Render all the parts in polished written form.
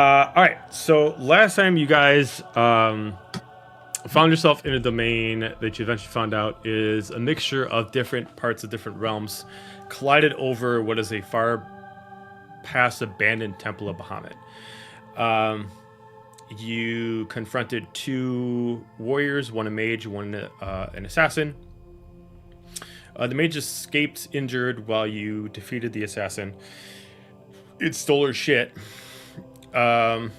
All right. So last time you guys found yourself in a domain that you eventually found out is a mixture of different parts of different realms collided over what is a far past abandoned temple of Bahamut. You confronted two warriors, one a mage, one an assassin. The mage escaped injured while you defeated the assassin. It stole her shit. And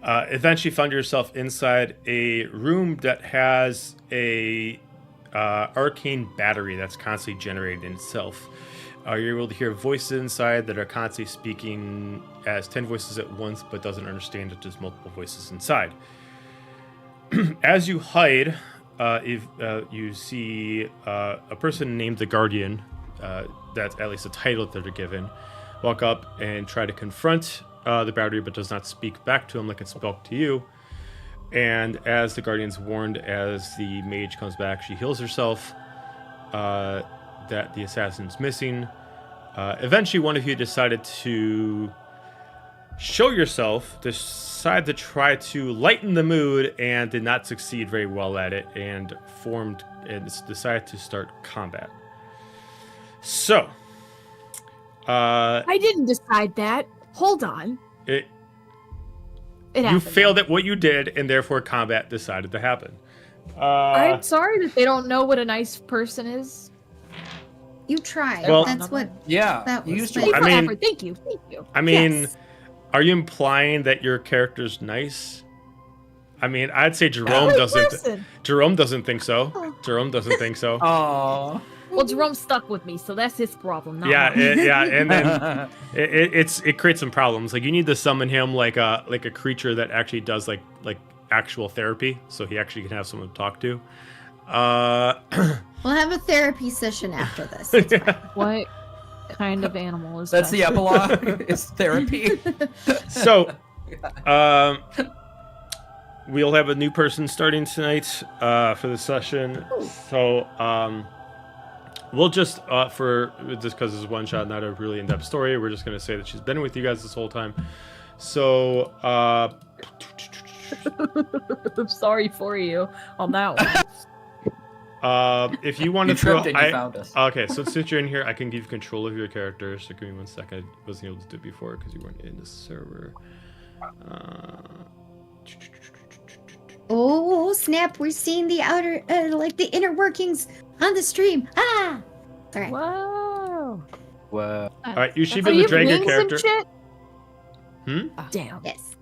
eventually found yourself inside a room that has a arcane battery that's constantly generating itself. You're able to hear voices inside that are constantly speaking as 10 voices at once, but doesn't understand that there's multiple voices inside. As you hide, you see a person named the Guardian, that's at least a title that they're given, walk up and try to confront the battery, but does not speak back to him like it spoke to you. And as the Guardian's warned, as the mage comes back, she heals herself, that the assassin's missing. Eventually, one of you decided to show yourself, decided to try to lighten the mood, and did not succeed very well at it, and decided to start combat. So, I didn't decide that. Hold on. You failed at what you did, and therefore combat decided to happen. I'm sorry that they don't know what a nice person is. You tried. Well, that's what. Yeah, that was. Thank you for effort. Thank you. I mean, Yes. Are you implying that your character's nice? I mean, I'd say Jerome doesn't. Jerome doesn't think so. Jerome doesn't think so. Oh. Well, Jerome's stuck with me, so that's his problem. Not Yeah, mine. and then it creates some problems. Like you need to summon him like a creature that actually does like actual therapy, so he actually can have someone to talk to. We'll have a therapy session after this. It's fine. What kind of animal is That's that? the epilogue. Is therapy. So, we'll have a new person starting tonight for the session. So, we'll just because it's one shot, not a really in-depth story. We're just gonna say that she's been with you guys this whole time. So, I'm sorry for you on that one. if you want You to throw, tripped and you found us. Okay, so since you're in here, I can give you control of your character. So give me 1 second. I wasn't able to do it before because you weren't in the server. Oh snap! We're seeing the outer, the inner workings on the stream. Ah! All right. Whoa. Whoa. All right, you should Oh, be able to drag your wings and character. shit? Damn. Yes.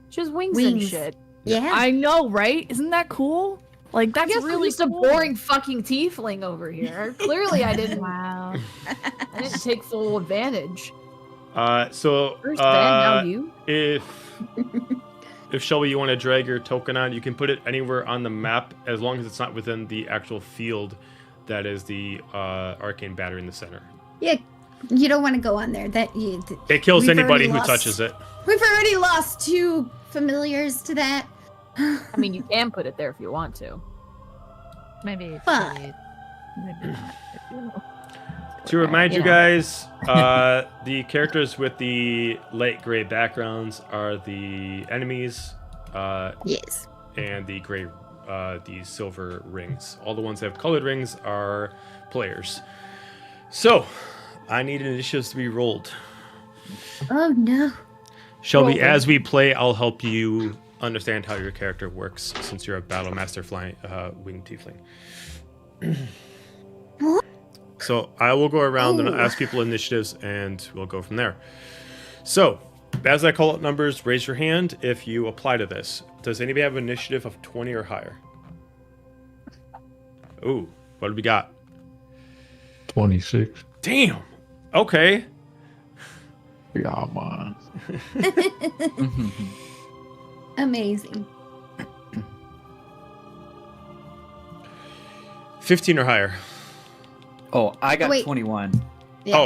She has wings and Wings. shit. Yeah. I know, right? Isn't that cool? Like, I that's guess really I'm just cool. a boring fucking tiefling over here. Clearly, I didn't. Wow. I didn't take full advantage. So First Ben, now you. if Shelby, you want to drag your token on, you can put it anywhere on the map as long as it's not within the actual field that is the arcane battery in the center. Yeah. You don't want to go on there. It kills We've anybody already who lost. touches it. We've already lost 2 familiars to that. I mean, you can put it there if you want to. Maybe. But- Maybe not. To remind you You know. guys, the characters with the light gray backgrounds are the enemies, Yes. and the gray, the silver rings. All the ones that have colored rings are players. So, I need initiatives to be rolled. Oh no. Shelby, Roll them. as we play, I'll help you understand how your character works since you're a battle master flying winged tiefling. So I will go around and Ooh. ask people initiatives, and we'll go from there. So, as I call out numbers, raise your hand if you apply to this. Does anybody have an initiative of 20 or higher? Ooh, what do we got? 26. Damn. Okay. Yeah, man. Amazing. 15 or higher. Oh, I got Wait. 21. Yeah.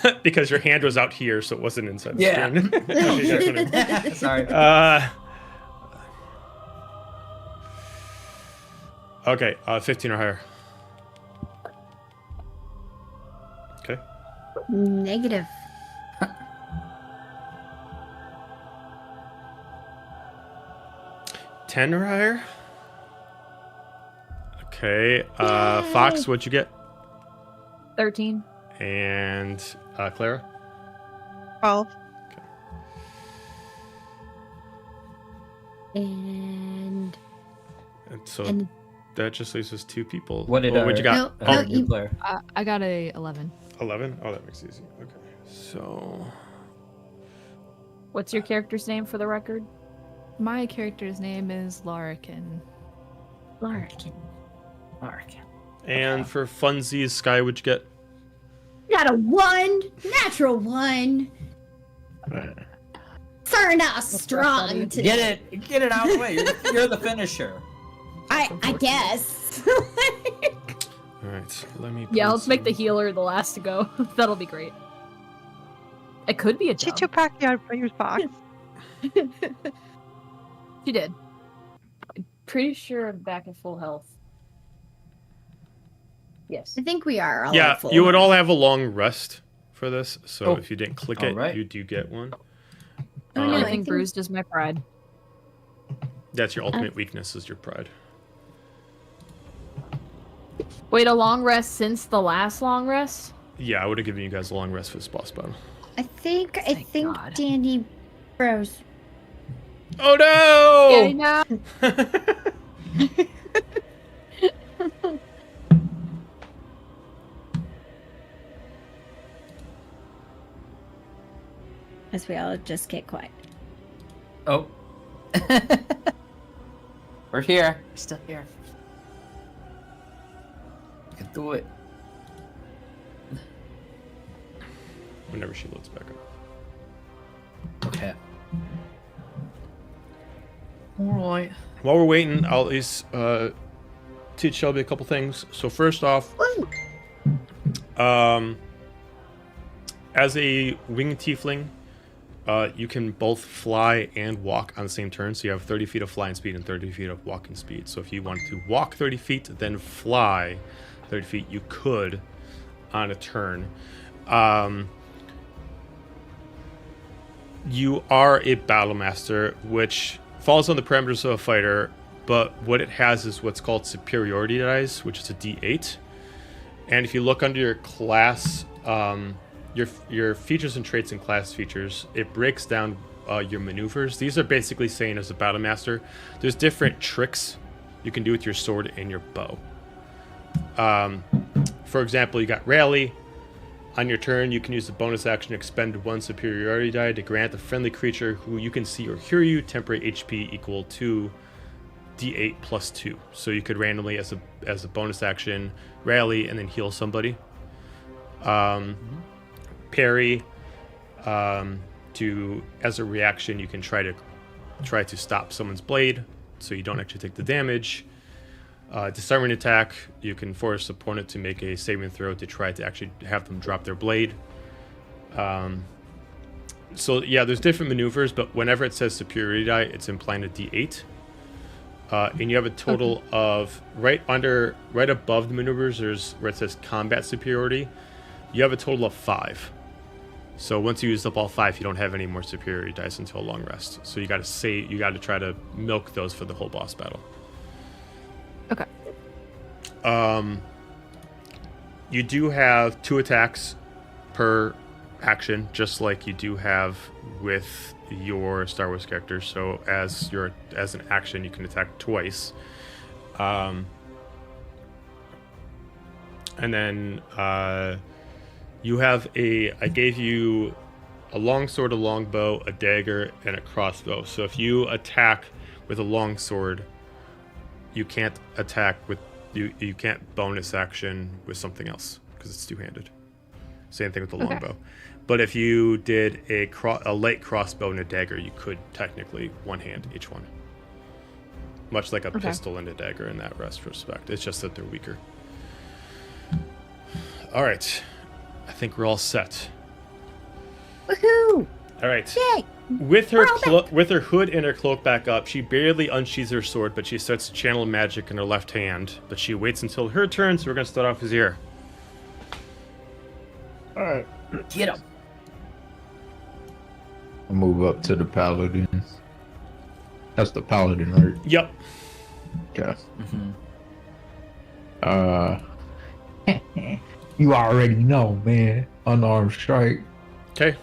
Oh, because your hand was out here, so it wasn't inside the Yeah. screen. Okay, you got 20. Sorry. Okay, 15 or higher. Okay. Negative. Tenrire. Okay. Fox, what'd you get? 13. And Clara? 12. And So And- that just leaves us 2 people. What did what'd you got? No, Oh, you- Claire. I got a 11. 11? Oh, that makes it easy. Okay. So What's your character's name for the record? My character's name is Larkin. Larkin. and for funsies, Sky, what'd you get? Got a 1. Natural 1. Starting out strong today. Get it out of the way. You're the finisher. I guess. All right. Let me. Yeah, put let's make the some- healer the last to go. That'll be great. It could be a job. Did you pack your box? She did. I'm pretty sure I'm back at full health. Yes. I think we are all Yeah, at full you would health. all have a long rest for this. So Oh. if you didn't click All it, right. you do get one. Oh, no, I I think think- bruised is my pride. That's your ultimate weakness, is your pride. Wait, a long rest since the last long rest? Yeah, I would have given you guys a long rest for this boss battle. I think Thank God. Dandy froze. Oh no! Getting out. As we all just get quiet. Oh. We're here. We're still here. You can do it. Whenever she loads back up. Okay. Alright. While we're waiting, I'll at least teach Shelby a couple things. So first off, as a winged tiefling, you can both fly and walk on the same turn. So you have 30 feet of flying speed and 30 feet of walking speed. So if you wanted to walk 30 feet, then fly 30 feet, you could on a turn. You are a battle master, which falls on the parameters of a fighter, but what it has is what's called superiority dice, which is a D8. And if you look under your class, your features and traits and class features, it breaks down your maneuvers. These are basically saying, as a battle master, there's different tricks you can do with your sword and your bow. For example, you got rally. On your turn, you can use the bonus action to expend 1 superiority die to grant a friendly creature who you can see or hear you temporary HP equal to D8 plus 2. So you could randomly, as a bonus action, rally and then heal somebody. Parry. As a reaction, you can try to stop someone's blade, so you don't actually take the damage. Disarming attack, you can force the opponent to make a saving throw to try to actually have them drop their blade. So yeah, there's different maneuvers, but whenever it says superiority die, it's implying a D8. And you have a total of right above the maneuvers, there's where it says combat superiority. You have a total of 5. So once you use up all 5, you don't have any more superiority dice until a long rest. So you got to try to milk those for the whole boss battle. Okay. You do have 2 attacks per action, just like you do have with your Star Wars characters. So as an action, you can attack twice. And then you have I gave you a long sword, a long bow, a dagger, and a crossbow. So if you attack with a long sword, you can't attack with you can't bonus action with something else because it's two-handed. Same thing with the longbow. But if you did a light crossbow and a dagger, you could technically one-hand each one. Much like a pistol and a dagger in that respect. It's just that they're weaker. All right. I think we're all set. Woohoo! All right. Yay! With her hood and her cloak back up, she barely unsheathes her sword, but she starts to channel magic in her left hand. But she waits until her turn, so we're going to start off with here. All right. Get him. I'll move up to the paladin. That's the paladin, right? Yep. Okay. Mm-hmm. You already know, man. Unarmed strike. Okay.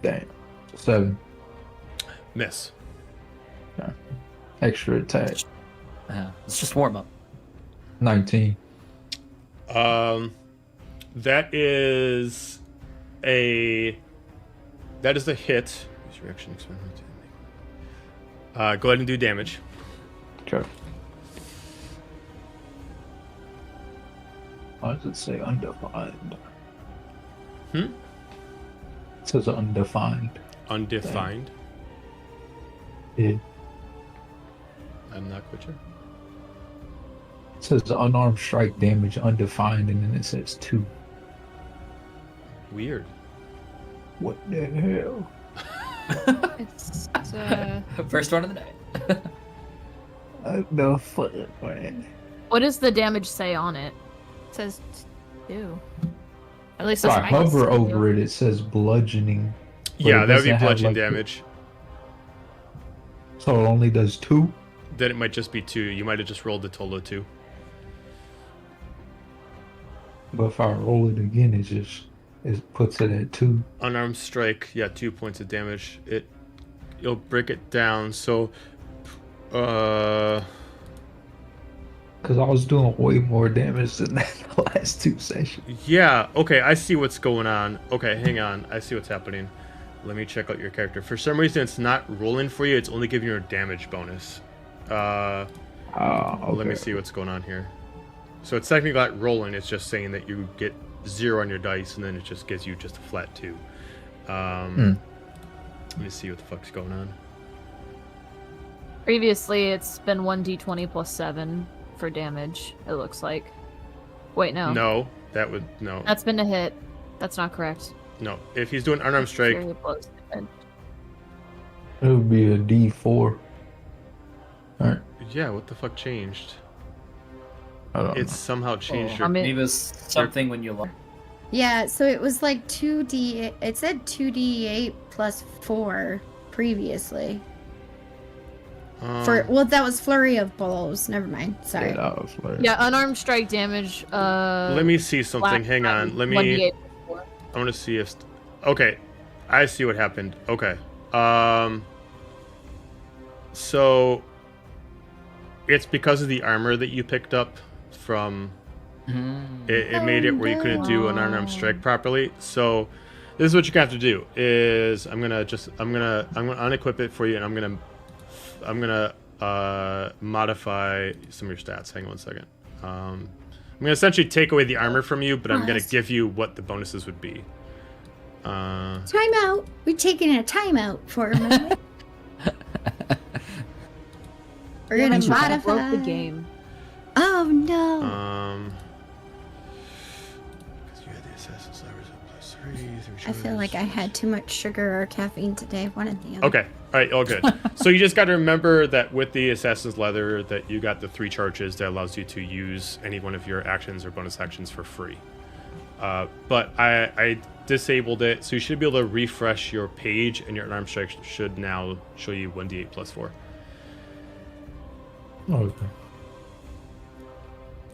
Damn. 7. Miss. Extra attack. It's just warm up. 19. That is a hit. Use reaction experiment. Go ahead and do damage. Okay. Why does it say undefined? Hmm? It says undefined. Undefined. Yeah. I'm not quite sure. It says unarmed strike damage undefined, and then it says 2. Weird. What the hell? It's First one of the night. What the fuck, man? What does the damage say on it? it says 2. At least If that's I what hover see. over it, it says bludgeoning. But Yeah, it that would be doesn't have, bludgeoning like, damage. So it only does 2? Then it might just be 2. You might have just rolled a total of 2. But if I roll it again, it puts it at 2. Unarmed strike, yeah, 2 points of damage. You'll break it down. So, Because I was doing way more damage than that the last 2 sessions. yeah, okay, I see what's going on. Okay, hang on, I see what's happening. Let me check out your character. For some reason, it's not rolling for you. It's only giving you a damage bonus. Okay. Let me see what's going on here. So it's technically not rolling. It's just saying that you get 0 on your dice, and then it just gives you just a flat 2. Let me see what the fuck's going on. Previously, it's been 1d20 plus 7 for damage, it looks like. Wait, no. No, that would no. That's been a hit. That's not correct. No, if he's doing unarmed strike, Fury blows. It would be a D4. Alright. yeah, what the fuck changed? I don't It's somehow changed I your. mean- Maybe it was something when you lost. Yeah, so it was like 2d. It said 2d8 plus 4 previously. Well, that was flurry of blows. Never mind. know. Sorry. Yeah, that was like, Yeah, unarmed strike damage. let me see something. Hang on. Let me. 1d8 plus 4. I want to see if. Okay, I see what happened. Okay. So it's because of the armor that you picked up from. It made it where you couldn't do an unarmed strike properly. So this is what you're gonna have to do. Is I'm gonna unequip it for you, and I'm gonna modify some of your stats. Hang on 1 second. I'm gonna essentially take away the armor from you, but I'm gonna give you what the bonuses would be. Time out. We're taking a timeout for a moment. We're gonna I modify broke the game. Oh no. 'Cause you had the assassin's levers at +3. I feel like I had too much sugar or caffeine today. One of the other. Okay. All right. All good. So you just got to remember that with the assassin's leather, that you got the 3 charges that allows you to use any one of your actions or bonus actions for free. But I disabled it, so you should be able to refresh your page, and your unarmed strike should now show you 1d8 plus 4. Okay.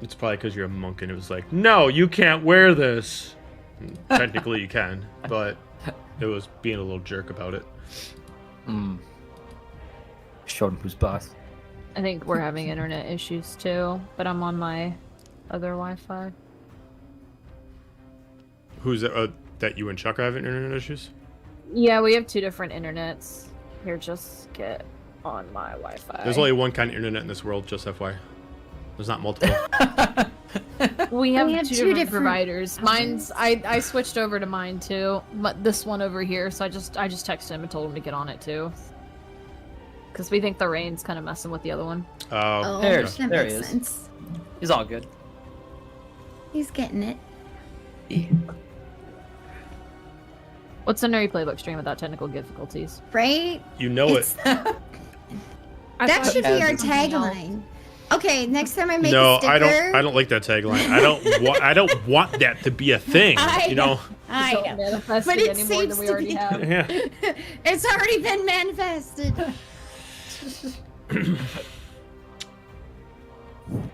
It's probably because you're a monk, and it was like, no, you can't wear this. And technically, you can, but it was being a little jerk about it. Showed him who's boss. I think we're having internet issues too, but I'm on my other Wi-Fi. Who's that? You and Chuck are having internet issues? Yeah, we have 2 different internets. Here, just get on my Wi-Fi. There's only one kind of internet in this world, just FYI. There's not multiple. We have, We have 2 two different different providers. Mine's I switched over to mine too, but this one over here. So I just texted him and told him to get on it too, because we think the rain's kind of messing with the other one. Oh, There- that there makes he is. sense. He's all good. He's getting it. What's a Neri Playbook stream without technical difficulties? Right? You know it. That should be our Something else. tagline. Okay, next time I make No, a sticker. I don't like that tagline. I don't want that to be a thing. I You know. I Don't know. manifest But it it any more than seems we to already be- have. Yeah. It's already been manifested.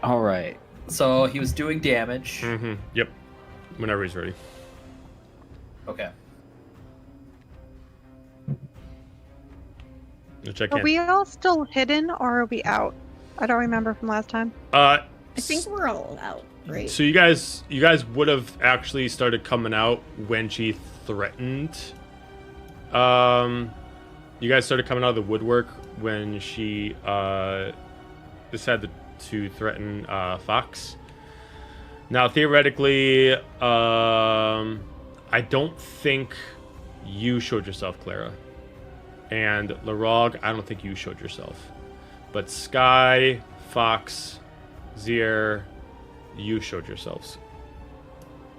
All right. So he was doing damage. Mm-hmm. Yep. Whenever he's ready. Okay. Which I Are can't. we all still hidden or are we out? I don't remember from last time. I think we're all out, right? So you guys would have actually started coming out when she threatened. You guys started coming out of the woodwork when she decided to threaten Fox. Now theoretically, I don't think you showed yourself, Clara, and Larog, I don't think you showed yourself, but Sky, Fox, Zier, you showed yourselves.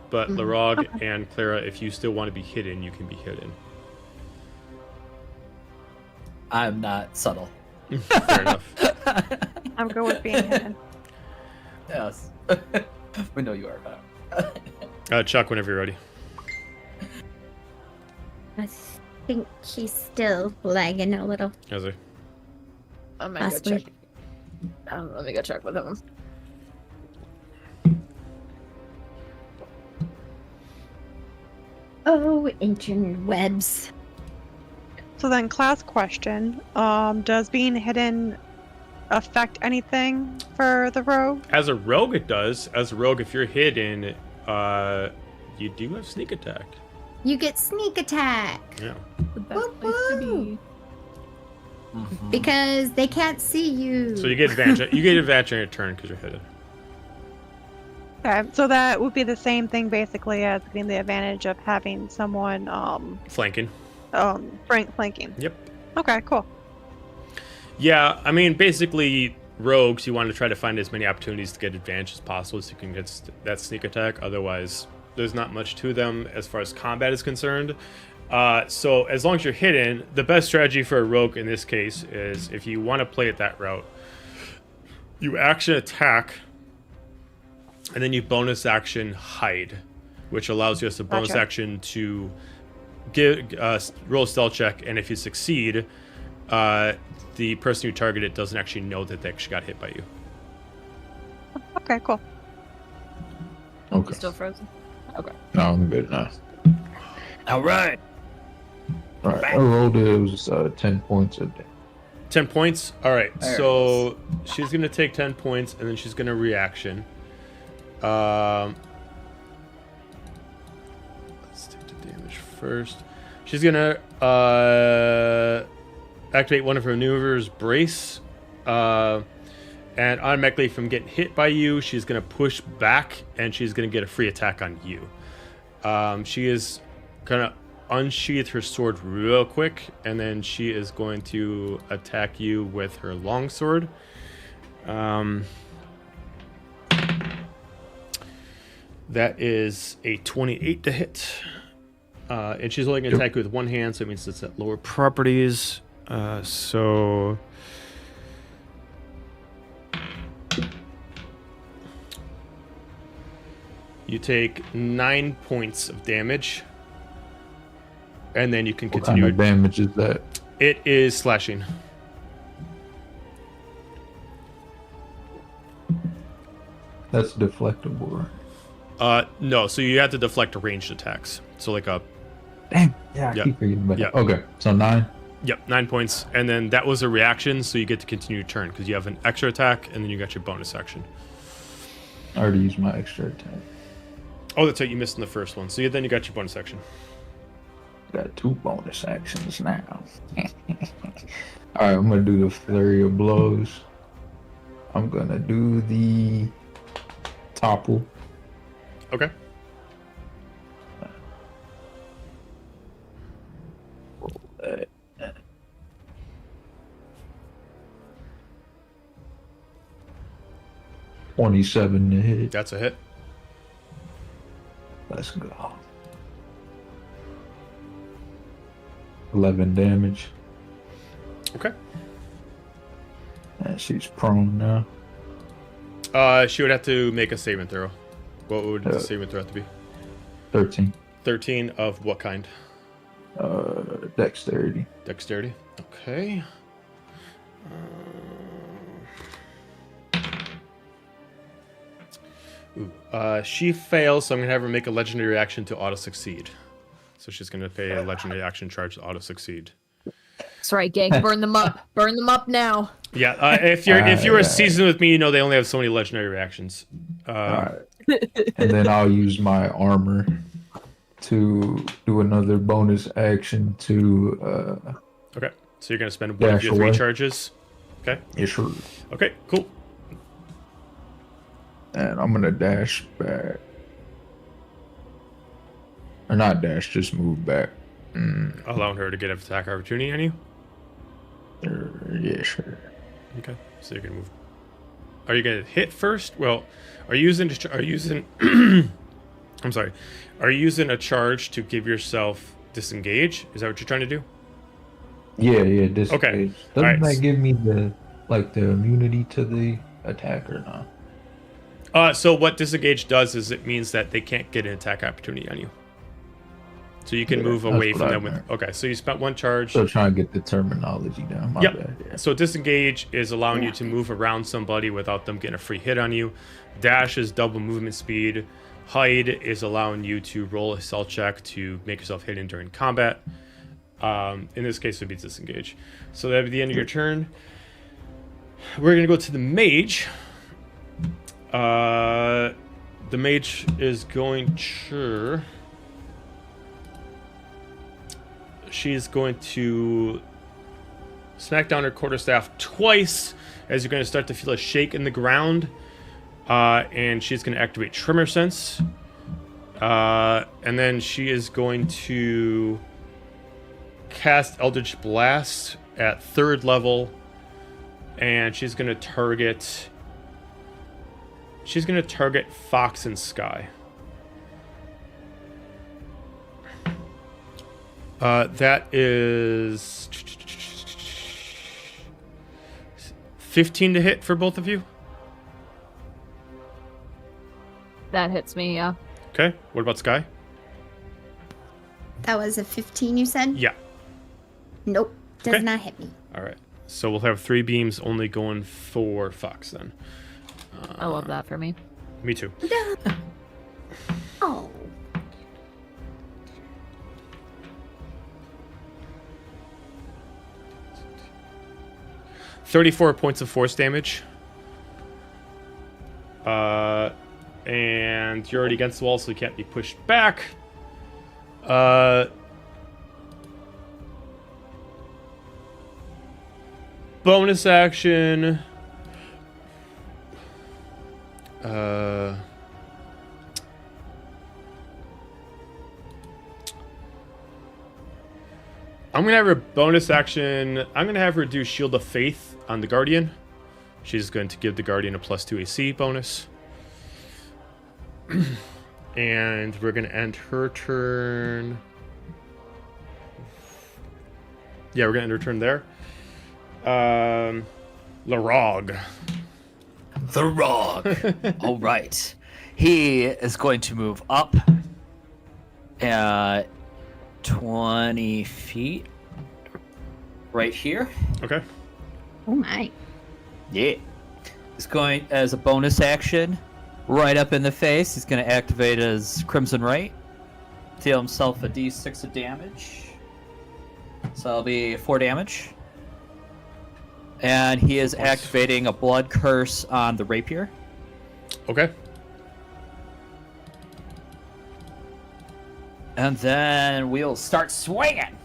But Larog and Clara, if you still want to be hidden, you can be hidden. I'm not subtle. Fair enough. I'm good with being hidden. Yes. We know you are, Chuck, whenever you're ready. I think he's still lagging a little. As I I'm gonna go Possibly. check. Let me go check with him. Oh, interwebs. So then, class question: does being hidden affect anything for the rogue? As a rogue, it does. As a rogue, if you're hidden, you do have sneak attack. You get sneak attack Yeah. The best place to be. because they can't see you. So you get advantage. You get advantage on your turn because you're hidden. Okay, so that would be the same thing basically as getting the advantage of having someone Flanking. flanking. Yep. Okay, cool. Yeah, I mean, basically, rogues, you want to try to find as many opportunities to get advantage as possible so you can get that sneak attack. Otherwise, there's not much to them as far as combat is concerned. So as long as you're hidden, the best strategy for a rogue in this case is if you want to play it that route, you action attack, and then you bonus action hide, which allows you as a bonus Gotcha. action to roll a stealth check, and if you succeed, the person you targeted doesn't actually know that they actually got hit by you. Okay, cool. Okay. Still frozen. No, I'm good now. All right. All right. I rolled it. It was 10 points a day. 10 points? All right. There it So she's going to take 10 points, and then she's going to reaction. Let's take the damage first. She's going to activate one of her maneuvers, Brace. And automatically from getting hit by you, she's going to push back, and she's going to get a free attack on you. She is going to unsheath her sword real quick, and then she is going to attack you with her longsword. That is a 28 to hit. And she's only going to attack you with one hand, so it means it's at lower properties. So... You take 9 points of damage, and then you can What continue. kind of damage is that? It is slashing. That's deflectible, right? No, so you have to deflect ranged attacks. So like a, Damn. Yeah, I Yeah. keep forgetting about that. Yeah. Okay, so 9. yep, 9 points, and then that was a reaction, so you get to continue your turn because you have an extra attack, and then you got your bonus action. I already used my extra attack. Oh, that's right, you missed in the first one. So then you got your bonus action. Got 2 bonus actions now. Alright, I'm gonna do the flurry of blows. I'm gonna do the topple. Okay. Uh, 27 to hit. That's a hit. Let's go. 11 damage. Okay. And she's prone now. She would have to make a saving throw. What would the saving throw have to be? 13. 13 of what kind? Dexterity. Dexterity. Okay. She fails, so I'm gonna have her make a legendary reaction to auto succeed. So she's gonna pay a legendary action charge to auto succeed. That's right, gang. Burn them up. Burn them up now. Yeah. If you were seasoned with me, you know they only have so many legendary reactions. Alright. And then I'll use my armor to do another bonus action to Okay. So you're gonna spend one of dash your 3 away. charges. Okay. Yeah, sure. Okay. Cool. And I'm gonna dash back. Or not dash, just move back. Allowing her to get an attack opportunity on you. Yeah, sure. Okay. So you're gonna move. Are you gonna hit first? Well, are you using? I'm sorry. Are you using a charge to give yourself disengage? Is that what you're trying to do? Yeah, this Okay. Doesn't Alright. that give me the immunity to the attack or not? So what disengage does is it means that they can't get an attack opportunity on you. So you can Yeah, move that's away what from I them with. meant. Okay, so you spent 1 charge. Still trying to get the terminology down. My Yep. bad. Yeah. So disengage is allowing you to move around somebody without them getting a free hit on you. Dash is double movement speed. Hide is allowing you to roll a stealth check to make yourself hidden during combat. In this case, it would be disengage. So that'd be the end of your turn. We're gonna go to the mage. The mage is going to. She's going to smack down her quarterstaff twice as you're going to start to feel a shake in the ground. And she's going to activate Tremor Sense. And then she is going to cast Eldritch Blast at 3rd level. And she's going to target... Fox and Sky. That is 15 to hit for both of you. That hits me, yeah. Okay. What about Sky? That was a 15, you said? Yeah. Nope. Does Okay. not hit me. All right. So we'll have 3 beams only going for Fox then. I love that for me. Me too. Oh. $34 points of force damage. And you're already against the wall, so you can't be pushed back. Bonus action. I'm gonna have her bonus action. I'm gonna have her do Shield of Faith on the Guardian. She's going to give the Guardian a +2 AC bonus. And we're gonna end her turn. Yeah, we're gonna end her turn there. Larog. The Rog. All right. He is going to move up 20 feet right here. Okay. Oh my. Yeah. He's going as a bonus action right up in the face. He's going to activate his Crimson Right. Deal himself a d6 of damage. So that'll be 4 damage. And he is activating a Blood Curse on the Rapier. Okay. And then we'll start swinging.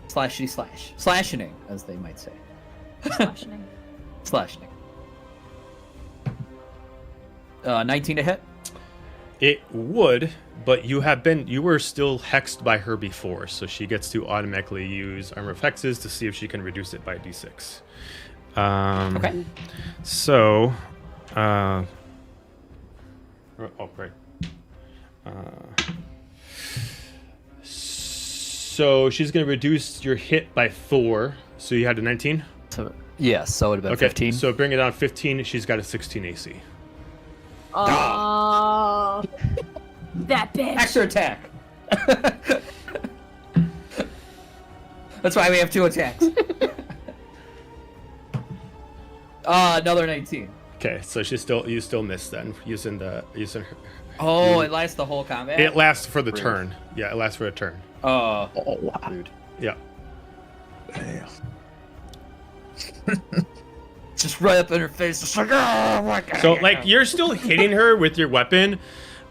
Slashity slash. Slashing, as they might say. Slashing. Slashing. 19 to hit. It would, but you were still hexed by her before, so she gets to automatically use Armor of Hexes to see if she can reduce it by d6. Okay. So, great. So she's going to reduce your hit by 4. So you had a 19? So Yes, so it would have been Okay, 15. so bring it on 15. She's got a 16 AC. Oh, that bitch. Extra attack. That's why we have 2 attacks. Another 19. Okay, so you still miss then using her. Oh, it lasts the whole combat? It lasts for the turn. Yeah, it lasts for a turn. Oh wow. Rude. Yeah. Damn. Just right up in her face. Just like, oh my god. So like you're still hitting her with your weapon,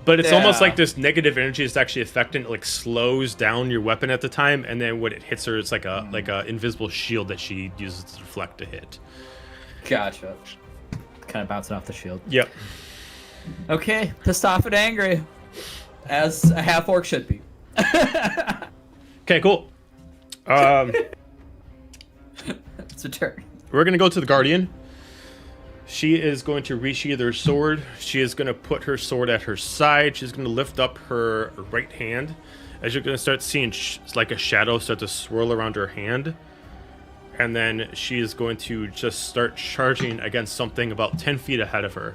but it's almost Yeah. like this negative energy is actually affecting. It like slows down your weapon at the time, and then when it hits her, it's like a invisible shield that she uses to deflect to hit. Gotcha. Kind of bouncing off the shield. Yep. Okay, pissed off and angry. As a half orc should be. Okay, cool. It's a turn. We're gonna go to the Guardian. She is going to resheath her sword. She is going to put her sword at her side. She's going to lift up her right hand. As you're going to start seeing like a shadow start to swirl around her hand. And then she is going to just start charging against something about 10 feet ahead of her.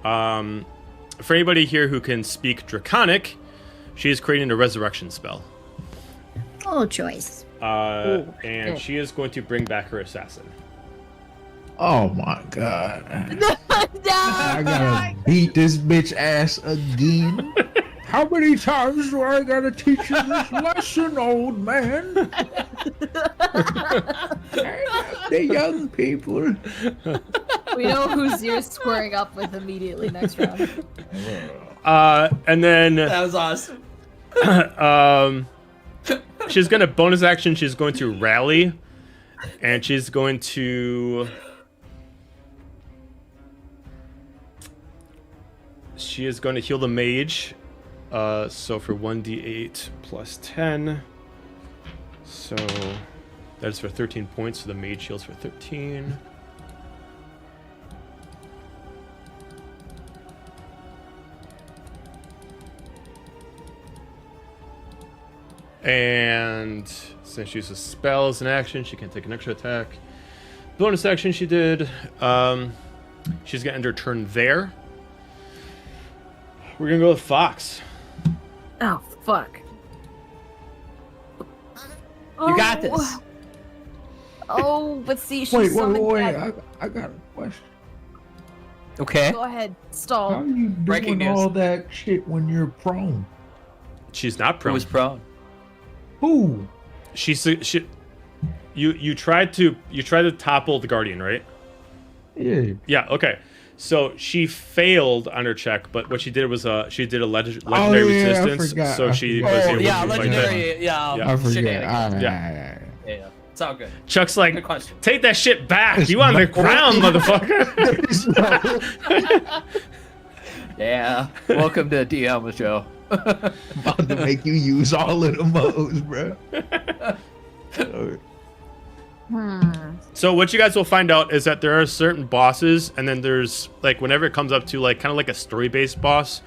For anybody here who can speak Draconic, she is creating a resurrection spell. Oh, choice. And she is going to bring back her assassin. Oh my god. No. I gotta beat this bitch ass again. How many times do I gotta teach you this lesson, old man? The young people. We know who you're squaring up with immediately next round. And then That was awesome. she's gonna bonus action. She's going to rally, and she's going to. She is going to heal the mage. So for 1d8 plus 10. So that is for 13 points. So the mage heals for 13. And since she uses spells in action, she can take an extra attack. Bonus action she did. She's gonna end her turn there. We're gonna go with Fox. Oh, fuck. You got this. Oh, but see, she Wait, summoned wait. that- I got a question. Okay. Go ahead, How stall. are you Breaking doing news. all that shit when you're prone? She's not Who prone. was prone? Who? You tried to topple the Guardian, right? Yeah. Yeah. Okay. So she failed on her check, but what she did was she did a legendary yeah, I resistance, forgot, so I she forgot. was Oh, able yeah, to fight that. legendary. Yeah. Yeah. I forget. shenanigans. All Yeah. right. Yeah. It's all good. Chuck's like, Good question. take that shit back. You on the ground, motherfucker. Yeah. Welcome to DM show. About to make you use all of the modes, bro. So what you guys will find out is that there are certain bosses, and then there's like whenever it comes up to like kind of like a story-based boss,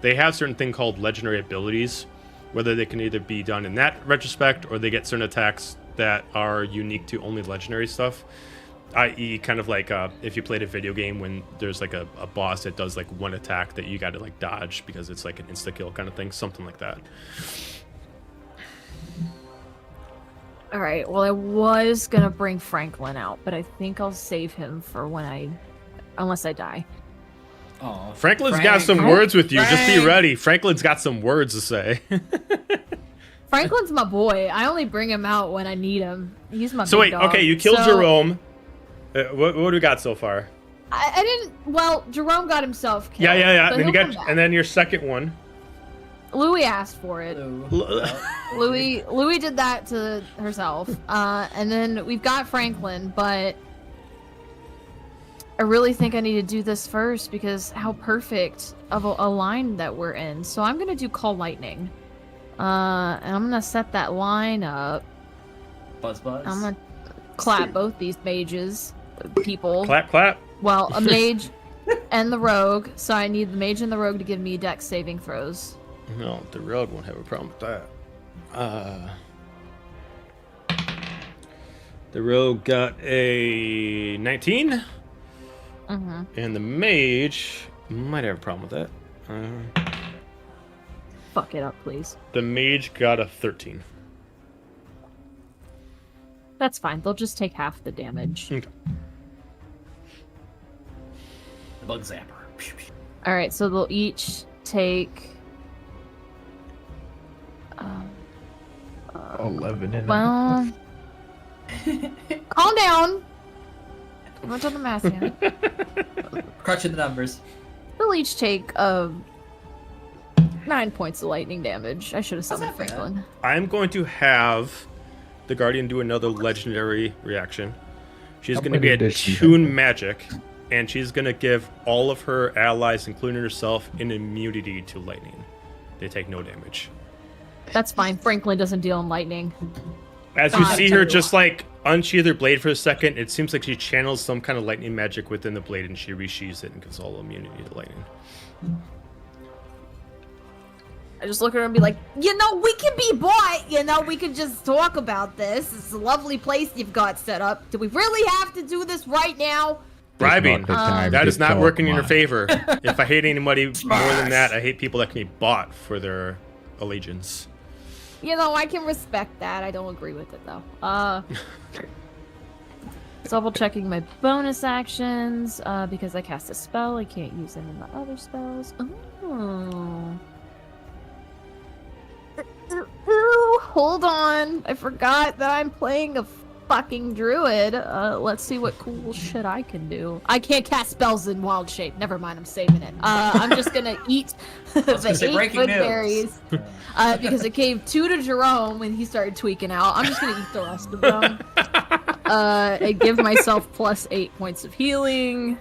they have certain thing called legendary abilities, whether they can either be done in that retrospect or they get certain attacks that are unique to only legendary stuff. I.e., kind of like if you played a video game when there's like a boss that does like one attack that you got to like dodge because it's like an insta kill kind of thing, something like that. All right. Well, I was gonna bring Franklin out, but I think I'll save him for unless I die. Oh. Franklin's got some Frank. words with you. Just be Frank. ready. Franklin's got some words to say. Franklin's my boy. I only bring him out when I need him. He's my So big wait, dog. okay, you killed So, Jerome. What do we got so far? I didn't. Well, Jerome got himself killed. Yeah. but Then you he'll got, come back. and then your second one. Louis asked for it. Hello. Louis did that to herself. And then we've got Franklin, but I really think I need to do this first because how perfect of a line that we're in. So I'm gonna do Call Lightning. And I'm gonna set that line up. Buzz. I'm gonna clap both these mages, people. Clap, clap. Well, a mage and the rogue. So I need the mage and the rogue to give me dex saving throws. No, the rogue won't have a problem with that. The rogue got a 19. Mm-hmm. And the mage might have a problem with that. Fuck it up, please. The mage got a 13. That's fine. They'll just take half the damage. Okay. Bug zapper. All right, so they'll each take. 11 and Well, calm down. Too much on the math here. Crunching the numbers. They'll each take 9 points of lightning damage. I should have summoned not bad. Franklin. I'm going to have the Guardian do another legendary reaction. She's How going to be many a does she have? tune magic, and she's going to give all of her allies, including herself, an immunity to lightning. They take no damage. That's fine. Franklin doesn't deal in lightning. As you God, see I tell her you just like unsheath her blade for a second, it seems like she channels some kind of lightning magic within the blade, and she resheathes it and gives all immunity to lightning. I just look at her and be like, you know, we can be bought. You know, we could just talk about this. It's a lovely place you've got set up. Do we really have to do this right now? Bribing. Not the time That to is not talk, working in your Mike. favor. If I hate anybody more than that, I hate people that can be bought for their allegiance. You know, I can respect that. I don't agree with it though. Double checking my bonus actions because I cast a spell. I can't use any of my other spells. Oh. Ooh, hold on. I forgot that I'm playing a fucking druid. Let's see what cool shit I can do. I can't cast spells in wild shape. Never mind, I'm saving it. I'm just gonna eat gonna the say 8 breaking foot news. berries because it gave 2 to Jerome when he started tweaking out. I'm just gonna eat the rest of them. And give myself plus 8 points of healing,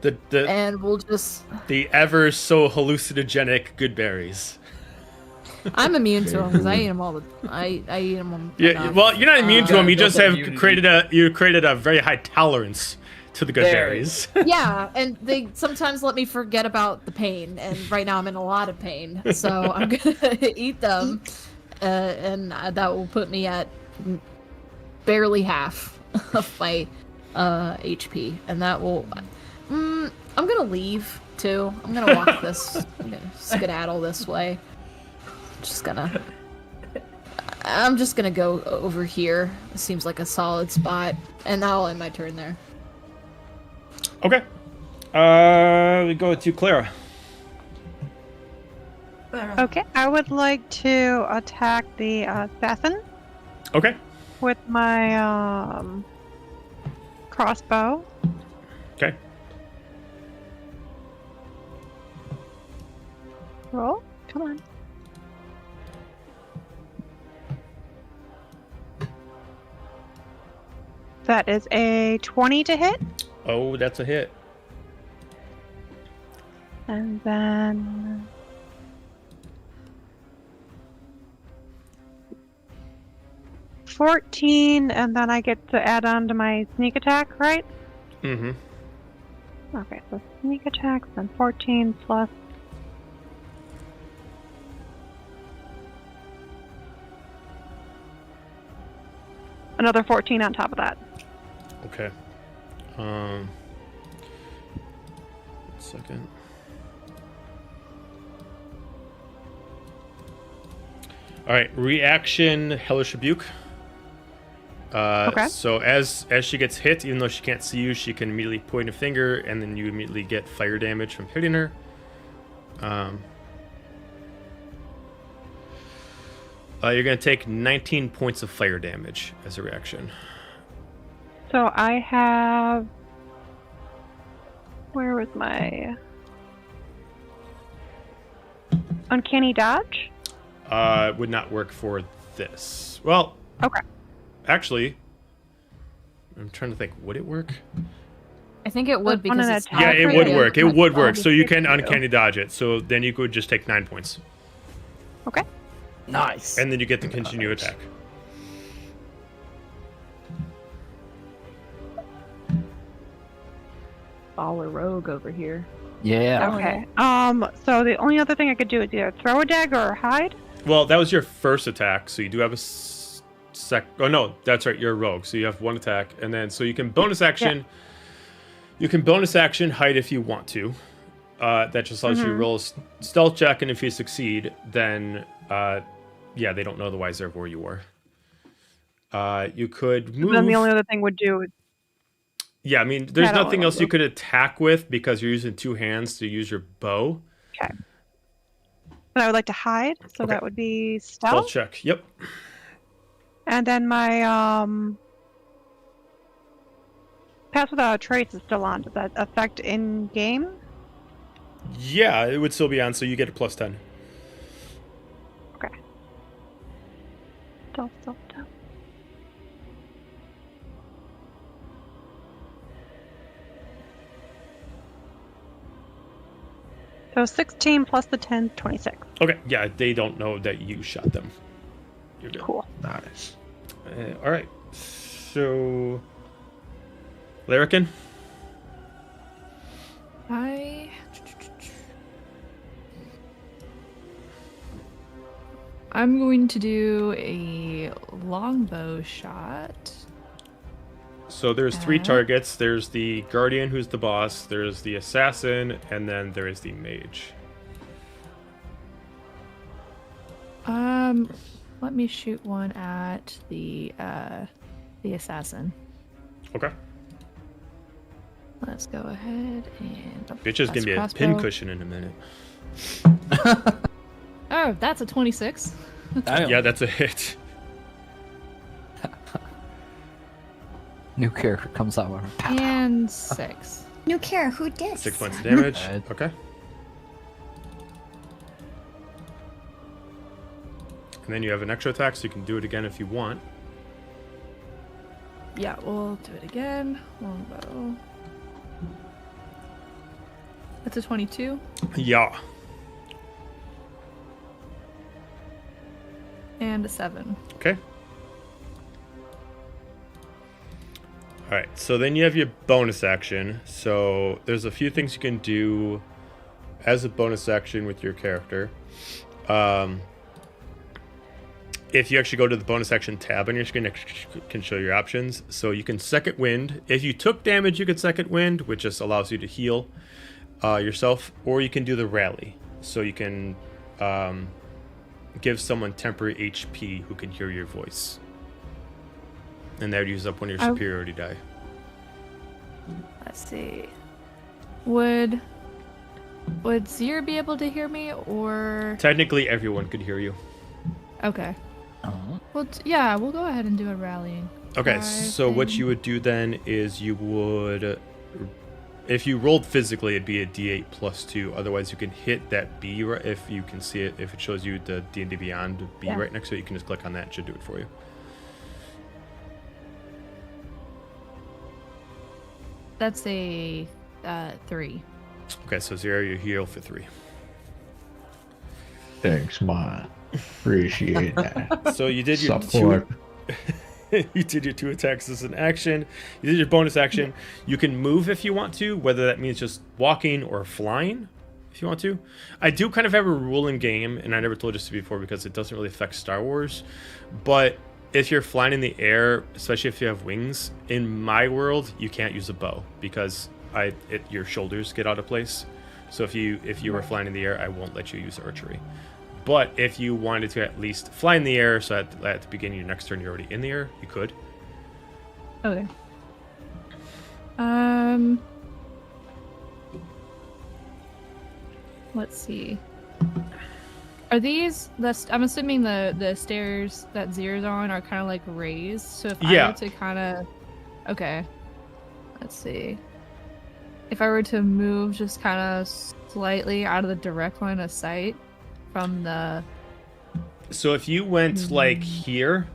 The and we'll just. the ever so hallucinogenic good berries. I'm immune to them because I eat them all the. I eat them. Yeah, well, you're not immune to Uh, them. You just built have immunity. created a very high tolerance to the good berries. Yeah, and they sometimes let me forget about the pain, and right now I'm in a lot of pain, so I'm gonna eat them, and that will put me at barely half of my HP, and that will. I'm gonna leave too. I'm gonna walk this. I'm gonna skedaddle this way. I'm just gonna go over here. It seems like a solid spot, and I'll end my turn there. Okay. We go to Clara. Okay, I would like to attack the assassin Okay. with my crossbow. Okay. Roll. Come on. That is a 20 to hit. Oh, that's a hit. And then 14, and then I get to add on to my sneak attack, right? Mm-hmm. Okay, so sneak attack, then 14 plus. Another 14 on top of that. Okay. One second. All right. Reaction: Hellish Rebuke. Okay. So as she gets hit, even though she can't see you, she can immediately point a finger, and then you immediately get fire damage from hitting her. You're gonna take 19 points of fire damage as a reaction. So I have. Where was my. Uncanny dodge? Would not work for this. Well, Okay. actually, I'm trying to think. Would it work? I think it would One because at a it's time. Yeah, it would work. It would work. So you can Thank you. uncanny dodge it. So then you could just take 9 points, Okay. Nice. and then you get the continue attack. baller rogue over here. Yeah. Okay. So the only other thing I could do is either throw a dagger or hide. Well, that was your first attack, so you do have a Oh no, that's right. You're a rogue, so you have 1 attack, and then so you can bonus action. Yeah. You can bonus action hide if you want to. That just allows you to roll a stealth check, and if you succeed, then yeah, they don't know otherwise they're where you are. You could move. Then the only other thing would do. Yeah, I mean, there's I don't nothing wanna else you move. could attack with because you're using 2 hands to use your bow. Okay. And I would like to hide, so Okay. that would be Stealth stealth. check. Yep. And then my pass without a trace is still on. Does that affect in game? Yeah, it would still be on, so you get a +10. Okay. Stealth, stealth, stealth. So 16 plus the 10, 26. Okay, yeah, they don't know that you shot them. You're good. Cool. Nice. All right, so Larrikin. I'm going to do a longbow shot. So there's 3 Uh-huh. targets. There's the guardian, who's the boss. There's the assassin, and then there is the mage. Let me shoot one at the assassin. Okay. Let's go ahead and Bitch is gonna that's be a crossbow. pincushion in a minute. Oh, that's a 26. Yeah, that's a hit. New character comes out with her pow. And 6. New care, who did? 6 points of damage. Bad. Okay. And then you have an extra attack, so you can do it again if you want. Yeah, we'll do it again. Longbow. That's a 22 Yeah. and a 7. Okay. All right. So then you have your bonus action. So there's a few things you can do as a bonus action with your character. If you actually go to the bonus action tab on your screen, it can show your options. So you can second wind. If you took damage, you could second wind, which just allows you to heal yourself. Or you can do the rally. So you can give someone temporary HP who can hear your voice. And that would use up one of your I- superiority die. Let's see. Would Zir be able to hear me or Technically, everyone could hear you. okay? Uh-huh. Well, yeah, we'll go ahead and do a rallying. Okay, Five so what and- you would do then is you would, if you rolled physically, it'd be a D8 plus 2. Otherwise, you can hit that B if you can see it. If it shows you the D&D Beyond B Yeah. right next to it, you can just click on that. It should do it for you. That's a 3. Okay, so 0, you heal for 3. Thanks, man. Appreciate that. So you did your Support. you did your 2 attacks as an action. You did your bonus action. You can move if you want to, whether that means just walking or flying if you want to. I do kind of have a rule in game, and I never told you this before because it doesn't really affect Star Wars. But if you're flying in the air, especially if you have wings, in my world, you can't use a bow because your shoulders get out of place. So if you were flying in the air, I won't let you use archery. But if you wanted to at least fly in the air, so at the beginning of your next turn you're already in the air, you could. Okay. Let's see. Are these I'm assuming the stairs that Zir's on are kind of like raised. So if I Yeah. were to kind of okay, let's see. If I were to move just kind of slightly out of the direct line of sight from the So if you went like here,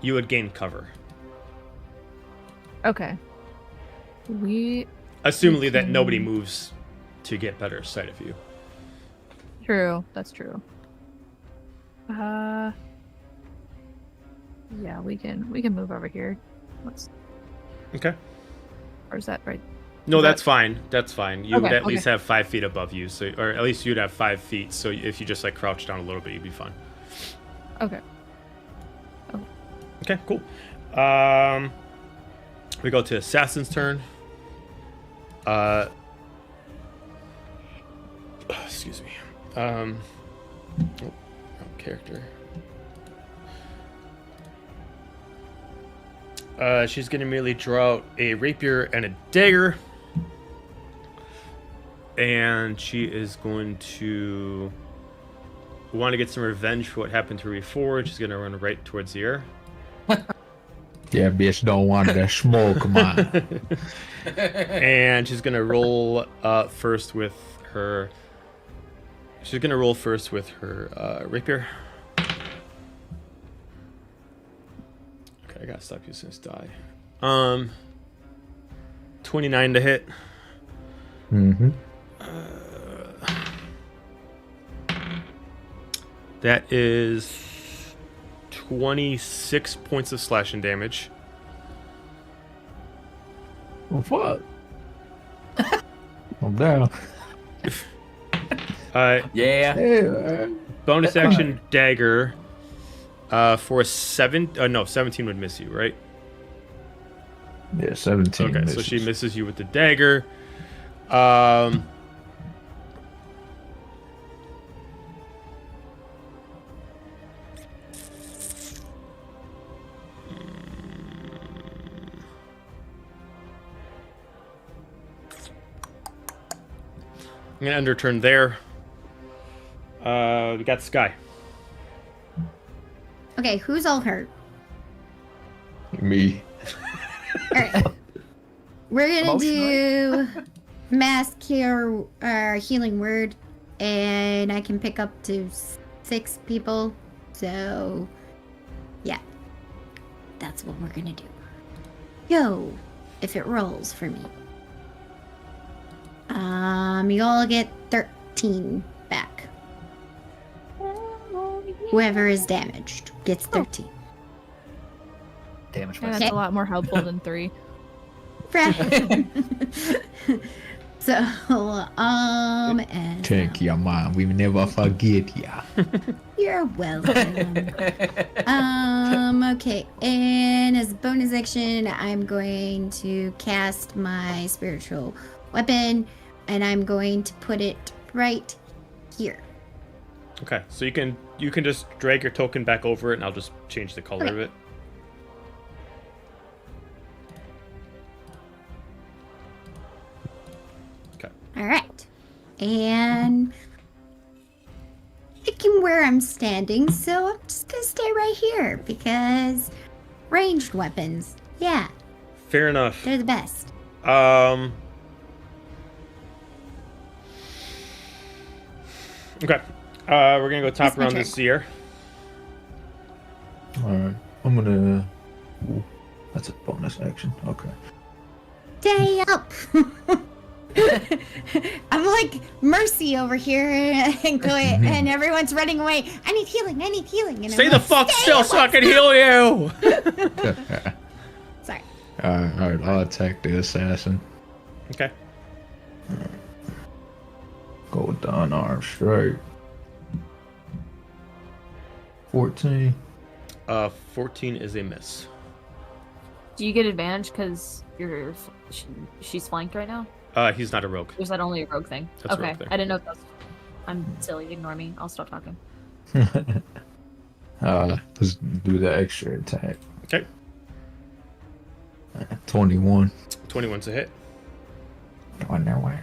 you would gain cover. okay, Assumingly that nobody moves to get better sight of you. true, that's true. Yeah, we can move over here. Okay. Or is that right? No, Is that- that's fine. That's fine. You would Okay, at least okay. have 5 feet above you, so or at least you'd have 5 feet. So if you just like crouch down a little bit, you'd be fine. Okay. Okay, cool. We go to Assassin's turn. Excuse me. Character. She's going to immediately draw out a rapier and a dagger. And she is going to want to get some revenge for what happened to her before. She's going to run right towards the air. Yeah, bitch, don't want that smoke, man. And she's going to roll first with her... She's going to roll first with her rapier. Okay, I got to stop using this die. 29 to hit. Mm-hmm. That is 26 points of slashing damage. Well, fuck. I'm down. Yeah. Hey, Bonus action dagger. For a 17 would miss you, right? yeah, 17. Okay, misses. so she misses you with the dagger. I'm gonna end her turn there. We got Sky. Okay, who's all hurt? Me. Alright. We're gonna Emotionally. do mass cure healing word, and I can pick up to 6 people. So yeah. That's what we're gonna do. Yo, if it rolls for me. You all get 13 back. Whoever is damaged gets 13. Damage Yeah, my that's a lot more helpful than 3. Right. So, and Check your mind. We never forget ya. you're welcome. Okay, and as a bonus action, I'm going to cast my spiritual weapon, and I'm going to put it right here. Okay, so you can just drag your token back over it, and I'll just change the color Okay. of it. Okay. All right, and picking where I'm standing, so I'm just gonna stay right here because ranged weapons, yeah, Fair enough. they're the best. Okay. We're gonna go top It's my around turn. this year. Alright. I'm gonna. Ooh, that's a bonus action. Okay. Stay up. I'm like Mercy over here and going, and everyone's running away. I need healing. And Stay I'm the like, fuck "Stay still up." so I can heal you! Sorry. Alright, I'll attack the assassin. Okay. Go with the unarmed strike. 14. 14 is a miss. Do you get advantage because she's flanked right now? He's not a rogue. Or is that only a rogue thing? That's a okay, rogue thing. I didn't know if that's. I'm silly. Ignore me. I'll stop talking. Let's do the extra attack. Okay. 21. 21's a hit. On their way.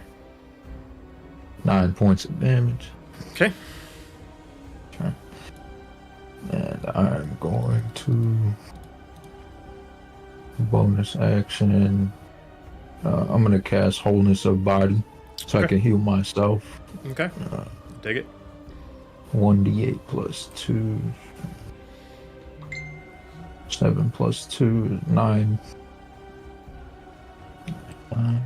9 points of damage. Okay. And I'm going to bonus action. I'm going to cast Wholeness of Body so I Okay. can heal myself. Okay. Dig it. 1d8 plus 2. 7 plus 2 is 9. 9.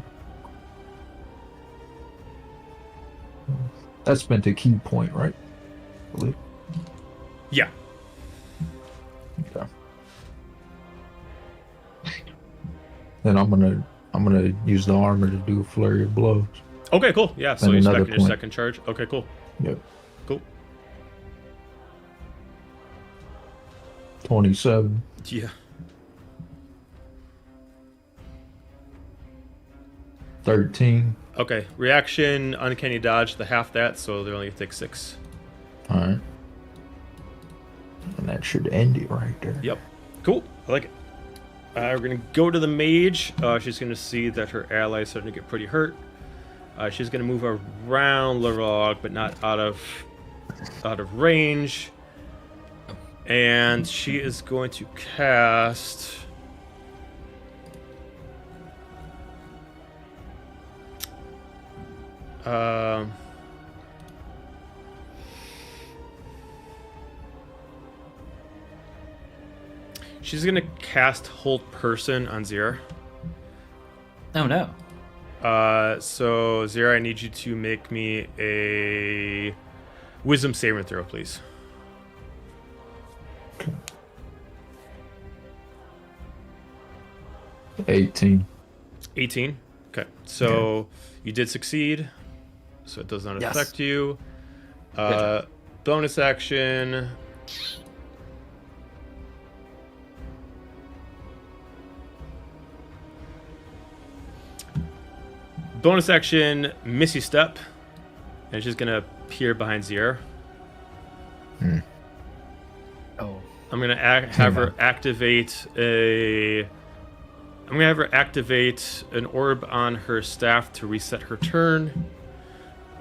That spent a key point, right? I believe. Yeah. Okay. Then I'm gonna use the armor to do a flurry of blows. Okay, cool. Yeah, so And you're another expecting your point. second charge. Okay, cool. Yep. Cool. 27. Yeah. 13. Okay. Reaction, uncanny dodge, the half that, so they're only gonna take 6. Alright. And that should end it right there. Yep. Cool. I like it. We're gonna go to the mage. She's gonna see that her ally is starting to get pretty hurt. She's gonna move around Larog, but not out of range. And she is going to cast. She's gonna cast Hold Person on Zira. Oh no. So Zira, I need you to make me a Wisdom saving throw, please. Okay. 18. 18. Okay, so you did succeed, so it does not Yes. affect you. Good. Bonus action. Bonus action, Missy Step. And she's gonna appear behind Zier. Oh. I'm gonna have her activate a. I'm gonna have her activate an orb on her staff to reset her turn.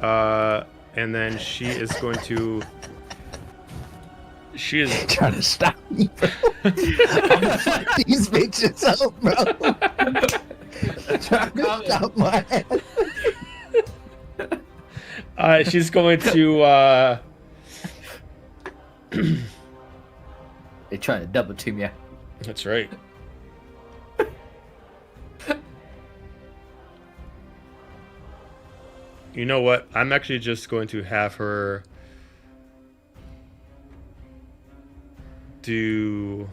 And then she is going to. She is Trying to stop me, bro. I'm gonna fuck these bitches up, bro. Trying to stop my ass. She's going to. They trying to double team you. That's right. You know what? I'm actually just going to have her do.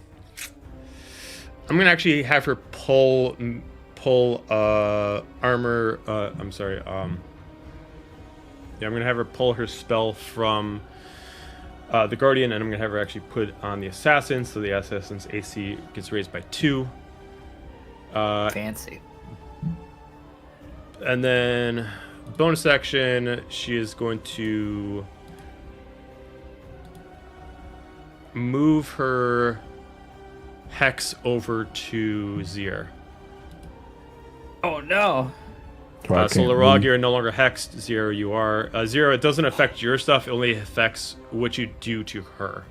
I'm gonna actually have her pull armor. I'm sorry. Yeah, I'm gonna have her pull her spell from the Guardian, and I'm gonna have her actually put on the Assassin, so the Assassin's AC gets raised by 2. Fancy. And then bonus action, she is going to move her hex over to Zier. Oh no. So I So can't Larog, move. you're no longer hexed. Zero, you are. Zero, it doesn't affect your stuff. It only affects what you do to her.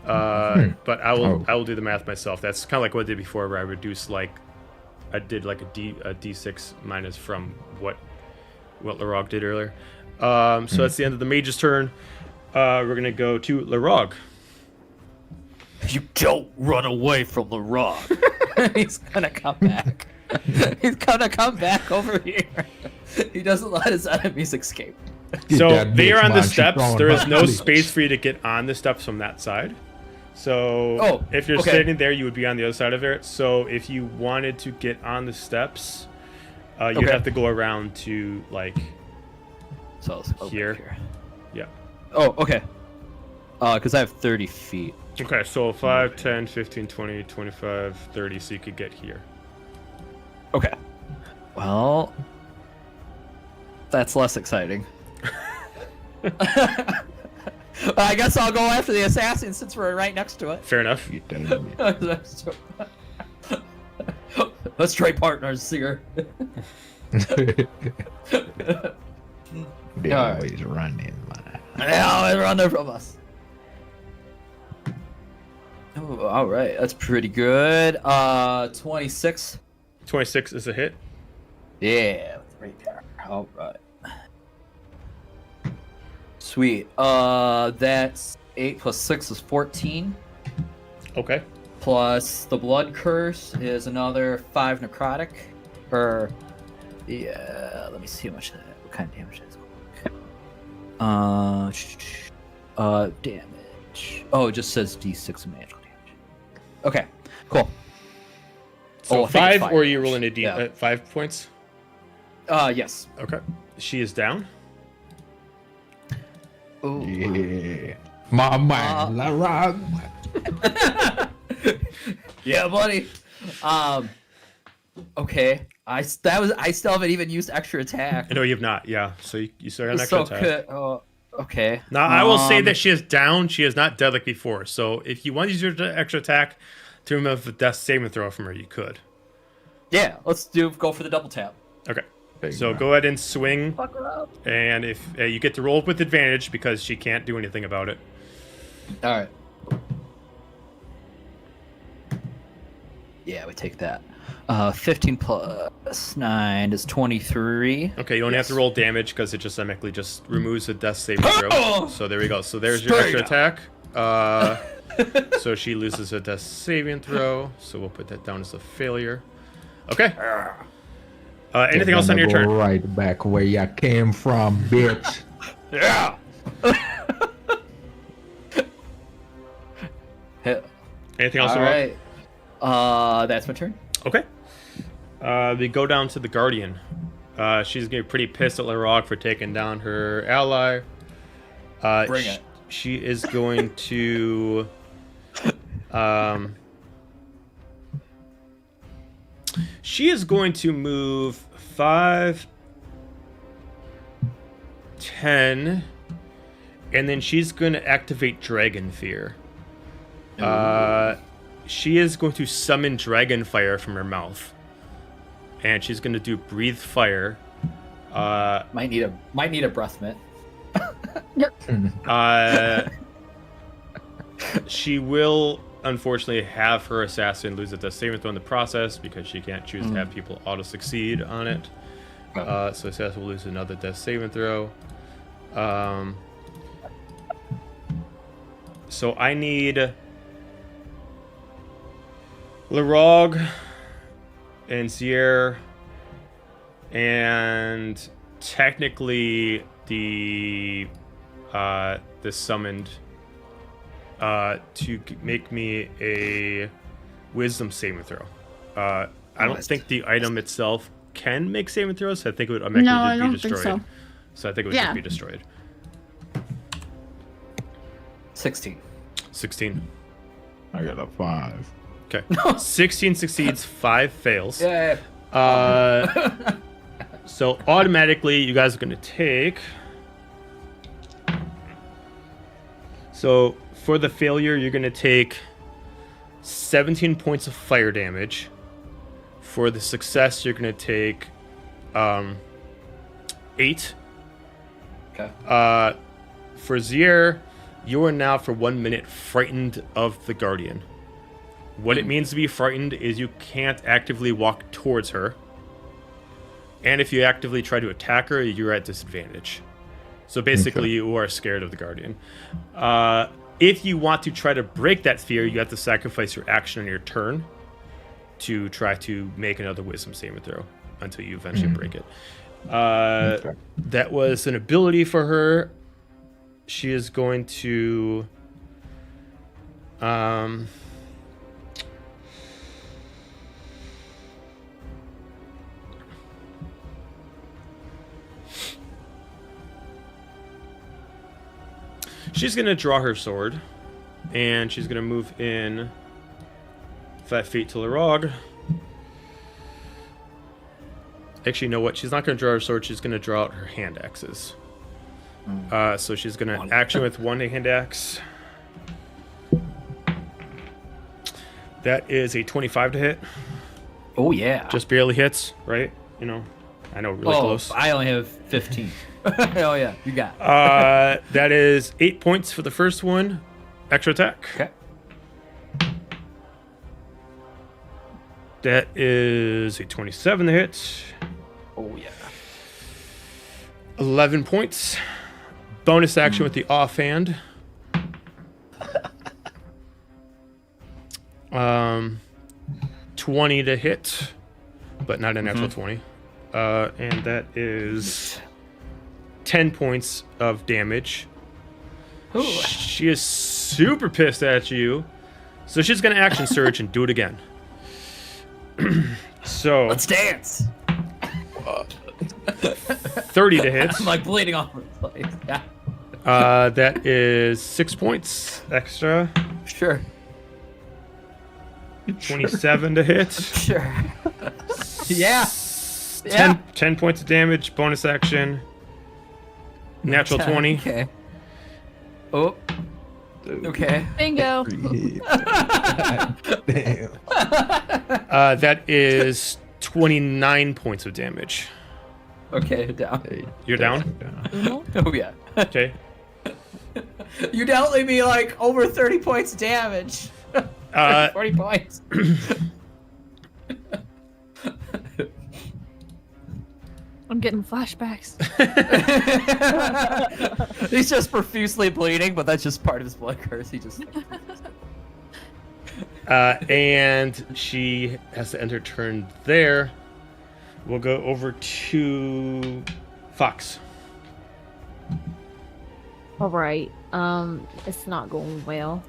But I will do the math myself. That's kind of like what I did before, where I reduced I did like a D6 minus from what Larog did earlier. So that's the end of the mage's turn. We're gonna go to Larog. You don't run away from the rock. He's gonna come back. He's gonna come back over here. He doesn't let his enemies escape. Get So that they bitch, are on the man. She steps. throwing There is hot no cleats. space for you to get on the steps from that side. So Oh, if you're okay. standing there, you would be on the other side of it. So if you wanted to get on the steps, you'd Okay. have to go around to So let's go Here. back here. yeah. Oh, okay. Because I have 30 feet. Okay, so 5, 10, 15, 20, 25, 30, so you could get here. Okay. Well, that's less exciting. I guess I'll go after the assassin since we're right next to it. Fair enough. Get that bitch. Let's trade partners here. They Alright. always running, man. Now run there from us. Oh, all right, that's pretty good. 26. 26 is a hit. Yeah, right there. All right. Sweet. That's 8 plus 6 is 14. Okay. Plus the blood curse is another 5 necrotic. Or yeah, let me see how much that. What kind of damage that is. Damage. Oh, it just says D6 of magical damage. Okay, cool. So Oh, I think it's 5, fine. or are you rolling a D Yeah. 5 points? Yes. Okay. She is down. Ooh. Yeah. My man, Larag. Yeah, buddy. Okay. I still haven't even used extra attack. No, you have not. Yeah, so you still got an So extra attack. okay. Now, I will say that she is down. She is not dead like before. So if you want to use your extra attack to remove a death saving throw from her, you could. Yeah, let's go for the double tap. Okay. So go ahead and swing. Fuck her up. And if you get to roll with advantage because she can't do anything about it. All right. Yeah, we take that. 15 plus 9 is 23. Okay, you only have to roll damage because it just automatically just removes the death saving throw. So there we go. So there's your extra attack. So she loses a death saving throw. So we'll put that down as a failure. Okay. Anything else on your turn? Right back where you came from, bitch. Yeah. Anything else? All right. That's my turn. Okay. We go down to the Guardian. She's gonna be pretty pissed at Larog for taking down her ally. Bring it. She is going to. She is going to move 5, 10, and then she's going to activate Dragon Fear. She is going to summon Dragon Fire from her mouth, and she's going to do Breathe Fire. Might need a breath mint. She will unfortunately have her assassin lose a death saving throw in the process because she can't choose to have people auto succeed on it. So assassin will lose another death saving throw. So I need Larog and Zier and technically the summoned to make me a wisdom saving throw. I don't think the item itself can make saving throws. I think it would automatically No, I be don't destroyed. think so. So I think it would Yeah. just be destroyed. 16. 16. I got a 5. Okay. 16 succeeds, 5 fails. Yeah. So automatically, you guys are going to take. So for the failure, you're going to take 17 points of fire damage. For the success, you're going to take 8. Okay. For Zier, you are now for 1 minute frightened of the Guardian. What it means to be frightened is you can't actively walk towards her. And if you actively try to attack her, you're at disadvantage. So basically, you are scared of the Guardian. If you want to try to break that fear, you have to sacrifice your action on your turn to try to make another wisdom saving throw until you eventually break it. That was an ability for her. She is going to... She's going to draw her sword, and she's going to move in 5 feet to Larog. Actually, you know what? She's not going to draw her sword. She's going to draw out her hand axes. So she's going to action with 1 hand axe. That is a 25 to hit. Oh, yeah. Just barely hits, right? You know, I know, really close. I only have 15. Oh, yeah. You got it. That is 8 points for the first one. Extra attack. Okay. That is a 27 to hit. Oh, yeah. 11 points. Bonus action with the offhand. 20 to hit, but not a natural 20. And that is 10 points of damage. Ooh. She is super pissed at you. So she's going to action surge and do it again. So Let's dance. 30 to hit. I'm like bleeding all over the place. Yeah. That is 6 points extra. Sure. 27 to hit. Sure. Yeah. 10 points of damage, bonus action. Natural 20. Okay. Oh. Okay. Bingo. Damn. That is 29 points of damage. Okay, down. You're down? Oh yeah. Okay. You dealt me like over 30 points of damage. 40 points. I'm getting flashbacks. He's just profusely bleeding, but that's just part of his blood curse. He just. And she has to end her turn there. We'll go over to Fox. All right. It's not going well.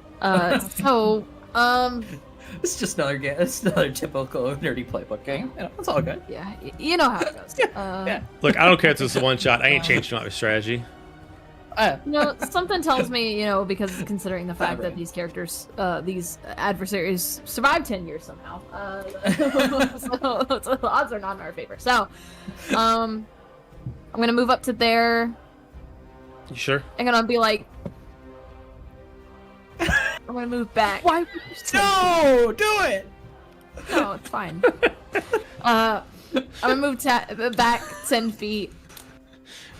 It's just another game. It's another typical nerdy playbook game. You know, it's all good. Yeah, you know how it goes. Yeah. Look, I don't care if this is one shot. I ain't changing my strategy. Something tells me, because considering the fact that these characters, these adversaries survived 10 years somehow, so the odds are not in our favor. So, I'm gonna move up to there. You sure? I'm gonna be like, I'm gonna move back. Why would you say No, do it. No, it's fine. I'm gonna move back 10 feet,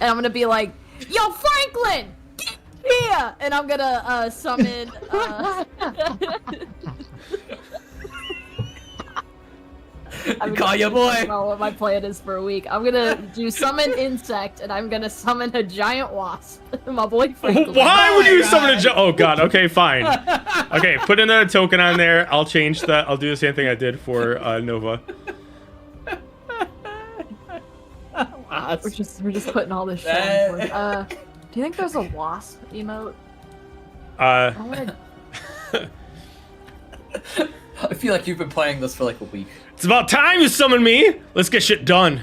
and I'm gonna be like, "Yo, Franklin, get here!" And I'm gonna summon. Call your boy. I don't know what my plan is for a week. I'm gonna do summon insect, and I'm gonna summon a giant wasp. My boy Franklin. Why would you summon a Oh god. Okay, fine. Okay, put another token on there. I'll change that. I'll do the same thing I did for Nova. We're just putting all this shit on board. Do you think there's a wasp emote? I wanna... I feel like you've been playing this for like a week. It's about time you summon me. Let's get shit done.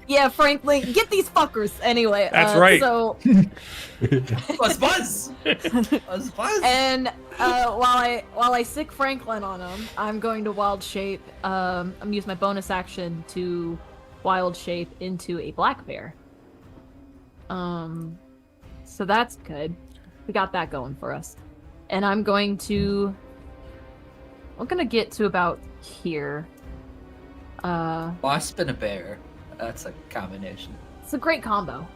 Yeah, Franklin, get these fuckers anyway. That's right. So, Buzz. and while I sick Franklin on him, I'm going to wild shape. I'm gonna use my bonus action to wild shape into a black bear. So that's good. We got that going for us. And I'm gonna get to about here. Wasp and a bear. That's a combination. It's a great combo.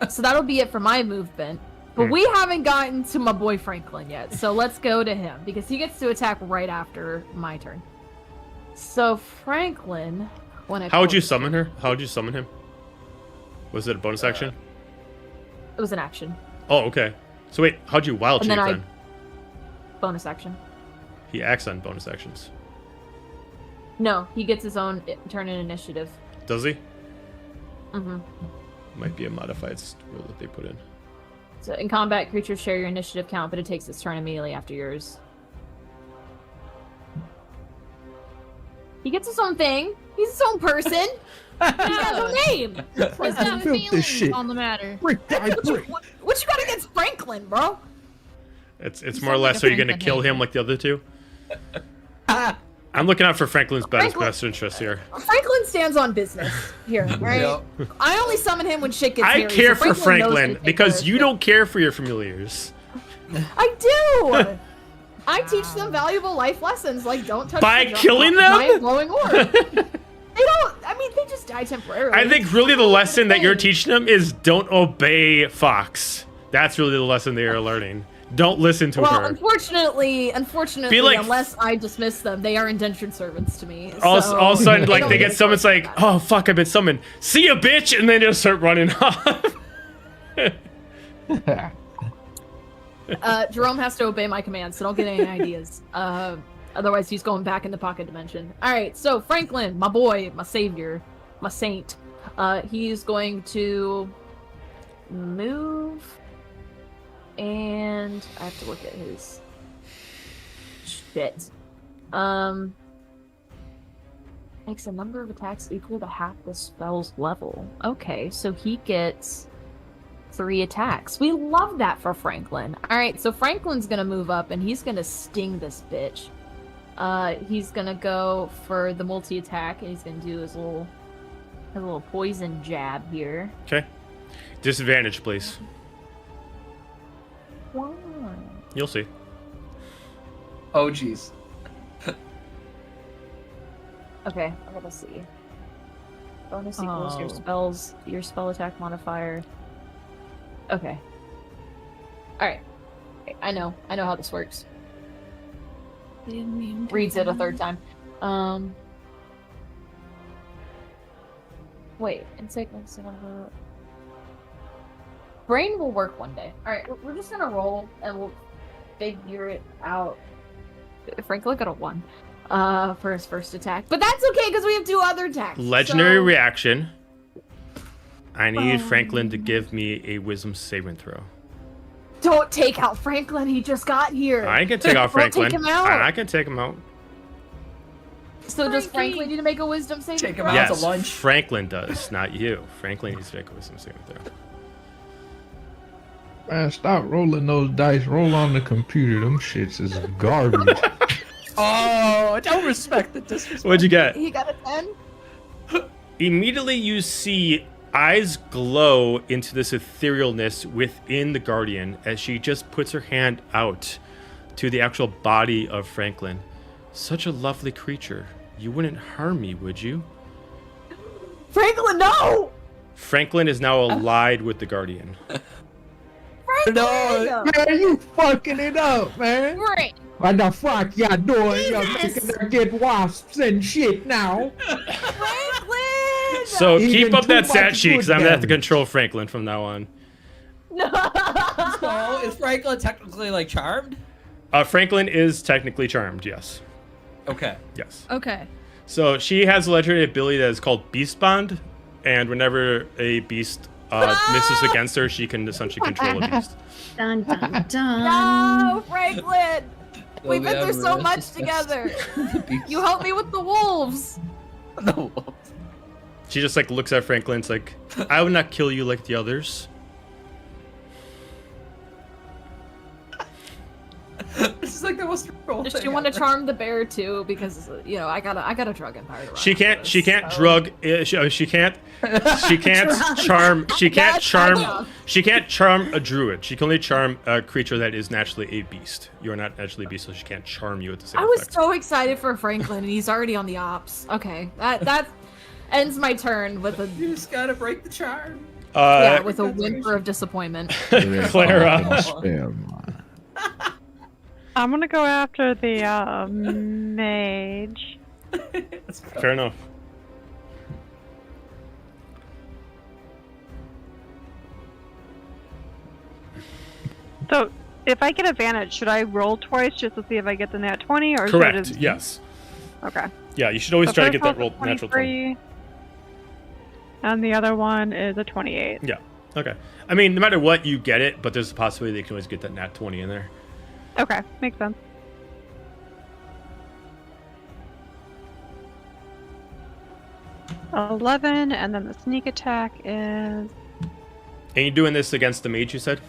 So that'll be it for my movement. But we haven't gotten to my boy Franklin yet. So let's go to him because he gets to attack right after my turn. So Franklin, How would you summon her? How would you summon him? Was it a bonus action? It was an action. Oh, okay. So wait, how'd you wild shape then? Bonus action. He acts on bonus actions. No, he gets his own turn in initiative. Does he? Mm-hmm. Might be a modified rule that they put in. So in combat, creatures share your initiative count, but it takes its turn immediately after yours. He gets his own thing. He's his own person. He's got his own name. He's got Filth this feelings shit. on the matter. Brick by brick. What you got against Franklin, bro? It's You more or sound less like a so you're gonna Franklin kill him hater. like the other two. I'm looking out for Franklin's Franklin- best interest here. Franklin stands on business here, right? Yep. I only summon him when shit gets I hairy, care so for knows Franklin to take because care of you shit. don't care for your familiars. I do. I teach them valuable life lessons, like don't touch By the killing them? giant glowing orb. They don't. I mean, they just die temporarily. I think really the lesson that you're teaching them is don't obey Fox. That's really the lesson they are learning. Don't listen to Well, her. unfortunately, Be like- unless I dismiss them, they are indentured servants to me. All so of a sudden, like don't they get get summoned, it's like, that. oh fuck, I've been summoned. See ya, bitch, and then just start running off. Jerome has to obey my commands, so don't get any ideas. Otherwise, he's going back in the pocket dimension. All right, so Franklin, my boy, my savior, my saint, he's going to move, and I have to look at his shit. makes a number of attacks equal to half the spell's level. Okay, so he gets 3 attacks. We love that for Franklin. Alright, so Franklin's gonna move up and he's gonna sting this bitch. He's gonna go for the multi-attack and he's gonna do his little poison jab here. Okay. Disadvantage, please. Why? You'll see. Oh, jeez. Okay, I gotta see. Bonus equals your spell attack modifier. Okay. Alright. I know how this works. Reads it a third time. Wait, insect number. Brain will work one day. Alright, we're just gonna roll and we'll figure it out. Franklin got a 1 for his first attack. But that's okay because we have 2 other attacks. Legendary so... reaction. I need Franklin to give me a wisdom saving throw. Don't take out Franklin, he just got here. I can take out Franklin. Take him out. I can take him out. So does Franklin need to make a wisdom saving Take him throw? out. Yes, to lunch. Franklin does, not you. Franklin needs to make a wisdom saving throw. Man, stop rolling those dice. Roll on the computer. Them shits is garbage. Oh, don't respect the disrespect. What'd you get? He got a 10? Immediately you see eyes glow into this etherealness within the Guardian as she just puts her hand out to the actual body of Franklin. Such a lovely creature. You wouldn't harm me, would you? Franklin, no! Franklin is now allied with the Guardian. Franklin! No. Man, you fucking it up, man. Great. What the fuck y'all doing? Y'all Jesus. making her get wasps and shit now. Franklin! So keep Even up that too stat much sheet because I'm good gonna have to damage. control Franklin from now on. No! So, is Franklin technically like charmed? Franklin is technically charmed, yes. Okay. Yes. Okay. So she has a legendary ability that is called Beast Bond, and whenever a beast misses against her, she can essentially control a beast. Dun dun dun. No, Franklin! We've been through so much together. You helped me with the wolves. No. She just like looks at Franklin. It's like, I would not kill you like the others. This is like the most troll Does thing she want to ever. charm the bear too? Because I got a drug empire to run. She can't. after She this, can't so- drug. She can't. She can't charm. She can't That's charm. enough. She can't charm a druid. She can only charm a creature that is naturally a beast. You are not naturally a beast, so she can't charm you at the same I was effect. so excited for Franklin, and he's already on the ops. Okay, that ends my turn with a You just gotta break the charm. yeah, with a whimper of disappointment. Clara. Spare mine. I'm gonna go after the mage. Fair enough. So, if I get advantage, should I roll twice just to see if I get the nat 20, or should I Correct. just... Yes. Okay. Yeah. You should always So try to first get that roll's roll a natural 20. 23, and the other one is a 28. Yeah. Okay. I mean, no matter what, you get it, but there's a possibility they can always get that nat 20 in there. Okay, makes sense. $11, and then the sneak attack is And you're doing this against the mage, you said?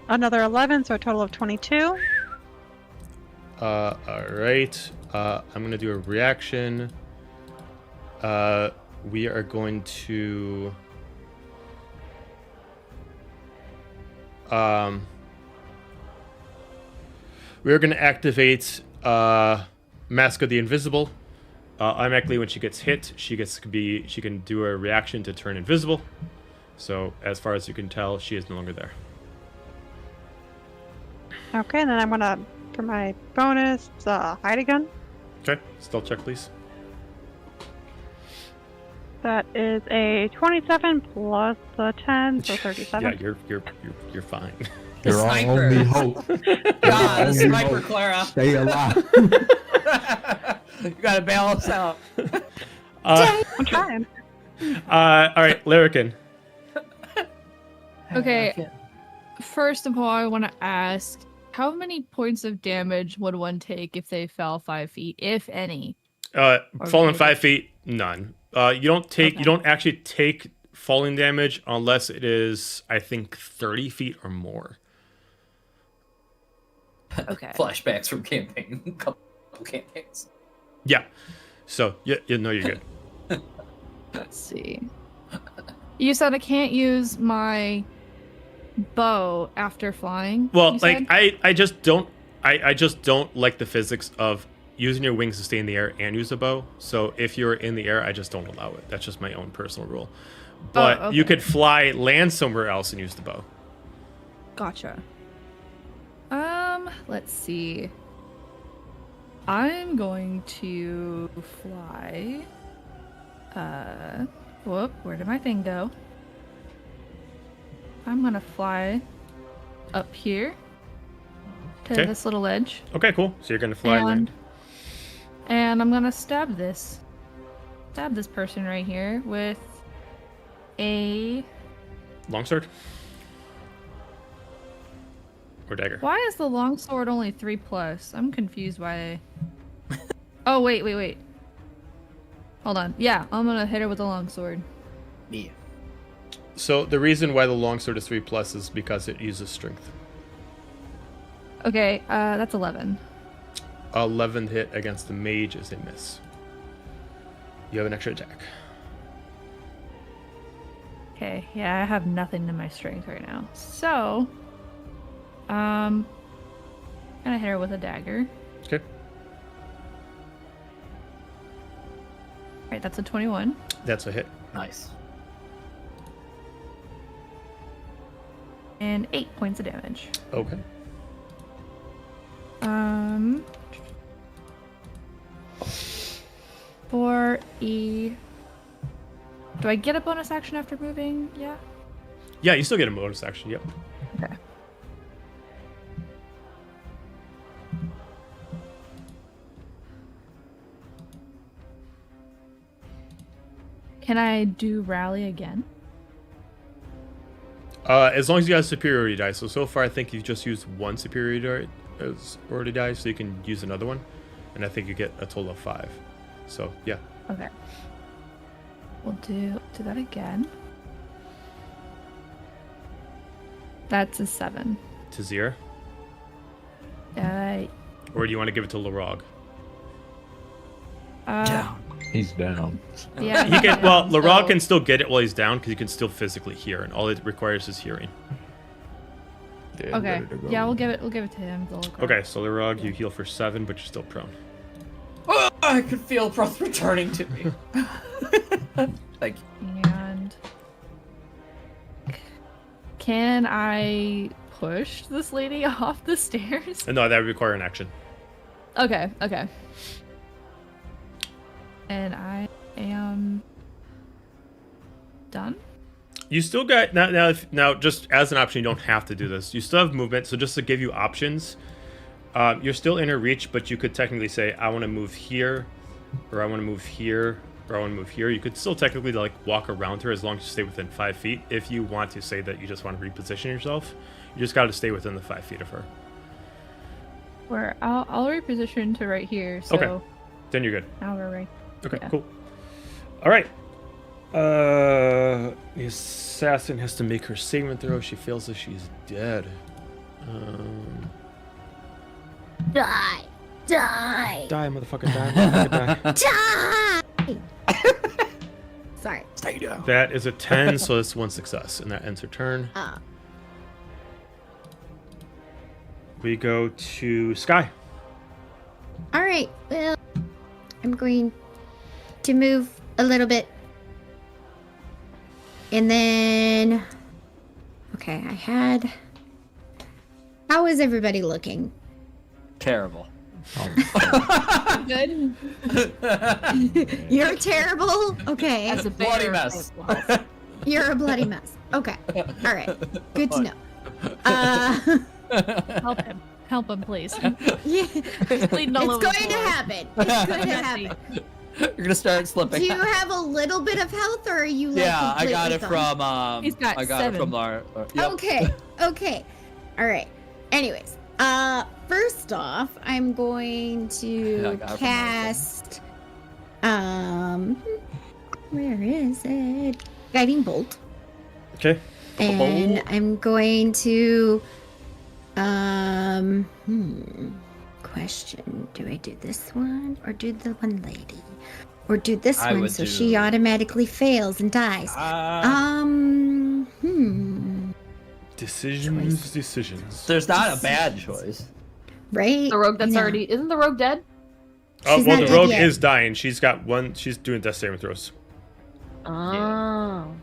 another 11, so a total of 22. All right. I'm gonna do a reaction. We are going to. We are going to activate Mask of the Invisible. Automatically, when she gets hit, she can do a reaction to turn invisible. So, as far as you can tell, she is no longer there. Okay, and then I'm gonna, for my bonus, hide again. Okay, stealth check, please. That is a 27 plus a 10, so 37. Yeah, you're fine. The You're our sniper. only hope. God, the Only sniper, hope. Clara. Stay alive. You gotta balance out. I'm trying. All right, Lyrican. Okay. First of all, I want to ask, how many points of damage would one take if they fell 5 feet, if any? Falling 5 feet, none. You don't actually take falling damage unless it is, I think, 30 feet or more. Okay. Flashbacks from campaign, couple campaigns. Yeah. So you know you're good. Let's see. You said I can't use my bow after flying. Well, you like said? I just don't like the physics of using your wings to stay in the air and use a bow. So if you're in the air, I just don't allow it. That's just my own personal rule. But you okay. could fly, land somewhere else, and use the bow. Gotcha. Let's see. I'm going to fly. Whoop, where did my thing go? I'm gonna fly up here to Okay. this little edge. Okay, cool. So you're gonna fly and land. And I'm gonna stab this person right here with a. Longsword? Or dagger? Why is the longsword only 3+? I'm confused why. Oh wait. Hold on. Yeah, I'm gonna hit her with the longsword. Yeah. So the reason why the longsword is 3+ is because it uses strength. Okay, that's 11. 11 hit against the mage is a miss. You have an extra attack. Okay, yeah, I have nothing in my strength right now. So, gonna hit her with a dagger. Okay. Alright, that's a 21. That's a hit. Nice. And 8 points of damage. Okay. For E. Do I get a bonus action after moving? Yeah. Yeah, you still get a bonus action. Yep. Okay. Can I do rally again? As long as you have superiority dice. So far, I think you've just used one superiority dice, so you can use another one. And I think you get a total of 5. So, yeah. Okay. We'll do that again. That's a 7. To Zir? Uh, Or do you want to give it to Larog? Down. He's down. Yeah. He can. Well, so- Larog can still get it while he's down because you can still physically hear, and all it requires is hearing. Dead, Okay. ready to go. Yeah, we'll give it to him. the little girl. Okay, so Larog, you heal for 7, but you're still prone. Oh, I could feel breath returning to me. Thank you. And can I push this lady off the stairs? No, that would require an action. Okay. And I am done. You still got now. Just as an option, you don't have to do this. You still have movement, so just to give you options, you're still in her reach, but you could technically say, "I want to move here," or "I want to move here," or "I want to move here." You could still technically like walk around her as long as you stay within 5 feet. If you want to say that you just want to reposition yourself, you just got to stay within the 5 feet of her. Where I'll reposition to right here. So Okay. Then you're good. now we're right. Okay, Yeah. cool. All right. The assassin has to make her saving throw. She fails as she's dead. Die! Die! Die, motherfucker, die, motherfucker, die. Die! Sorry. Stay down. That is a 10, so that's one success, and that ends her turn. We go to Sky. All right. Well, I'm going to move a little bit. And then... Okay, How is everybody looking? Terrible. Good. You're terrible? Okay. As a Bloody bear, mess. You're a bloody mess. Okay. All right. Good to know. Help him, please. Yeah. Bleeding all It's over going the to floor. happen. It's going to happen. You're gonna start slipping. Do you have a little bit of health, or are you like Yeah, I got it completely from. He's got I got 7. it from our. Yep. Okay. All right. Anyways, first off, I'm going Yeah, I to got it from cast Where is it? Guiding bolt. Okay. And I'm going to question. Do I do this one or do the one lady? Or do this I one would so she do- automatically fails and dies? Decisions. There's not a bad choice. Right? The rogue that's I know. already isn't the rogue dead? Oh, She's well, not the dead rogue yet. is dying. She's got one. She's doing death saving throws. Oh.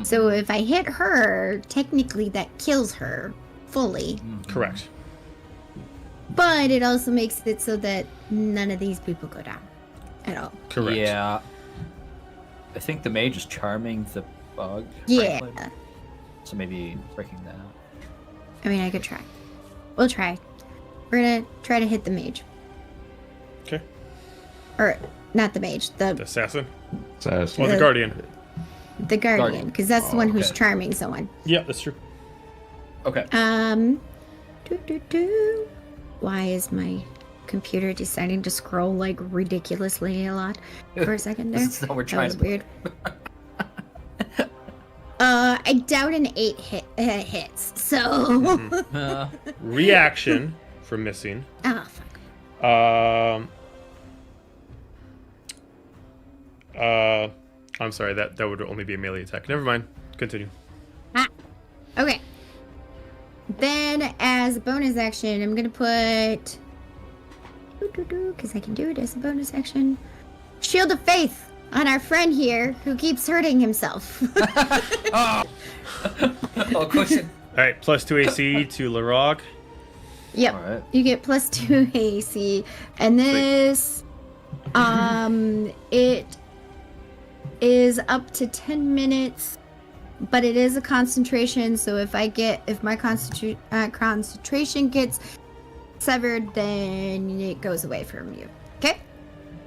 So if I hit her, technically that kills her fully. Correct. But it also makes it so that none of these people go down at all. Correct. Yeah. I think the mage is charming the bug. Yeah. Franklin. So maybe breaking that. I mean, I could try. We'll try. We're gonna try to hit the mage. Okay. Or, not the mage, The the assassin. Assassin. Well, the guardian. guardian, Guardian. because that's the one who's okay. charming someone. Yeah, that's true. Okay. Why is my computer deciding to scroll like ridiculously a lot for a second there? This is how we're That trying was to weird. I doubt an 8 hits, so. Reaction for missing. Oh, fuck. I'm sorry. That would only be a melee attack. Never mind. Continue. Okay. Then, as a bonus action, I'm gonna put. Because I can do it as a bonus action. Shield of Faith on our friend here who keeps hurting himself. Oh, cushion. All right. +2 AC to Larog. Yep. All right. You get +2 AC. And this. It is up to 10 minutes. But it is a concentration, so if my concentration gets severed, then it goes away from you. Okay?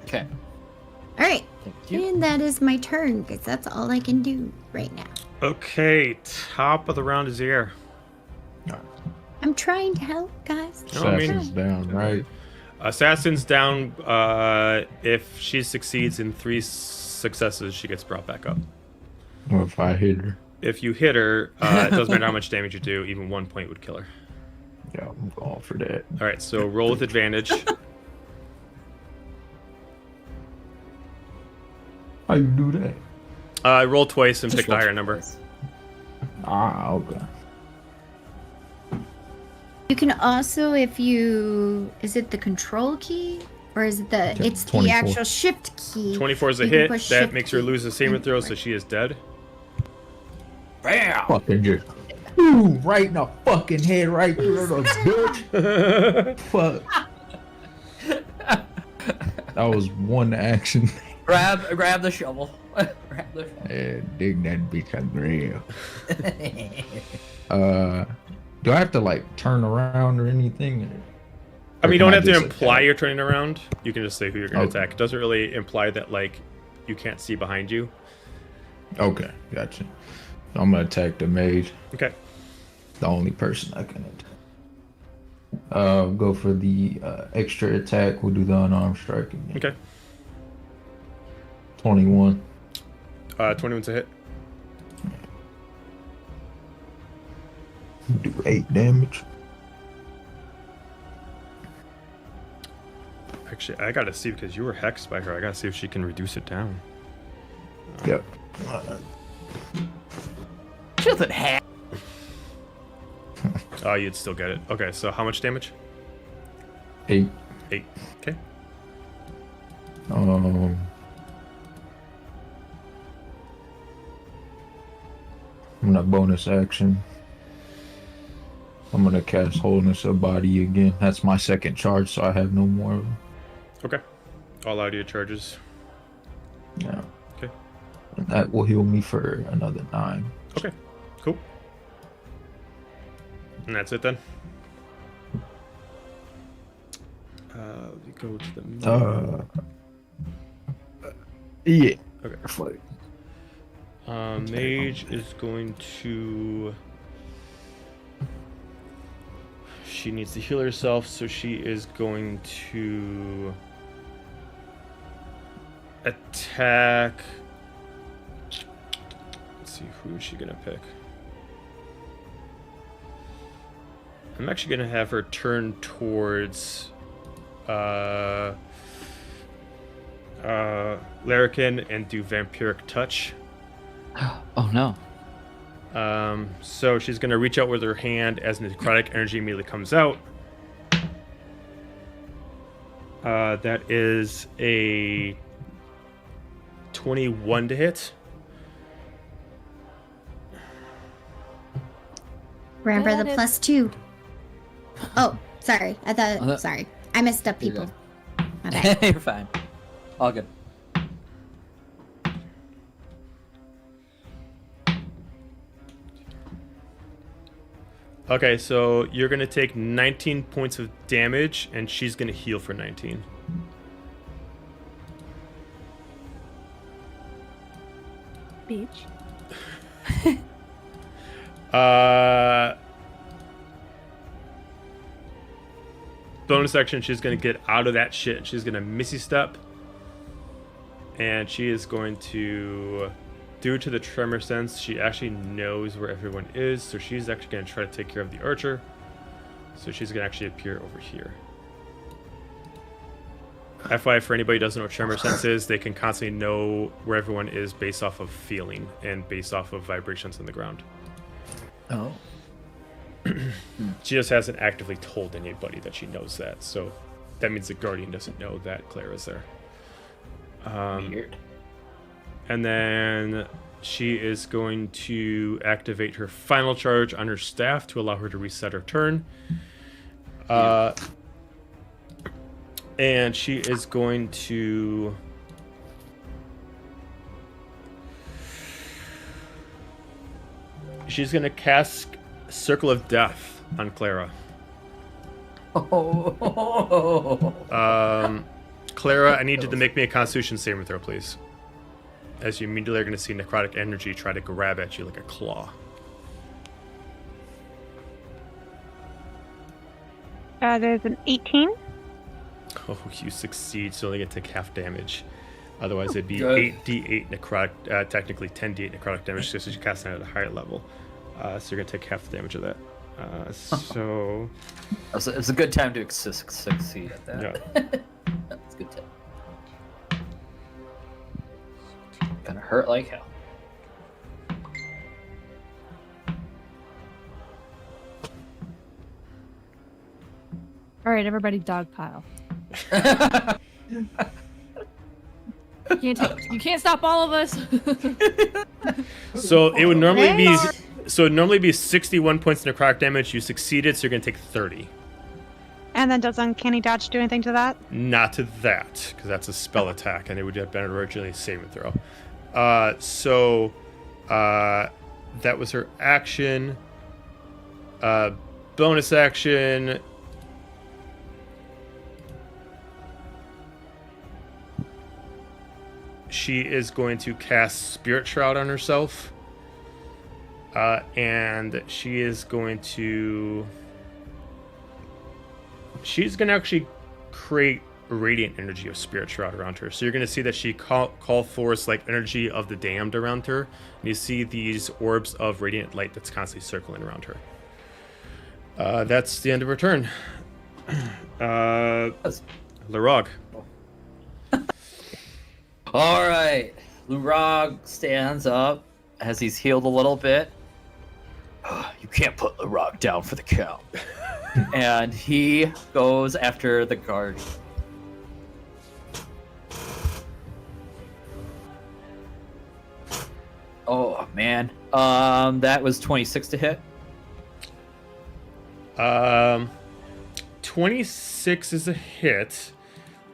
Okay. Alright. Thank you. And that is my turn, because that's all I can do right now. Okay. Top of the round is here. I'm trying to help, guys. No, I mean- Assassin's down, right? Assassin's down. If she succeeds in 3 successes, she gets brought back up. Or if I hit her. If you hit her, it doesn't matter how much damage you do. Even 1 point would kill her. Yeah, I'm going for that. All right. So roll with advantage. How you do that? Roll twice and pick the roll higher number. twice. Ah, okay. You can also, if you... Is it the control key? Or is it the... It's the 24. actual shift key. 24 is a You can hit. push That shift makes her key lose the saving and throw, so break. she is dead. Bam. Fucking just. Ooh, right in the fucking head, right through the bitch. Fuck. That was one action. Grab the shovel. Grab the shovel. Yeah, dig that bitch a grave. Do I have to like turn around or anything? I mean, you Or don't can have to just imply attack? you're turning around. You can just say who you're going to Okay. attack. It doesn't really imply that, like, you can't see behind you. Okay, gotcha. So I'm gonna attack the mage. Okay. The only person I can attack. Go for the extra attack. We'll do the unarmed strike again. Okay. 21. 21's a hit. Do 8 damage. Actually, I got to see because you were hexed by her. I got to see if she can reduce it down. Yep. She doesn't have. Oh, you'd still get it. Okay, so how much damage? 8. 8. Okay. I'm gonna bonus action. I'm gonna cast Wholeness of Body again. That's my second charge, so I have no more of them. Okay. All out of your charges. Yeah. Okay. And that will heal me for another 9. Okay. Cool. And that's it then? We go to the... Yeah. Okay. Fuck. Mage is going to... She needs to heal herself, so she is going to attack. Let's see, who is she gonna pick? I'm actually gonna have her turn towards Larrikin and do Vampiric Touch. Oh no. So she's gonna reach out with her hand as necrotic energy immediately comes out. That is a 21 to hit. Remember the That is- +2. Oh, sorry. I thought. Oh, that- Sorry, I messed up You're people. My bad. You're fine. All good. Okay, so you're gonna take 19 points of damage, and she's gonna heal for 19. Beach. Bonus action, she's gonna get out of that shit. She's gonna Missy Step, and she is going to, due to the tremor sense, she actually knows where everyone is, so she's actually gonna try to take care of the archer. So she's gonna actually appear over here. FYI, for anybody who doesn't know what tremor sense is, they can constantly know where everyone is based off of feeling and based off of vibrations in the ground. Oh. She just hasn't actively told anybody that she knows that, so that means the guardian doesn't know that Clara's there. Weird. And then she is going to activate her final charge on her staff to allow her to reset her turn. And she is going to... She's going to cast Circle of Death on Clara. Clara, I need you to make me a Constitution saving throw, please. As you immediately are going to see necrotic energy try to grab at you like a claw. That is an 18. Oh, you succeed, so only going to take half damage. Otherwise, it'd be Good. 8d8 necrotic, technically 10d8 necrotic damage, just as you cast it at a higher level. So you're going to take half the damage of that. So... It's a good time to succeed at that. Yeah. That's a good time. Gonna hurt like hell. All right, everybody, dog pile. You can't stop all of us. So it would normally Hang be... on. So it'd normally be 61 points of necrotic damage. You succeeded, so you're going to take 30. And then does Uncanny Dodge do anything to that? Not to that, because that's a spell attack, and it would have been originally a saving throw. That was her action. Bonus action. She is going to cast Spirit Shroud on herself. And she is going to... She's going to actually create radiant energy of Spirit Shroud around her. So you're going to see that she call forth like energy of the damned around her. And you see these orbs of radiant light that's constantly circling around her. That's the end of her turn. Larog. All right. Lurag stands up as he's healed a little bit. You can't put Lurag down for the count. And he goes after the guardian. Oh man. That was 26 to hit. 26 is a hit.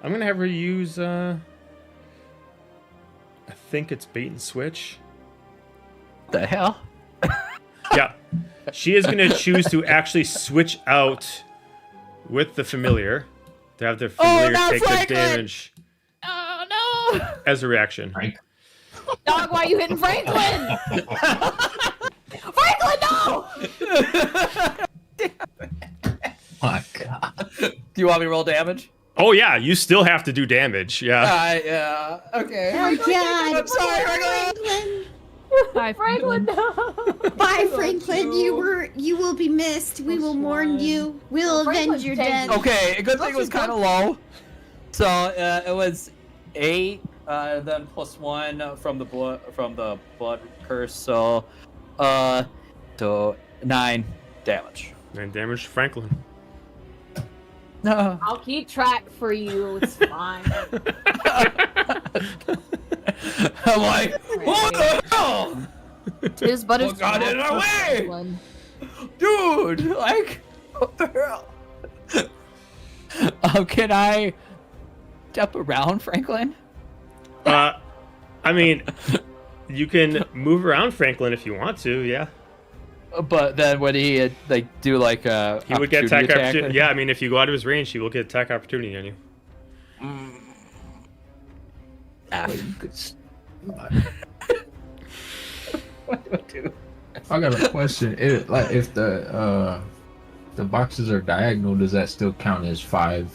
I'm gonna have her use I think it's bait and switch. The hell? Yeah. She is gonna choose to actually switch out with the familiar. To have the familiar no, take the Franklin! damage Oh no! as a reaction. Dog, why are you hitting Franklin? Franklin, no! My God. Do you want me to roll damage? Oh yeah, you still have to do damage. Yeah. Yeah. Okay. Oh God! I'm sorry, Franklin. Hi, Franklin, no. Bye, Franklin. You will be missed. We will mourn you. We'll avenge your death. Okay, a good thing it was kind of low. So it was 8, then +1 from the blood curse. So 9 damage. 9 damage to Franklin. No. I'll keep track for you. It's fine. I'm like, what the hell, Tis but a Oh, God, in our way! Franklin. dude? Like, what the hell? Can I jump around, Franklin? I mean, you can move around Franklin if you want to. Yeah. But then would he like do like a? He would get attack opportunity opportunity. Yeah, I mean, if you go out of his range, he will get attack opportunity on you. You could What do I do? I got a question. If the boxes are diagonal, does that still count as 5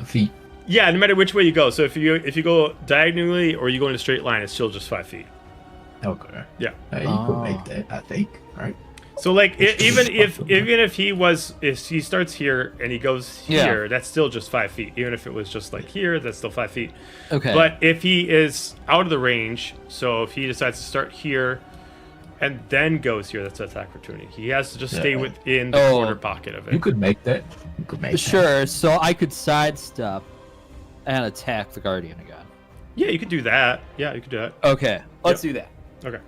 feet? Yeah, no matter which way you go. So if you go diagonally or you go in a straight line, it's still just 5 feet. Okay. Yeah. You could make that, I think. Right. So like even if he starts here and he goes here, that's still just 5 feet. Even if it was just like here, that's still 5 feet. Okay. But if he is out of the range, so if he decides to start here and then goes here, that's attack opportunity. He has to just stay within the corner pocket of it. You could make that. You could make that. Sure. So I could sidestep and attack the guardian again. Yeah, you could do that. Yeah, you could do that. Okay. Let's do that. Okay.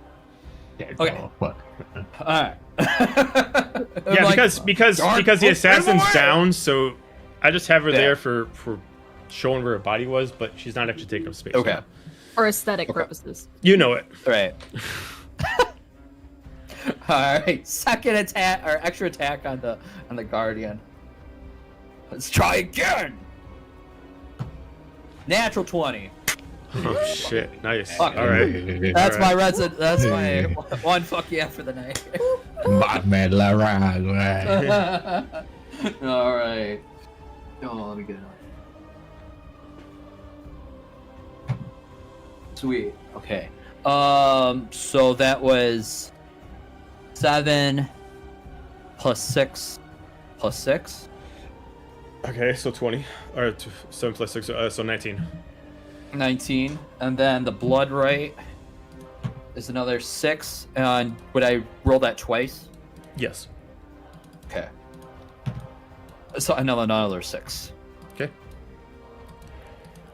Yeah, Okay. oh, fuck. All right. Yeah, Like, because the assassin's away! down, so I just have her Yeah. there for showing where her body was, but she's not actually taking up space. Okay. now. For aesthetic purposes. You know it. Right. All right. Second attack or extra attack on the guardian. Let's try again. Natural 20. Oh shit! Nice. Fuck. All right. That's All my right. resident. That's my one. Fuck yeah for the night. Batman La Raga. All right. Oh, let me get it on. Sweet. Okay. So that was 7 plus 6 plus 6. Okay, so 20 or 7 plus 6, so 19. 19, and then the blood right is another 6. And would I roll that twice? Yes. Okay. So another 6. Okay.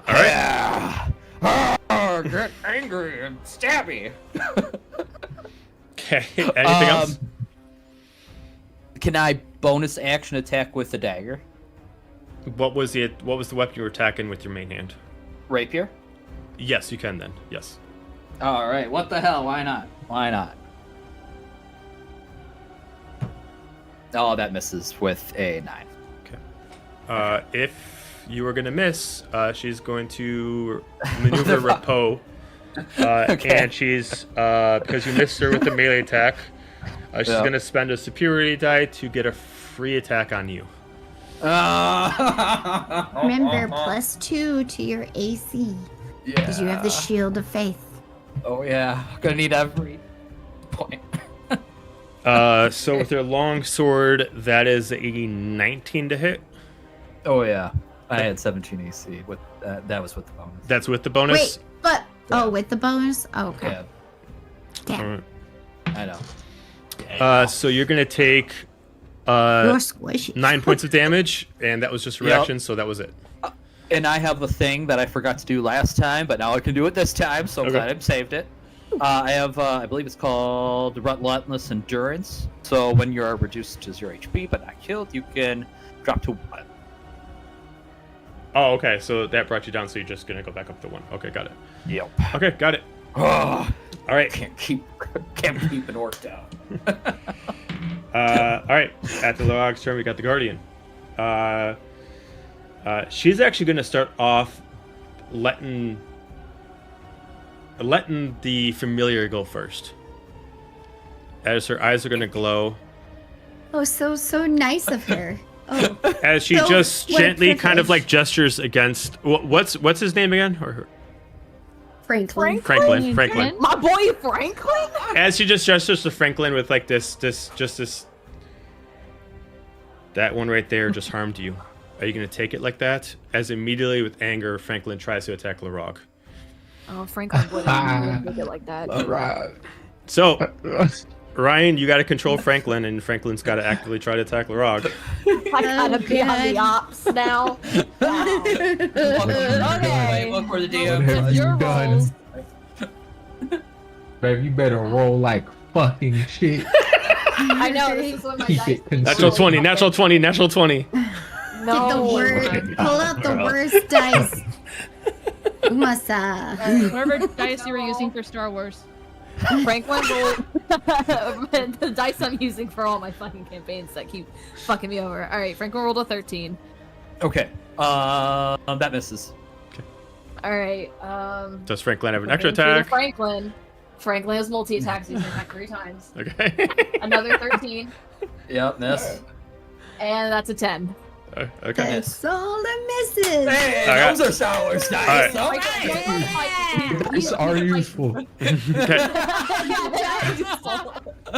All right. Yeah. Get angry and stabby. Okay. Anything else? Can I bonus action attack with the dagger? What was the weapon you were attacking with your main hand? Rapier? Yes, you can then. Yes. All right. What the hell? Why not? Why not? Oh, that misses with a 9. If you were gonna miss, she's going to maneuver Repo, Okay. and she's because you missed her with the melee attack. She's Yeah. gonna spend a superiority die to get a free attack on you. Remember, +2 to your AC. Because you have the shield of faith. Oh yeah, gonna need every point. So with her long sword, that is a 19 to hit. Oh yeah, I had 17 AC. With that was with the bonus. That's with the bonus. Wait, but with the bonus? Oh, okay. Yeah, Damn. Alright. I know. So you're gonna take You're squishy. 9 points of damage, and that was just a Yep. reaction, so that was it. And I have the thing that I forgot to do last time, but now I can do it this time, so I'm Okay. glad I saved it. I have, I believe it's called Relentless Endurance. So when you're reduced to 0 HP but not killed, you can drop to 1. Oh, okay. So that brought you down, so you're just gonna go back up to 1. Okay, got it. Yep. Okay, got it. Oh, All right. can't keep an orc down. All right. At the Log's turn, we got the Guardian. She's actually gonna start off letting the familiar go first, as her eyes are gonna glow. Oh, so nice of her. As she So, just what a gently kind of privilege. like gestures against what's his name again? Or her? Franklin. Franklin. My boy Franklin? As she just gestures to Franklin with like this. That one right there just harmed you. Are you gonna take it like that? As immediately with anger, Franklin tries to attack Larog. Oh, Franklin wouldn't make it like that. Right. So, Ryan, you got to control Franklin, and Franklin's got to actively try to attack Larog. I gotta be on the God. ops now. Wow. Okay. Look where the DM What have was. you Your done? rolls. Babe, you better roll like fucking shit. I know, this is what my Keep dice. it consistent. Natural 20, natural 20, natural 20. No. Get the word. Pull out the worst dice. Umasa. Whatever dice you were using for Star Wars. Franklin rolled the dice I'm using for all my fucking campaigns that keep fucking me over. All right, Franklin rolled a 13. Okay. That misses. All right. Does Franklin have an we're extra gonna shoot at attack? Franklin has multi-attacks. He's gonna attack 3 times. Okay. Another 13, Yep, miss. and that's a 10. Okay. Miss. That's all the misses. Hey, Okay. those are Star Wars dice. All Alright. These are useful. Okay.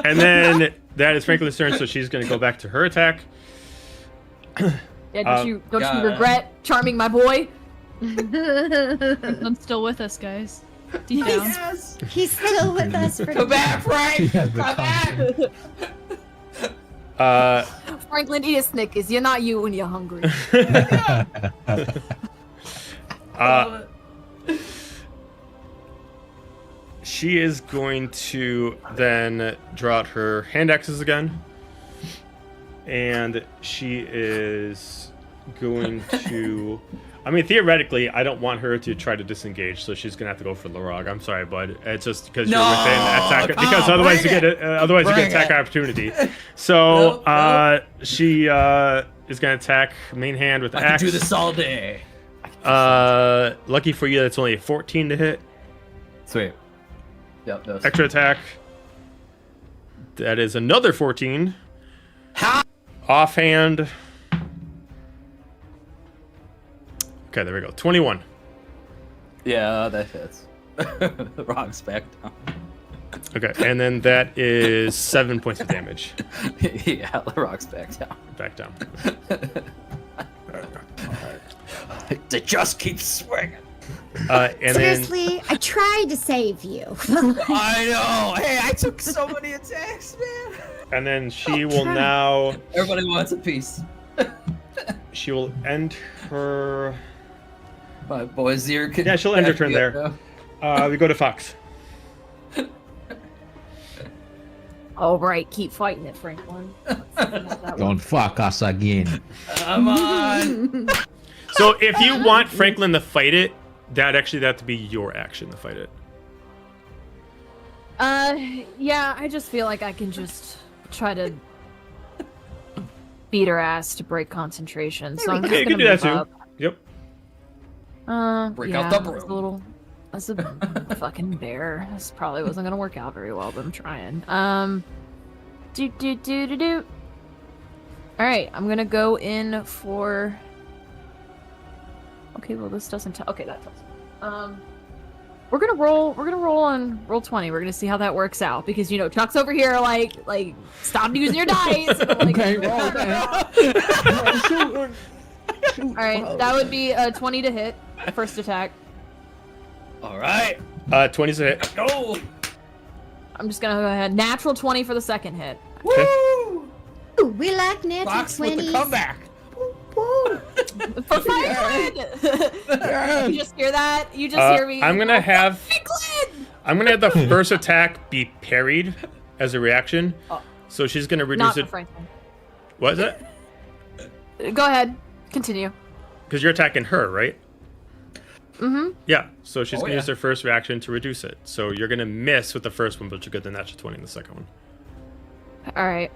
And then that is Franklin's turn, so she's going to go back to her attack. Yeah, don't you God. regret charming my boy? I'm still with us, guys. Deep down. Yes. He's still with us for Come back, Frank. Yeah, the Come back. Franklin, eat a Snickers. You're not you when you're hungry. She is going to then draw out her hand axes again. And she is going to... I mean, theoretically, I don't want her to try to disengage, so she's gonna have to go for Larog. I'm sorry, bud. It's just because you're No! within attack, because Oh, otherwise you bring get otherwise you Bring get attack it. opportunity. So Nope, she is gonna attack main hand with the I can axe. do this all day. Lucky for you, that's only a 14 to hit. Sweet. Yep. Those. Extra attack. That is another 14. Ha! Offhand. Okay, there we go. 21. Yeah, that hits. The wrong's back down. Okay, and then that is 7 points of damage. Yeah, the rock's back down. Back down. They just keep swinging. And then Seriously, I tried to save you. I know. Hey, I took so many attacks, man. she will now Everybody wants a piece. she will end her. My boy's ear can. Yeah, she'll end her turn back me up there. now. We go to Fox. All right, keep fighting it, Franklin. Don't fuck us again. Come on. So if you want Franklin to fight it, that have to be your action to fight it. Yeah, I just feel like I can just try to beat her ass to break concentration. So I'm Yeah, just you gonna can do that move too. up. Yep. Break yeah, out the that's a broom. little. That's a fucking bear. This probably wasn't gonna work out very well, but I'm trying. Do. All right, I'm gonna go in for. Okay, well this doesn't. Okay, that tells. We're gonna roll on roll 20. We're gonna see how that works out because Chuck's over here like stop using your dice. And I'm like, Okay, roll that. all right, that would be a 20 to hit first attack. All right. 20's a hit. Go. I'm just gonna go ahead. Natural 20 for the second hit. Okay. Woo! Ooh, we like natural Fox with 20s. the comeback. Woo. For Franklin! You just hear that? You just hear me. I'm gonna have Franklin! the first attack be parried as a reaction. So she's gonna reduce Not for it. Franklin. What is it? Go ahead. Continue. Because you're attacking her, right? Mm-hmm. Yeah. So she's Oh, gonna yeah. use her first reaction to reduce it. So you're gonna miss with the first one, but you get the natural 20 in the second one. All right.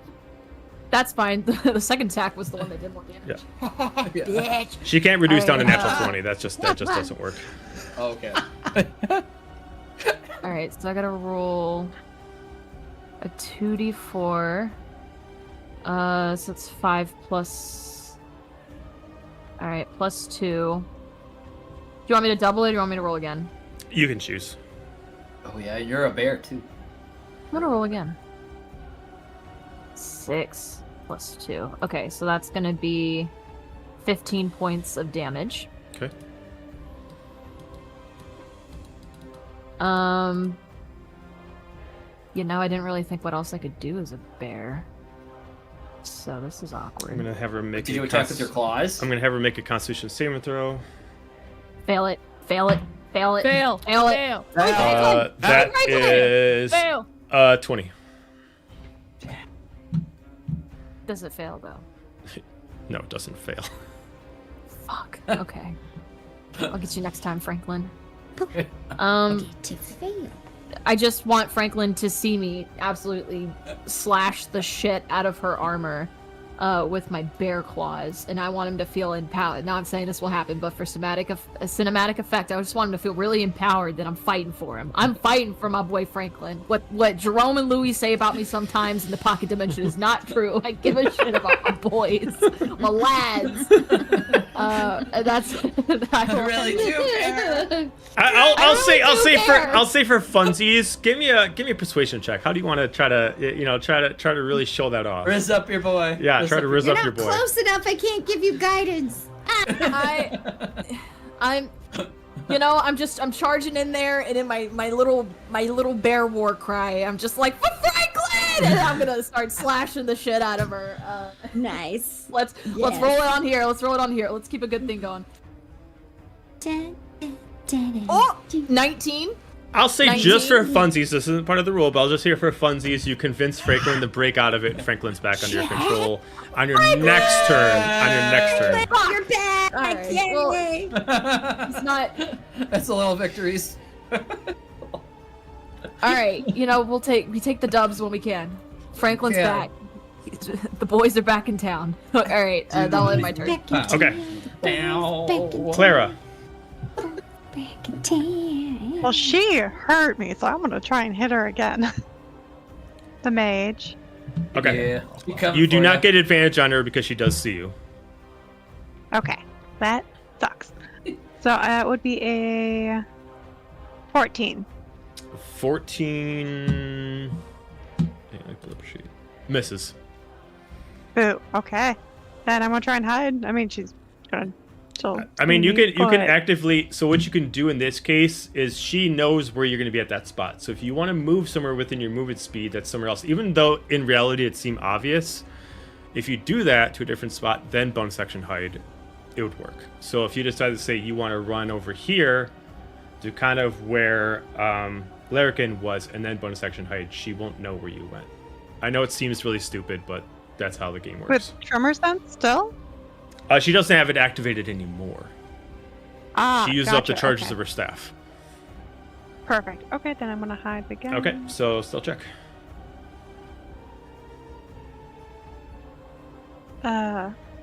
That's fine. The second attack was the one that did more damage. Yeah. Bitch. She can't reduce All down to right. natural 20. That just doesn't work. Okay. All right, so I gotta roll a 2d4. So it's 5 plus All right, +2. Do you want me to double it or do you want me to roll again? You can choose. Oh yeah, you're a bear too. I'm gonna roll again. 6 +2. Okay, so that's gonna be 15 points of damage. Okay. I didn't really think what else I could do as a bear. So this is awkward. I'm gonna have her make. Did you attack with your claws? I'm gonna have her make a Constitution saving throw. Fail it. Fail it. Fail it. Fail. Fail it. Fail. That is Fail. 20. Does it fail though? No, it doesn't fail. Fuck. Okay. I'll get you next time, Franklin. To fail. I just want Franklin to see me absolutely slash the shit out of her armor with my bear claws, and I want him to feel empowered. Not saying this will happen, but for cinematic effect, I just want him to feel really empowered that I'm fighting for him. I'm fighting for my boy Franklin. What Jerome and Louis say about me sometimes in the pocket dimension is not true. I give a shit about my boys, my lads. That's I really do, bear. I'll say care. for funsies, give me a persuasion check. How do you want to try to really show that off? Riz up your boy. Yeah, try to riz You're up your not boy. close enough. I can't give you guidance. I'm charging in there, and in my little bear war cry, I'm just like, for Franklin, and I'm gonna start slashing the shit out of her. Nice. Let's roll it on here. Let's roll it on here. Let's keep a good thing going. Oh, 19. I'll say 19. just for funsies, this isn't part of the rule, but I'll just say for funsies, you convince Franklin to break out of it, and Franklin's back under your control on your next turn. You're back. All right, Yay. well, it's not. That's a little victories. All right, we take the dubs when we can. Franklin's Yeah. back. The boys are back in town. All right, that'll end my turn. Back in Okay. town. Back in Clara. Back in town. Well, she hurt me, so I'm gonna try and hit her again. The mage. Okay. Yeah. You do not get advantage on her because she does see you. Okay, that sucks. So it would be a 14. 14. Yeah, I pull up a sheet. Misses. Boo. Okay. Then I'm gonna try and hide. I mean, she's gonna. I mean, you can actively. So what you can do in this case is she knows where you're going to be at that spot. So if you want to move somewhere within your movement speed, that's somewhere else. Even though in reality it seemed obvious, if you do that to a different spot, then bonus action hide, it would work. So if you decide to say you want to run over here to kind of where Larrikin was, and then bonus action hide, she won't know where you went. I know it seems really stupid, but that's how the game works. With tremors then still. She doesn't have it activated anymore. Ah, She used up the gotcha, charges okay. of her staff. Perfect. Okay, then I'm gonna hide again. Okay, so still check.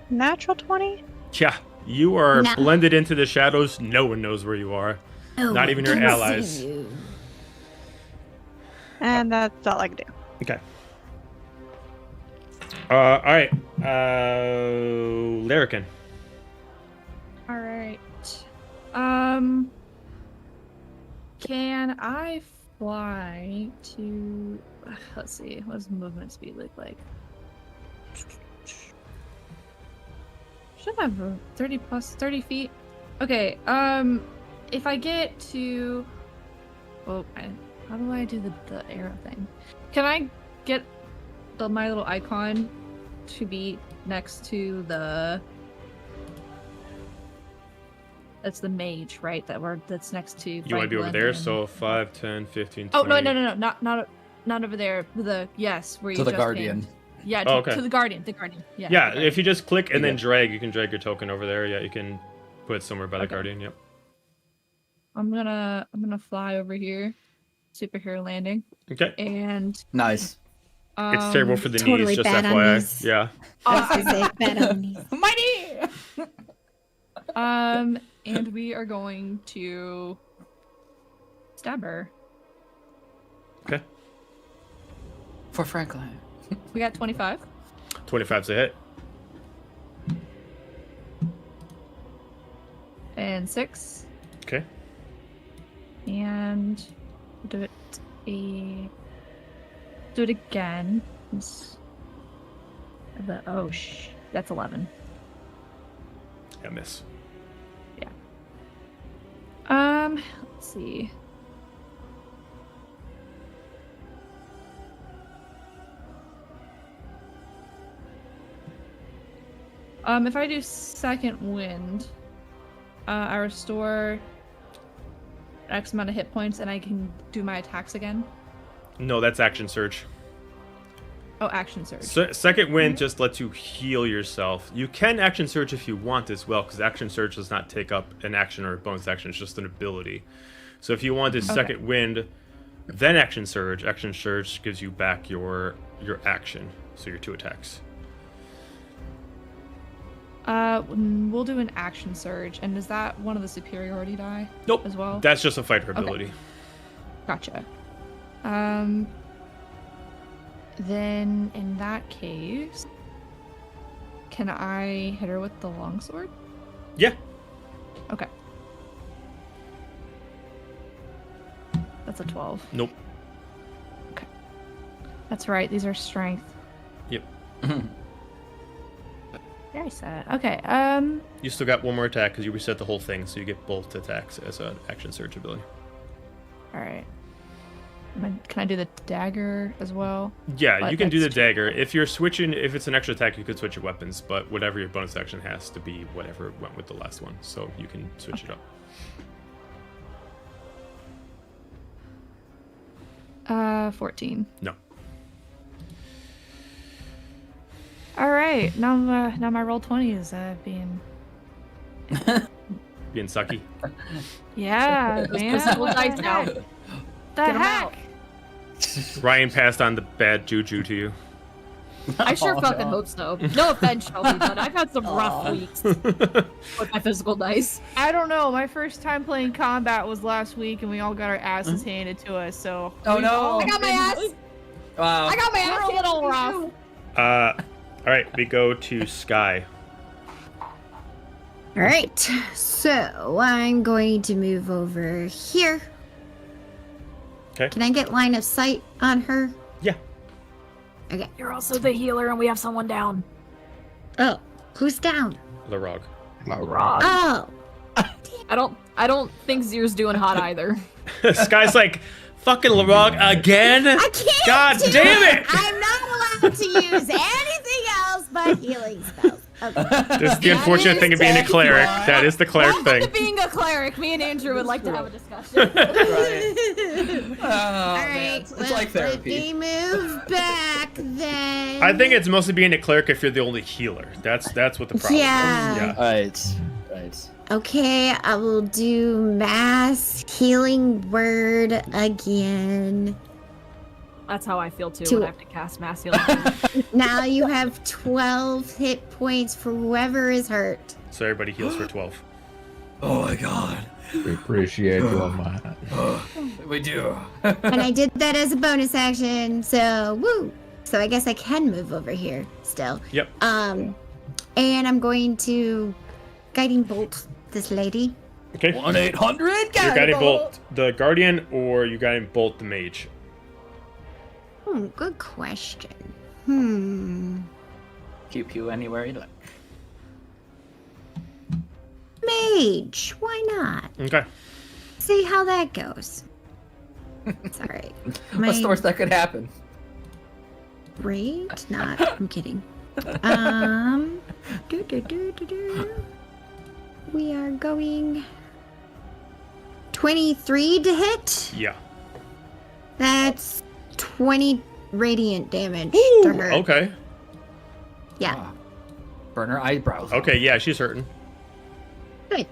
Natural 20. Yeah, you are No. blended into the shadows. No one knows where you are. Oh, Not even your I can allies. see you. And that's all I can do. Okay. All right. Larrikin. All right. Can I fly to? Let's see. What does movement speed look like? Should have a 30 feet. Okay. If I get to, how do I do the arrow thing? Can I get my little icon to be next to the? That's the mage, right? That's next to. You want to be over Franklin there? and- So 5, 10, 15, 20. Oh no! Not over there. Yes, where you To the just guardian. came. Yeah, Oh, okay. to the guardian. The guardian. Yeah. Yeah, the guardian. if you just click and then Yeah. drag, you can drag your token over there. Yeah, you can put it somewhere by the Okay. guardian. Yep. I'm gonna fly over here, superhero landing, Okay. and Nice. It's terrible for the totally knees, just bad on FYI. knees. Yeah. I was gonna say bad on these. my knee. And we are going to stab her. Okay. For Franklin. We got 25. 25's a hit. then 6. Okay. And do it again. That's 11. Yeah, miss. Let's see. If I do second wind, I restore X amount of hit points and I can do my attacks again. No, that's action surge. Oh, action surge. Second wind just lets you heal yourself. You can action surge if you want as well, because action surge does not take up an action or a bonus action. It's just an ability. So if you wanted second wind, then action surge gives you back your action, so your 2 attacks. We'll do an action surge, and is that one of the superiority die? Nope. As well. That's just a fighter Okay. ability. Gotcha. Then in that case, can I hit her with the longsword? Yeah. Okay. That's a 12. Nope. That's right. These are strength. Yep. Very sad. Okay. You still got one more attack because you reset the whole thing, so you get both attacks as an action surge ability. All right. Can I do the dagger as well? Yeah, But you can do the that's- dagger. If you're switching, if it's an extra attack, you could switch your weapons, but whatever your bonus action has to be whatever went with the last one, so you can switch it up. 14. No. All right. Now my roll 20 is being. Being sucky. Yeah, Those man. physical What dice the now. heck? The Get 'em heck? out. Ryan passed on the bad juju to you. I sure Oh, fucking no. hope so. No offense, Shelby, but I've had some rough Aw. weeks with my physical dice. I don't know. My first time playing combat was last week, and we all got our asses handed to us. So. Oh, we've no. all I got my been- ass. Wow. I got my We're ass. a little rough. All right, we go to Sky. All right, so I'm going to move over here. Okay. Can I get line of sight on her? Yeah. Okay. You're also the healer, and we have someone down. Oh, who's down? Larog. Oh, I don't think Zir's doing hot either. Sky's like, fucking Larog again? I can't. God do damn it! I'm not allowed to use anything else but healing spells. Okay. This is the unfortunate thing of being a cleric. That is the cleric Welcome to thing. being a cleric. Me and Andrew would like to have a discussion. Oh, All man. right, It's well, like let me therapy. move back then. I think it's mostly being a cleric if you're the only healer. That's what the problem Yeah. is. Yeah. Right. Okay, I will do mass healing word again. That's how I feel too To- when I have to cast mass healing. Now you have 12 hit points for whoever is hurt. So everybody heals for 12. Oh my god. We appreciate you on mine. We do. And I did that as a bonus action, so woo! So I guess I can move over here still. Yep. And I'm going to guiding bolt this lady. Okay. 1-800 You're guiding bolt the guardian or you guiding bolt the mage? Good question. Pew pew anywhere you like. Mage, why not? Okay. See how that goes. It's alright. What's the worst that could happen? Rage? Not. I'm kidding. Do. We are going 23 to hit. Yeah. That's 20 radiant damage to her. Okay. Yeah. Ah. Burn her eyebrows. Okay, yeah, she's hurting. Good.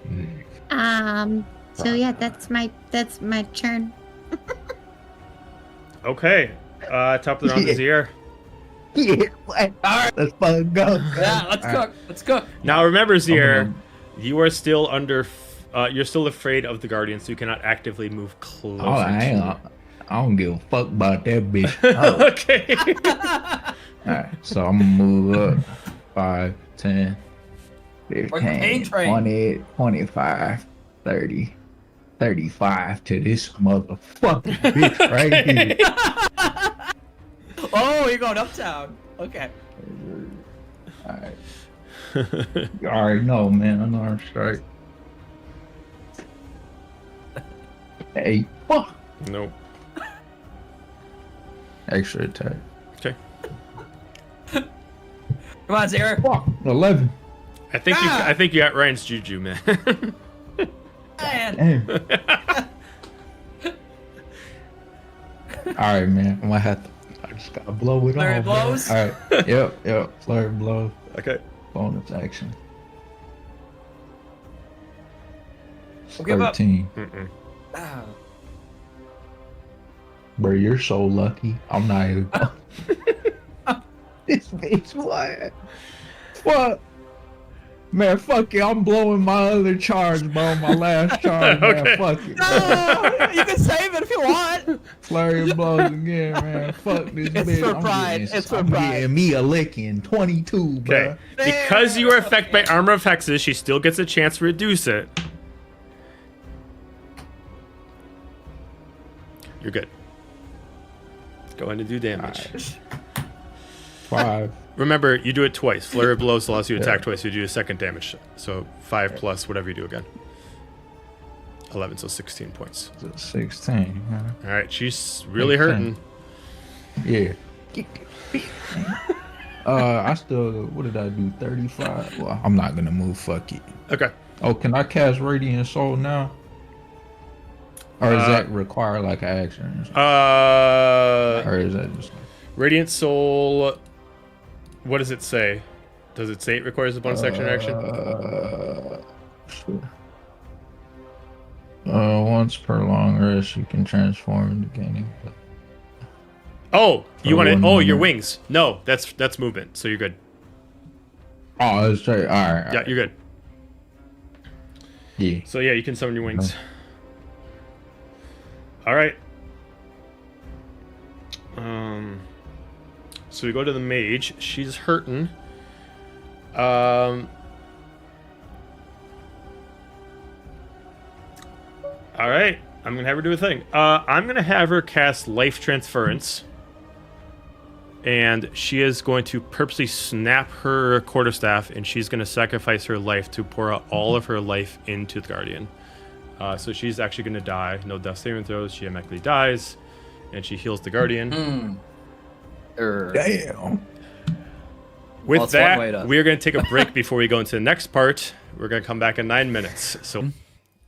So yeah, that's my turn. Okay. Top of the round is Zier. Yeah, what? Alright. Let's fucking go. Yeah, let's cook. Let's cook. Now remember, Zier, gonna- you are still under. You're still afraid of the guardian, so you cannot actively move closer. Oh, I ain't. to I don't give a fuck about that bitch. it. Okay. Alright, so I'm gonna move up 5, 10, We're the 15, pain train. 20, 25, 30, 35 to this motherfucking bitch right here. Oh, you're going uptown. Okay. Alright. You already know, man. Unarmed strike. Hey, fuck. Nope. Extra attack. Okay. Come on, Zara. Fuck. 11. I think you got Ryan's juju, man. Man. Damn. Alright, man. I might have to. I just gotta blow it Flurry off. blows? Alright. Yep. Flurry blow. Okay. Bonus action. We'll give up. 13. Mm-mm. Oh. Bro, you're so lucky. I'm not even. This bitch, what? What? Man, fuck it. I'm blowing my other charge, bro. My last charge, man. Okay. Fuck it. No, you can save it if you want. Flurry of blows again, man. Fuck this It's bitch. for pride. It's for I'm pride. getting me a licking. 22, bro. Okay. Because you are affected by armor of hexes, she still gets a chance to reduce it. You're good. Go ahead and do damage. 5. Remember, you do it twice. Flurry of blows allows you to attack twice. You do a second damage. So 5 plus whatever you do again. 11, so 16 points. 16, man. All right, she's really 18. hurting. Yeah. I still. What did I do? 35. Well, I'm not gonna move. Fuck it. Okay. Oh, can I cast Radiant Soul now? Or does that require like an action? Or is that just like, Radiant Soul. What does it say? Does it say it requires a bonus action or action? Once per long rest, you can transform into gaining. Oh, you For want to? 1 Oh, your minute. wings. No, that's movement. So you're good. Oh, that's right. All right. Yeah, you're good. Yeah. So yeah, you can summon your wings. All right. So we go to the mage. She's hurting. All right. I'm gonna have her do a thing. I'm gonna have her cast Life Transference, and she is going to purposely snap her quarterstaff, and she's gonna sacrifice her life to pour out all of her life into the Guardian. So she's actually gonna die. No death saving throws. She automatically dies, and she heals the Guardian. Damn. With Well, it's one way that, to- we're gonna take a break before we go into the next part. We're gonna come back in 9 minutes. So,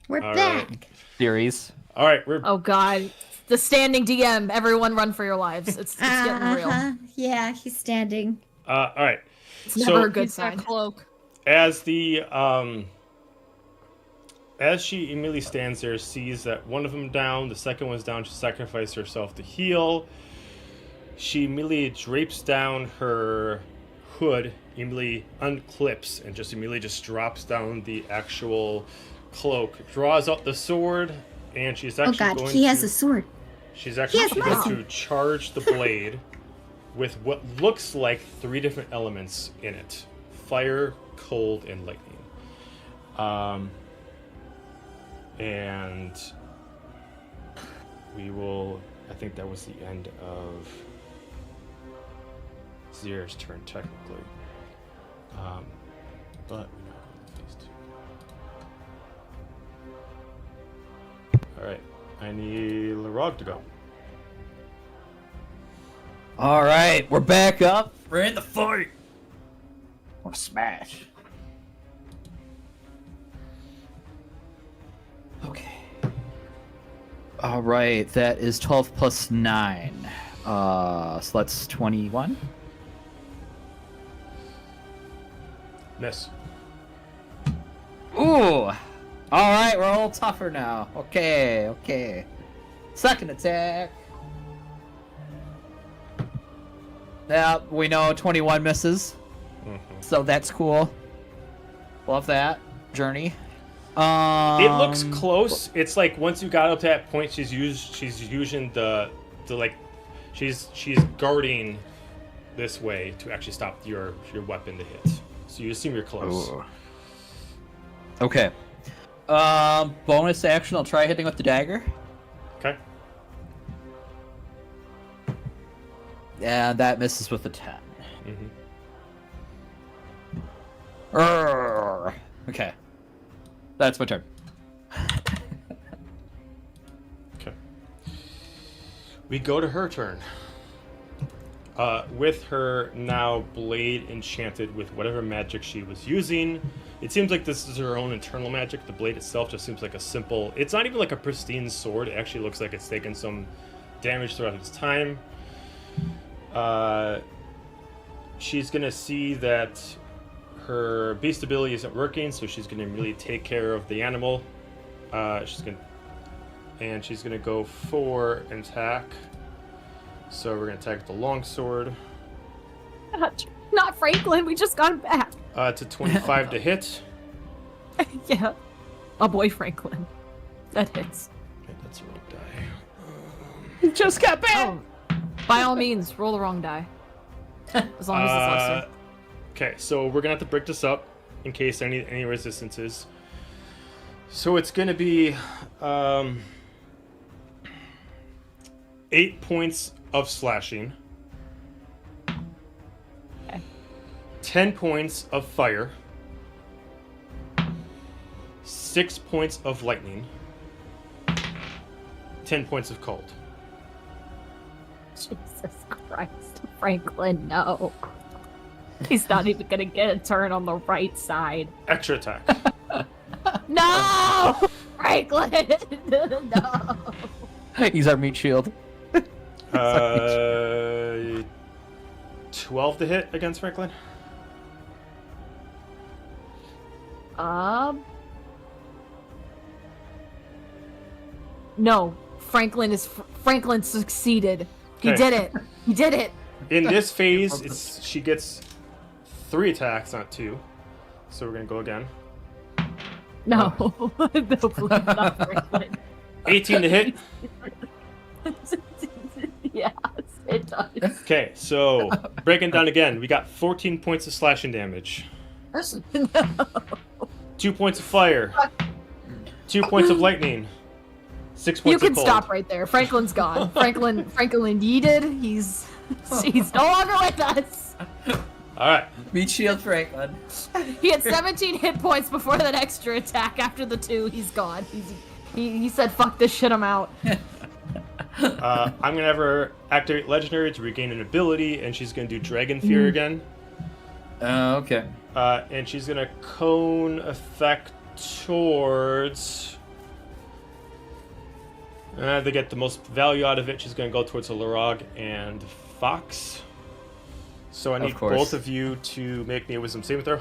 We're All back. right. Series. all right, we're Oh god. The standing DM. Everyone run for your lives. It's getting real. Yeah, he's standing. all right. It's never a So good Use that sign. cloak. as the as she immediately stands there, sees that one of them down, the second one's down. She sacrificed herself to heal. She immediately drapes down her hood, immediately unclips, and just immediately just drops down the actual cloak. Draws out the sword, and she's Oh actually god, going he has to. a sword. She's actually has going mine. to charge the blade with what looks like 3 different elements in it: fire, cold, and lightning. And we will. I think that was the end of Zier's turn, technically. But we now go to phase 2. All right, I need Larog to go. All right, we're back up. We're in the fight. We're smash. Okay. All right, that is 12 plus 9. So that's 21. Miss. Ooh. All right, we're a little tougher now. Okay. Second attack. Yeah, we know 21 misses. So that's cool. Love that journey. It looks close. It's like once you got up to that point, she's using the like, she's guarding this way to actually stop your weapon to hit. So you assume you're close. Okay. Bonus action, I'll try hitting with the dagger. Okay. And that misses with a 10. Mm-hmm. Okay. That's my turn. Okay. We go to her turn. With her now blade enchanted with whatever magic she was using. It seems like this is her own internal magic. The blade itself just seems like a simple... It's not even like a pristine sword. It actually looks like it's taken some damage throughout its time. She's going to see that her beast ability isn't working, so she's going to really take care of the animal. She's going to go for an attack. So we're going to attack with the longsword. Not Franklin, we just got him back. To 25 to hit. Yeah. A boy Franklin. That hits. Okay, that's a wrong die. You just got back! Oh. By all means, roll the wrong die. As long as it's lesser. Okay, so we're going to have to break this up in case any resistances. So it's going to be 8 points of slashing. Okay. 10 points of fire. 6 points of lightning. 10 points of cold. Jesus Christ. Franklin, no. He's not even gonna get a turn on the right side. Extra attack. No! Franklin! No! He's our meat shield. 12 to hit against Franklin. No. Franklin succeeded. He Okay. did it. He did it. In this phase, she gets 3 attacks, not 2. So we're gonna go again. No. No, please, not Franklin. 18 to hit. Yes, it does. Okay, so breaking down again, we got 14 points of slashing damage, No. 2 points of fire, 2 points of lightning, 6 You points can of cold. stop right there. Franklin's gone. Franklin yeeted. He's no longer with us. All right, Meat shield Franklin. He had 17 hit points before that extra attack. After the 2, he's gone. He said, "Fuck this shit, I'm out." I'm gonna have her activate legendary to regain an ability, and she's gonna do Dragon Fear again. Okay. And she's gonna cone effect towards. To get the most value out of it, she's gonna go towards the Larog and Fox. So I need course. both of you to make me a wisdom saving throw.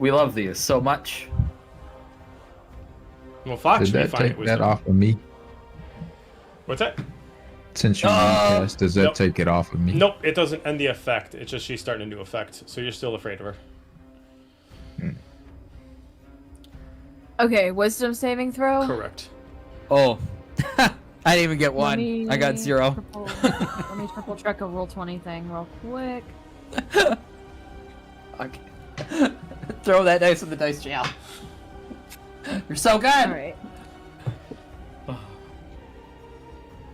We love these so much. Well, Fox Did should be that fine take at that wisdom. off of me? What's that? Since you recast, does that Nope. take it off of me? Nope, it doesn't end the effect. It's just she's starting a new effect, so you're still afraid of her. Okay, wisdom saving throw. Correct. Oh. I didn't even get Let one. me I got 0. Let me triple check a roll 20 thing real quick. Okay. Throw that dice in the dice jail. You're so good. All right.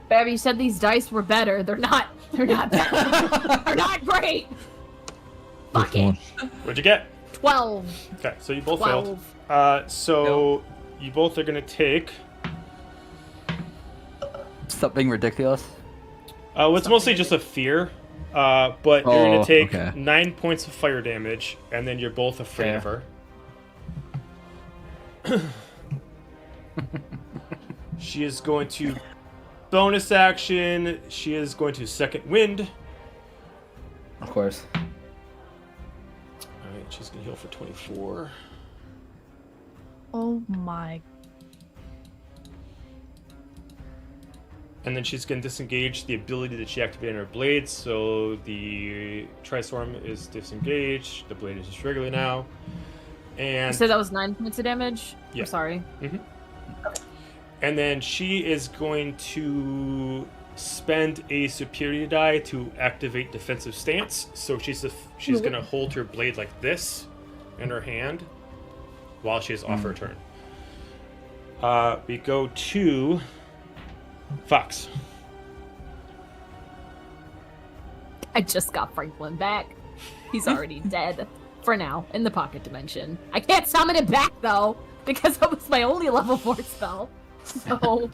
Babby, you said these dice were better. They're not. They're not better. They're not great. Which one? What'd you get? 12. Okay, so you both 12. failed. So you both are gonna take. Something ridiculous. It's mostly just a fear. But you're gonna take okay. 9 points of fire damage, and then you're both afraid of her. She is going to bonus action. She is going to second wind. Of course. All right, she's gonna heal for 24. Oh my. And then she's going to disengage the ability that she activated in her blade. So the Tristorm is disengaged. The blade is just regular now. You And said that was 9 points of damage? Yeah. I'm sorry. and then she is going to spend a superior die to activate defensive stance. So she's going to hold her blade like this in her hand. while she is off her turn. We go to Fox. I just got Franklin back. He's already dead for now in the pocket dimension. I can't summon him back though because that was my only level 4 spell. So,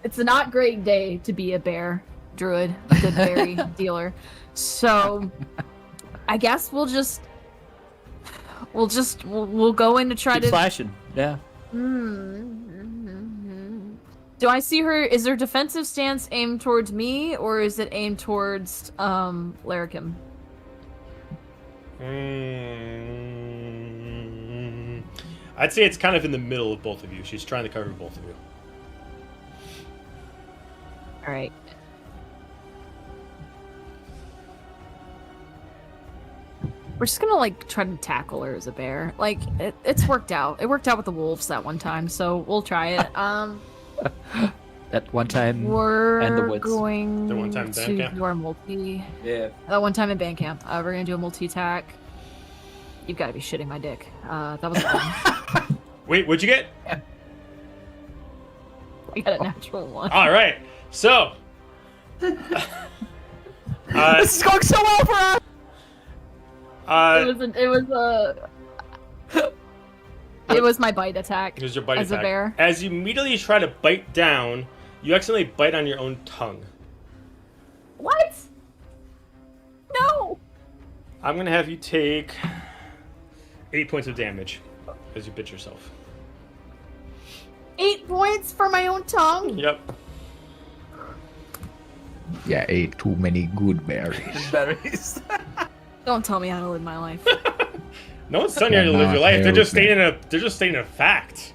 it's a not great day to be a bear druid, a good berry dealer. So, I guess we'll go in to try Keep to. slashing. Yeah. Do I see her? Is her defensive stance aimed towards me, or is it aimed towards Larrikin? I'd say it's kind of in the middle of both of you. She's trying to cover both of you. All right. We're just gonna like try to tackle her as a bear. Like it's worked out. It worked out with the wolves that one time, so we'll try it. That one time. We're and the woods. going The one time in to band camp? do our multi. Yeah. That one time in band camp. We're gonna do a multi attack. You've got to be shitting my dick. That was fun. Wait, what'd you get? I got a natural one. All right. So, This is going so well for us. It was my bite attack. Here's your bite as attack. a bear. As you immediately try to bite down, you accidentally bite on your own tongue. What? No. I'm gonna have you take 8 points of damage as you bit yourself. 8 points for my own tongue. Yep. Yeah, ate too many good berries. Berries. Don't tell me how to live my life. No one's telling you how to live your life. They're just stating a fact.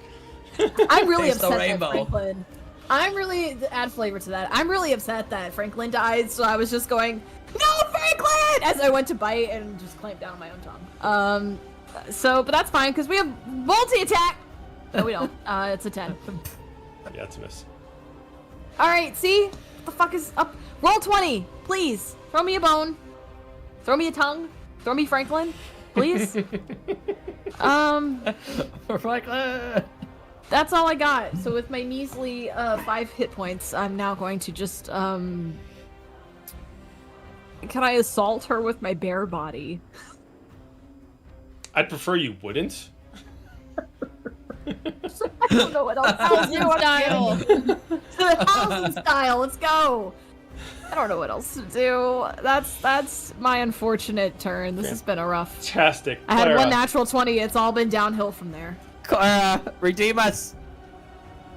I'm really Taste the upset that rainbow. Franklin. I'm really to add flavor to that. I'm really upset that Franklin died. So I was just going, no, Franklin, as I went to bite and just clamped down on my own tongue. But that's fine because we have multi attack. No, we don't. It's a 10. Yeah, it's a miss. All right, see? What the fuck is up? Roll 20, please. Throw me a bone. Throw me a tongue. Throw me Franklin, please. Franklin. That's all I got. So with my measly 5 hit points, I'm now going to just can I assault her with my bear body? I'd prefer you wouldn't. I don't know what else to do. Housing style. Housing style. Let's go. I don't know what else to do. That's my unfortunate turn. This has been a rough. Fantastic. I had Clara. one natural 20. It's all been downhill from there. Clara, redeem us.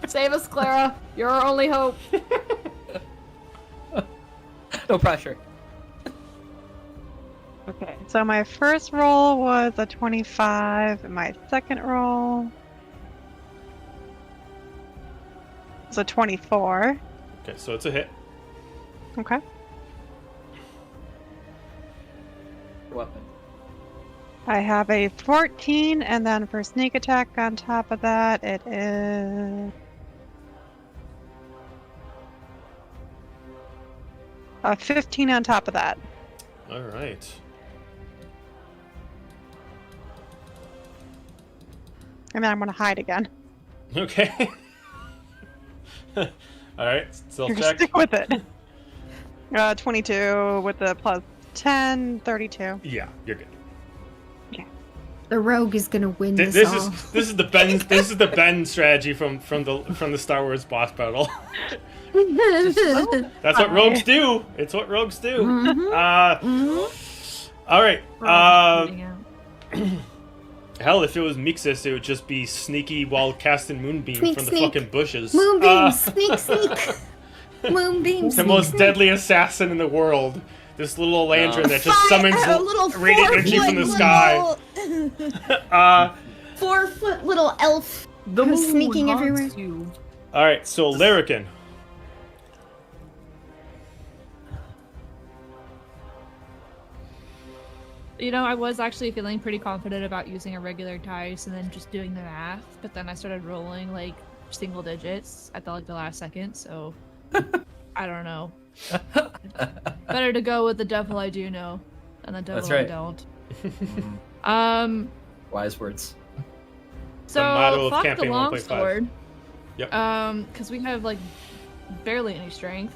Save us, Clara. You're our only hope. No pressure. Okay, so my first roll was a 25, and my second roll was a 24. Okay, so it's a hit. Okay. Weapon. I have a 14, and then for sneak attack on top of that, it is a 15 on top of that. All right. And then I'm gonna hide again. Okay. All right. Still You're check. stick with it. 22 with the plus 10, 32. Yeah, you're good. The rogue is gonna win This this, all. is the Ben strategy from the Star Wars boss battle. That's what rogues do. It's what rogues do. All right. Hell, if it was Mixus, it would just be sneaky while casting Moonbeam Sneak, from the sneak. fucking bushes. Moonbeam, sneak, sneak. Moonbeam, The sneak, most sneak. deadly assassin in the world. This little lantern that just summons a little radiant energy from the sky. 4-foot little elf. The Who's moon sneaking haunts everywhere. you. All right, so Larrikin. You know, I was actually feeling pretty confident about using a regular dice and then just doing the math, but then I started rolling like single digits at the last second, so I don't know. Better to go with the devil I do know than the devil That's right. I don't. Wise words. So motto of fuck the campaign 1.5. longsword. Yep. Because we have like barely any strength.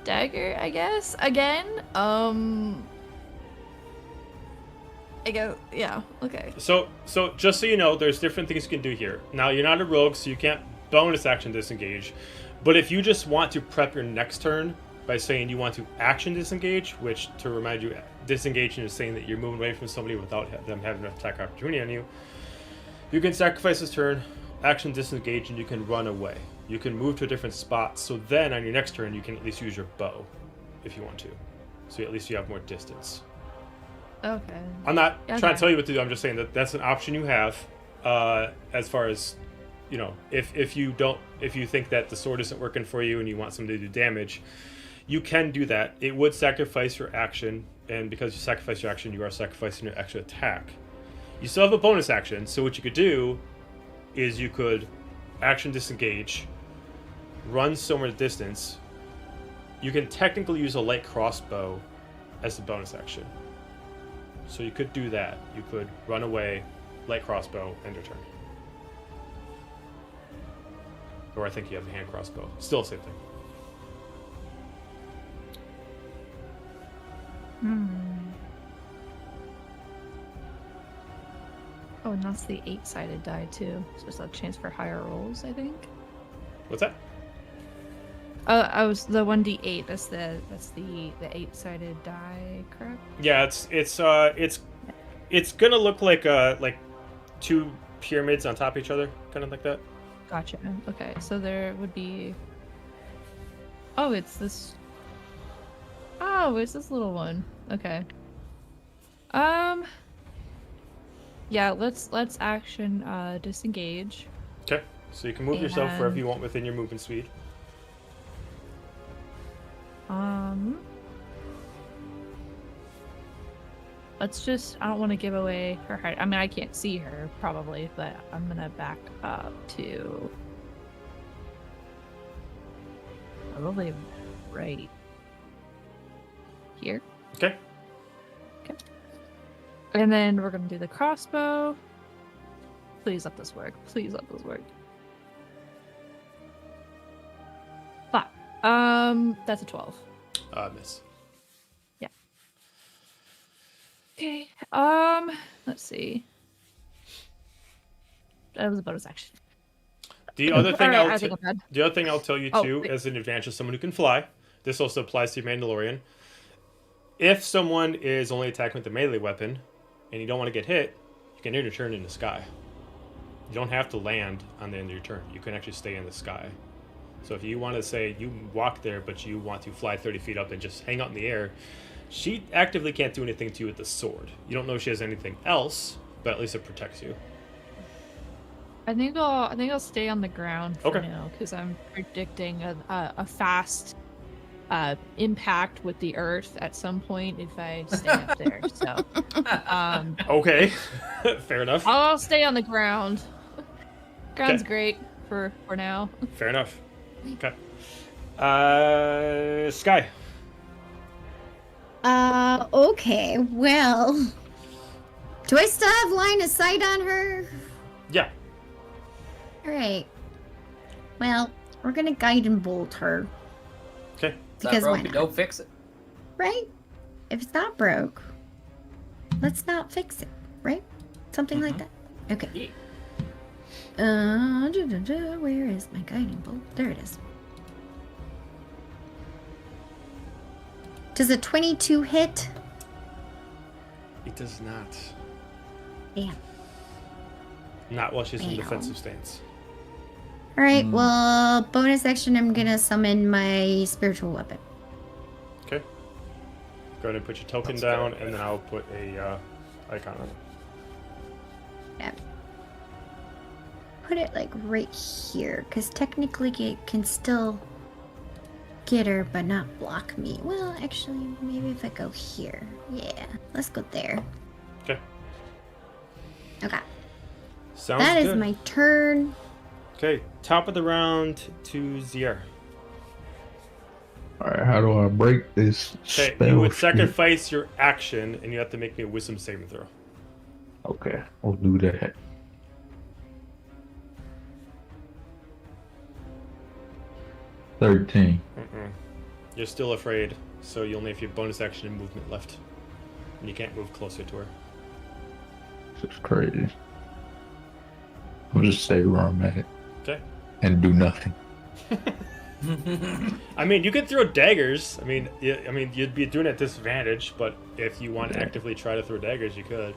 Dagger, I guess. Again. I guess. Yeah. Okay. So just so you know, there's different things you can do here. Now you're not a rogue, so you can't bonus action disengage. But if you just want to prep your next turn by saying you want to action disengage, which to remind you, disengaging is saying that you're moving away from somebody without them having an attack opportunity on you. You can sacrifice this turn, action disengage, and you can run away. You can move to a different spot, so then on your next turn you can at least use your bow if you want to. So at least you have more distance. Okay. I'm not trying Okay. to tell you what to do. I'm just saying that that's an option you have. As far as, you know, if you think that the sword isn't working for you and you want somebody to do damage, you can do that. It would sacrifice your action, and because you sacrifice your action, you are sacrificing your extra attack. You still have a bonus action, so what you could do is you could action disengage, run somewhere distance. You can technically use a light crossbow as a bonus action. So you could do that. You could run away, light crossbow, end your turn. Or I think you have the hand crossbow. Still the same thing. Oh, and that's the 8-sided die too. So it's a chance for higher rolls, I think. What's that? I was the 1d8. That's the 8-sided die, correct? Yeah, it's gonna look like two pyramids on top of each other, kind of like that. Gotcha. Okay, so there would be. Oh, it's this. Oh, it's this little one. Okay. Yeah, let's action disengage. Okay, so you can move yourself wherever you want within your movement speed. Let's just. I don't want to give away her height. I mean, I can't see her probably, but I'm gonna back up to. Probably right here. Okay. And then we're gonna do the crossbow. Please let this work. Please let this work. 5. That's a 12. Miss. Yeah. Okay. Let's see. That was a bonus action. The other thing Alright, I think I'm done. the other thing I'll tell you Oh, too, wait. as an advantage of someone who can fly, this also applies to Mandalorian. If someone is only attacking with a melee weapon, and you don't want to get hit, you can end your turn in the sky. You don't have to land on the end of your turn. You can actually stay in the sky. So if you want to say you walk there, but you want to fly 30 feet up and just hang out in the air, she actively can't do anything to you with the sword. You don't know if she has anything else, but at least it protects you. I think I'll stay on the ground for Okay. now because I'm predicting a fast impact with the earth at some point if I stay up there. So Okay, fair enough. I'll stay on the ground. Ground's Okay. great for now. Fair enough. Okay. Sky. Okay, well. Do I still have line of sight on her? Yeah. Alright. Well, we're gonna guide and bolt her, Okay. It's not Because why broken, not? don't fix it. right? If it's not broke, let's not fix it, right? Something like that. Okay. Where is my guiding bolt? There it is. Does a 22 hit? It does not. Damn. Not while she's in Damn. defensive stance. Alright, well, bonus action, I'm gonna summon my spiritual weapon. Okay. Go ahead and put your token That's down, fair. and then I'll put a icon on it. Yeah. Put it like right here, because technically it can still get her, but not block me. Well, actually, maybe if I go here. Yeah, let's go there. Okay. Okay. Sounds That is good. my turn. Okay, top of the round to Zier. Alright, how do I break this Okay, spell? you would shit? sacrifice your action, and you have to make me a wisdom saving throw. Okay, I'll do that. $13. You're still afraid, so you only have your bonus action and movement left. And you can't move closer to her. This is crazy. I'll just stay where I'm at Okay. and do nothing. I mean, you could throw daggers. I mean, you'd be doing it at disadvantage, but if you want to actively try to throw daggers, you could.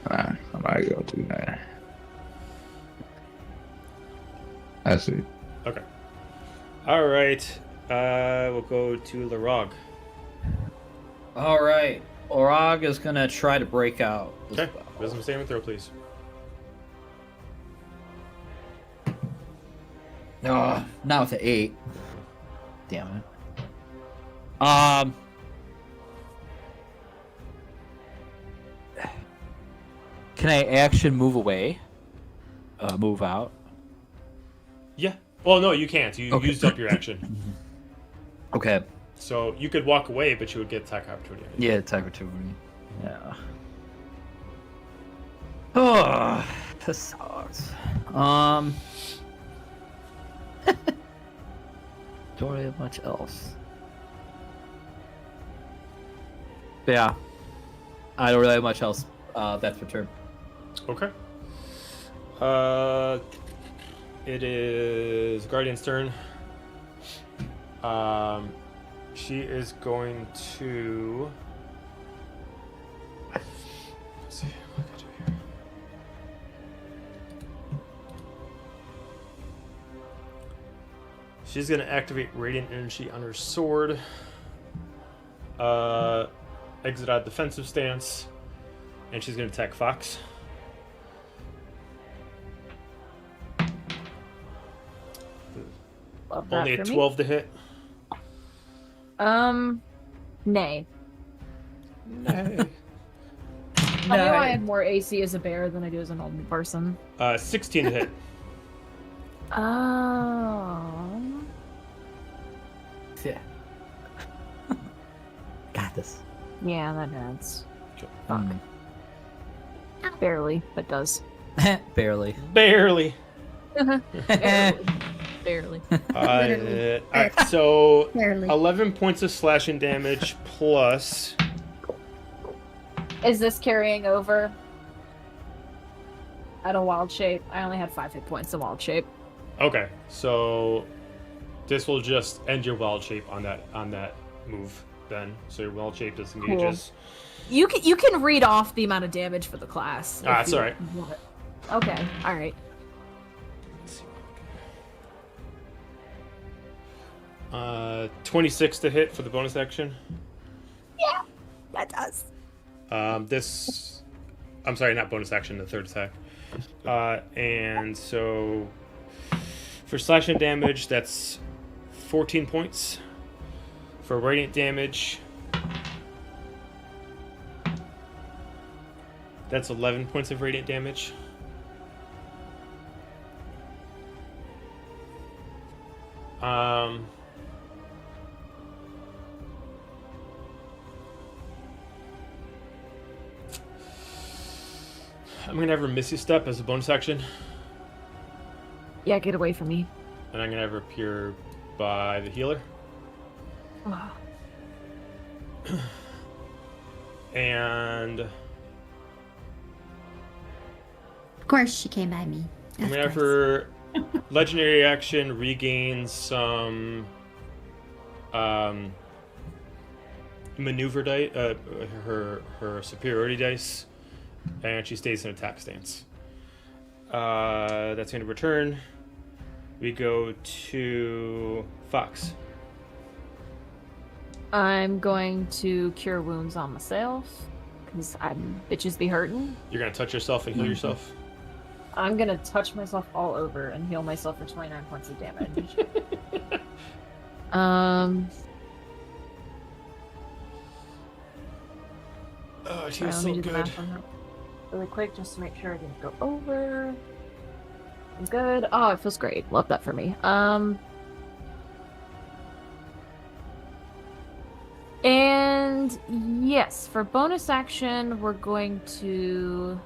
Nah, I might go do that. That's it. Okay. All right. We'll go to Larog. All right. Orog is gonna try to break out. as Okay. well. Wisdom saving throw, please. Oh, not with the 8. Damn it. Can I action move away? Move out? Yeah. Well, no, you can't. You Okay. used up your action. Okay. So you could walk away, but you would get attack opportunity. Yeah, attack opportunity. Yeah. Oh, this sucks. Don't really have much else. But yeah. I don't really have much else. That's for turn. Okay. It is Guardian's turn. She is going to. Let's see what I can do here. She's gonna activate Radiant Energy on her sword. Exit out defensive stance, and she's gonna attack Fox. Love that Only a for me. 12 to hit. Nay. Nay. I knew I had more AC as a bear than I do as a normal person. 16 to hit. Oh. Yeah. Got this. Yeah, that hurts. Okay. Fuck. Barely, but does. Barely. Barely. Barely. Literally. Alright, so Barely. 11 points of slashing damage plus. Is this carrying over? At a wild shape. I only had 5 hit points in wild shape. Okay, so this will just end your wild shape on that move then. So your wild shape disengages. You can read off the amount of damage for the class. if That's you alright. want it. Okay, alright. Let's see what we can- 26 to hit for the bonus action. That does. This, I'm sorry, not bonus action, the third attack. And so for slashing damage, that's 14 points. For radiant damage, that's 11 points of radiant damage. I'm gonna have her Misty Step as a bonus action, Yeah, get away from me. and I'm gonna have her appear by the healer. And Of course, she came by me. I'm Of gonna have course. her legendary action regain some maneuver dice, her superiority dice, and she stays in attack stance. That's going to return. We go to Fox. I'm going to cure wounds on myself because I'm bitches be hurting. You're going to touch yourself and heal yourself. I'm gonna touch myself all over and heal myself for 29 points of damage. Oh, she Sorry, was let so me do the good. math on that really quick just to make sure I didn't go over. I'm good. Oh, it feels great. Love that for me. And yes, for bonus action, we're going to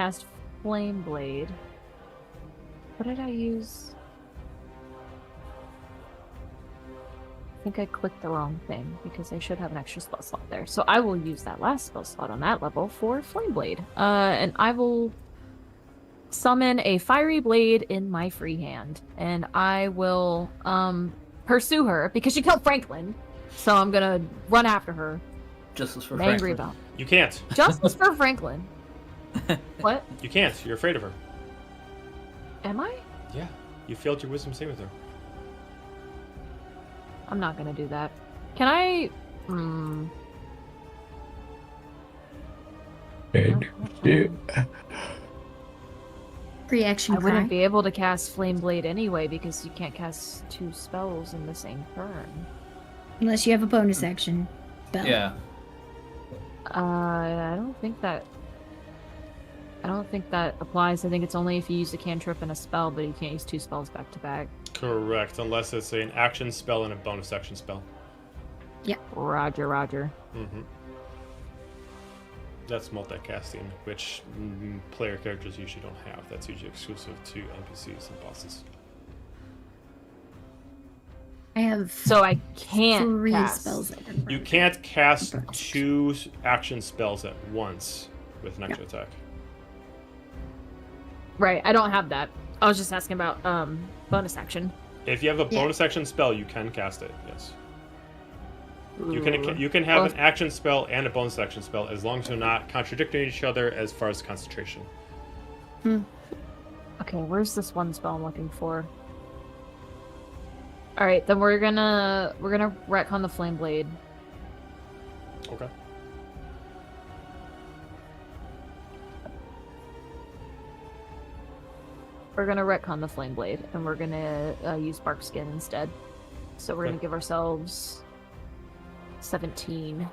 cast Flame Blade. What did I use? I think I clicked the wrong thing because I should have an extra spell slot there. So I will use that last spell slot on that level for Flame Blade. And I will summon a fiery blade in my free hand. And I will pursue her because she killed Franklin. So I'm gonna run after her. Justice for I'm angry Franklin. about. You can't. Justice for Franklin. What? You can't. You're afraid of her. Am I? Yeah. You failed your wisdom saving throw. I'm not gonna do that. Can I? Reaction I cry. wouldn't be able to cast Flame Blade anyway because you can't cast 2 spells in the same turn. Unless you have a bonus action spell. Yeah. I don't think that applies. I think it's only if you use a cantrip and a spell, but you can't use 2 spells back to back. Correct, unless it's an action spell and a bonus action spell. Roger. Mm-hmm. That's multicasting, which player characters usually don't have. That's usually exclusive to NPCs and bosses. I have So I can't 3 cast. spells. I can You remember. can't cast Bonus 2 action spells at once with an extra attack. Right, I don't have that. I was just asking about bonus action. If you have a Yeah. bonus action spell, you can cast it. Yes, you Ooh. can have Well, an action spell and a bonus action spell as long as they're not contradicting each other as far as concentration. Okay, where's this one spell I'm looking for? All right, then we're gonna retcon the Flame Blade. Okay. We're gonna retcon the Flame Blade, and we're gonna use Bark Skin instead. So we're gonna Okay. give ourselves 17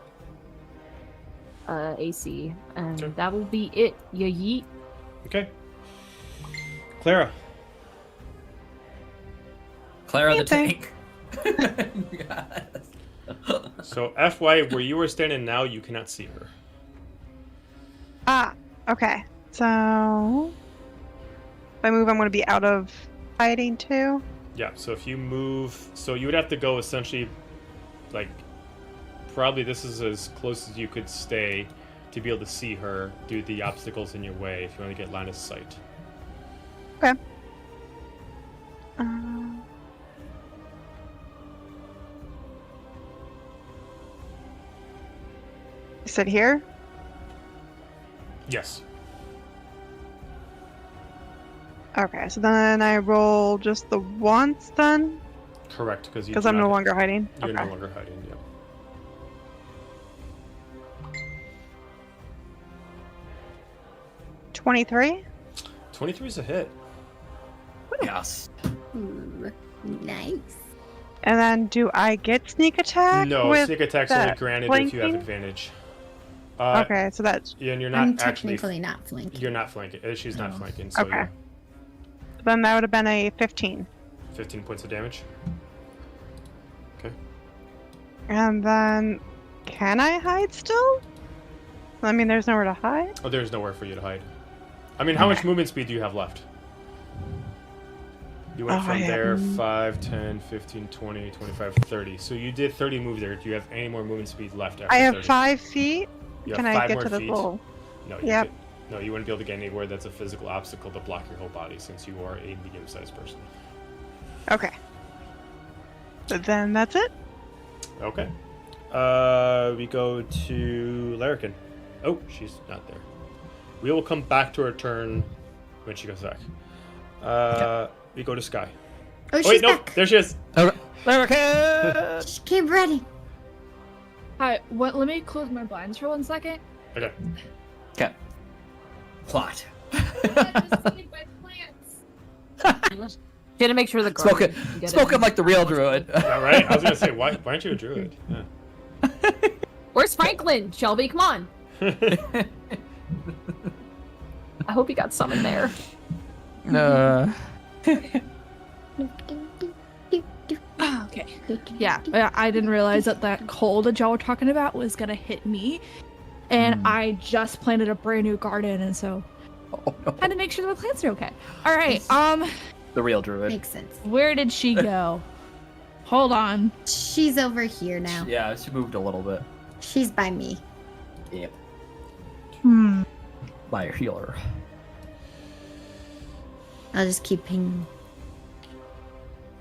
AC, and Okay. that will be it. Ya yeet. Okay. Clara. Clara the Same tank. So FY, where you are standing now, you cannot see her. Ah, okay. So if I move, I'm going to be out of hiding too. Yeah, so if you move, so you would have to go essentially, like, probably this is as close as you could stay to be able to see her due to the obstacles in your way if you want to get line of sight. Okay. You said here? Yes. Okay, so then I roll just the once then? Correct, because Because I'm no longer hiding? You're Okay. no longer hiding, yeah. 23? 23 is a hit. Yes. Ooh, nice. And then do I get sneak attack? No, with sneak attack's only that granted if you have flanking? advantage. Okay, so that's Yeah, and you're I'm not actually. technically not flanking. You're not flanking. She's not Oh. flanking, so Okay. yeah. then that would have been a 15. 15 points of damage. Okay. And then can I hide still? I mean, there's nowhere to hide. Oh, there's nowhere for you to hide. I mean, how much movement speed do you have left? You went Oh, from I have there n- 5, 10, 15, 20, 25, 30. So you did 30 moves there. Do you have any more movement speed left after I have 30? 5 feet. You Can have I 5 get more to the feet? full? No, Yep. no, you wouldn't be able to get anywhere that's a physical obstacle to block your whole body since you are a medium-sized person. Okay. So then that's it. Okay. We go to Larrikin. Oh, she's not there. We will come back to her turn when she goes back. We go to Sky. Oh, Oh, she's wait, no, back. there she is. Larrikin! She came ready. Hi, what? Let me close my blinds for 1 second. Okay. Okay. Plot. Gotta make sure the Spoken, guardian can get spoken in. like the real druid. Yeah, right? I was going to say, why aren't you a druid? Yeah. Where's Franklin? Shelby, come on. I hope he got summoned there. Okay. Yeah, I didn't realize that cold that y'all were talking about was gonna hit me, and I just planted a brand new garden, and so Had to make sure the plants are okay. All right. The real druid. Makes sense. Where did she go? Hold on. She's over here now. Yeah, she moved a little bit. She's by me. Yep. Hmm. By a healer. I'll just keep pinging.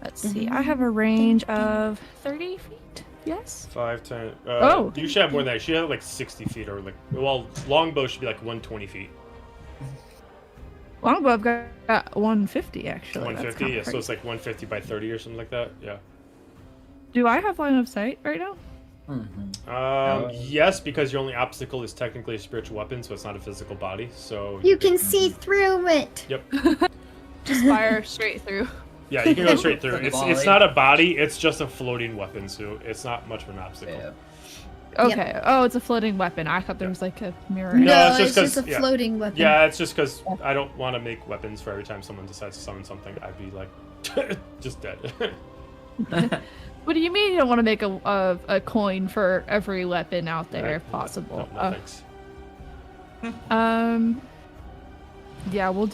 Let's see. I have a range of 30 feet. Yes. 5, 10. Oh. You should have more than that. You should have like 60 feet or like. Well, longbow should be like 120 feet. Longbow, I've got 150 actually. 150. Yeah, so it's like 150 by 30 or something like that. Yeah. Do I have line of sight right now? Yes, because your only obstacle is technically a spiritual weapon, so it's not a physical body. So You can see through it. Yep. Just fire straight through. Yeah, you can go straight through. It's Volley. not a body. It's just a floating weapon, so it's not much of an obstacle. Yeah. Okay. Oh, it's a floating weapon. I thought there was like a mirror. No, No, it's it's just just a 'cause- yeah. floating weapon. Yeah, it's just because I don't want to make weapons for every time someone decides to summon something. I'd be like, just dead. What do you mean you don't want to make a coin for every weapon out there if possible? No, thanks. Yeah, we'll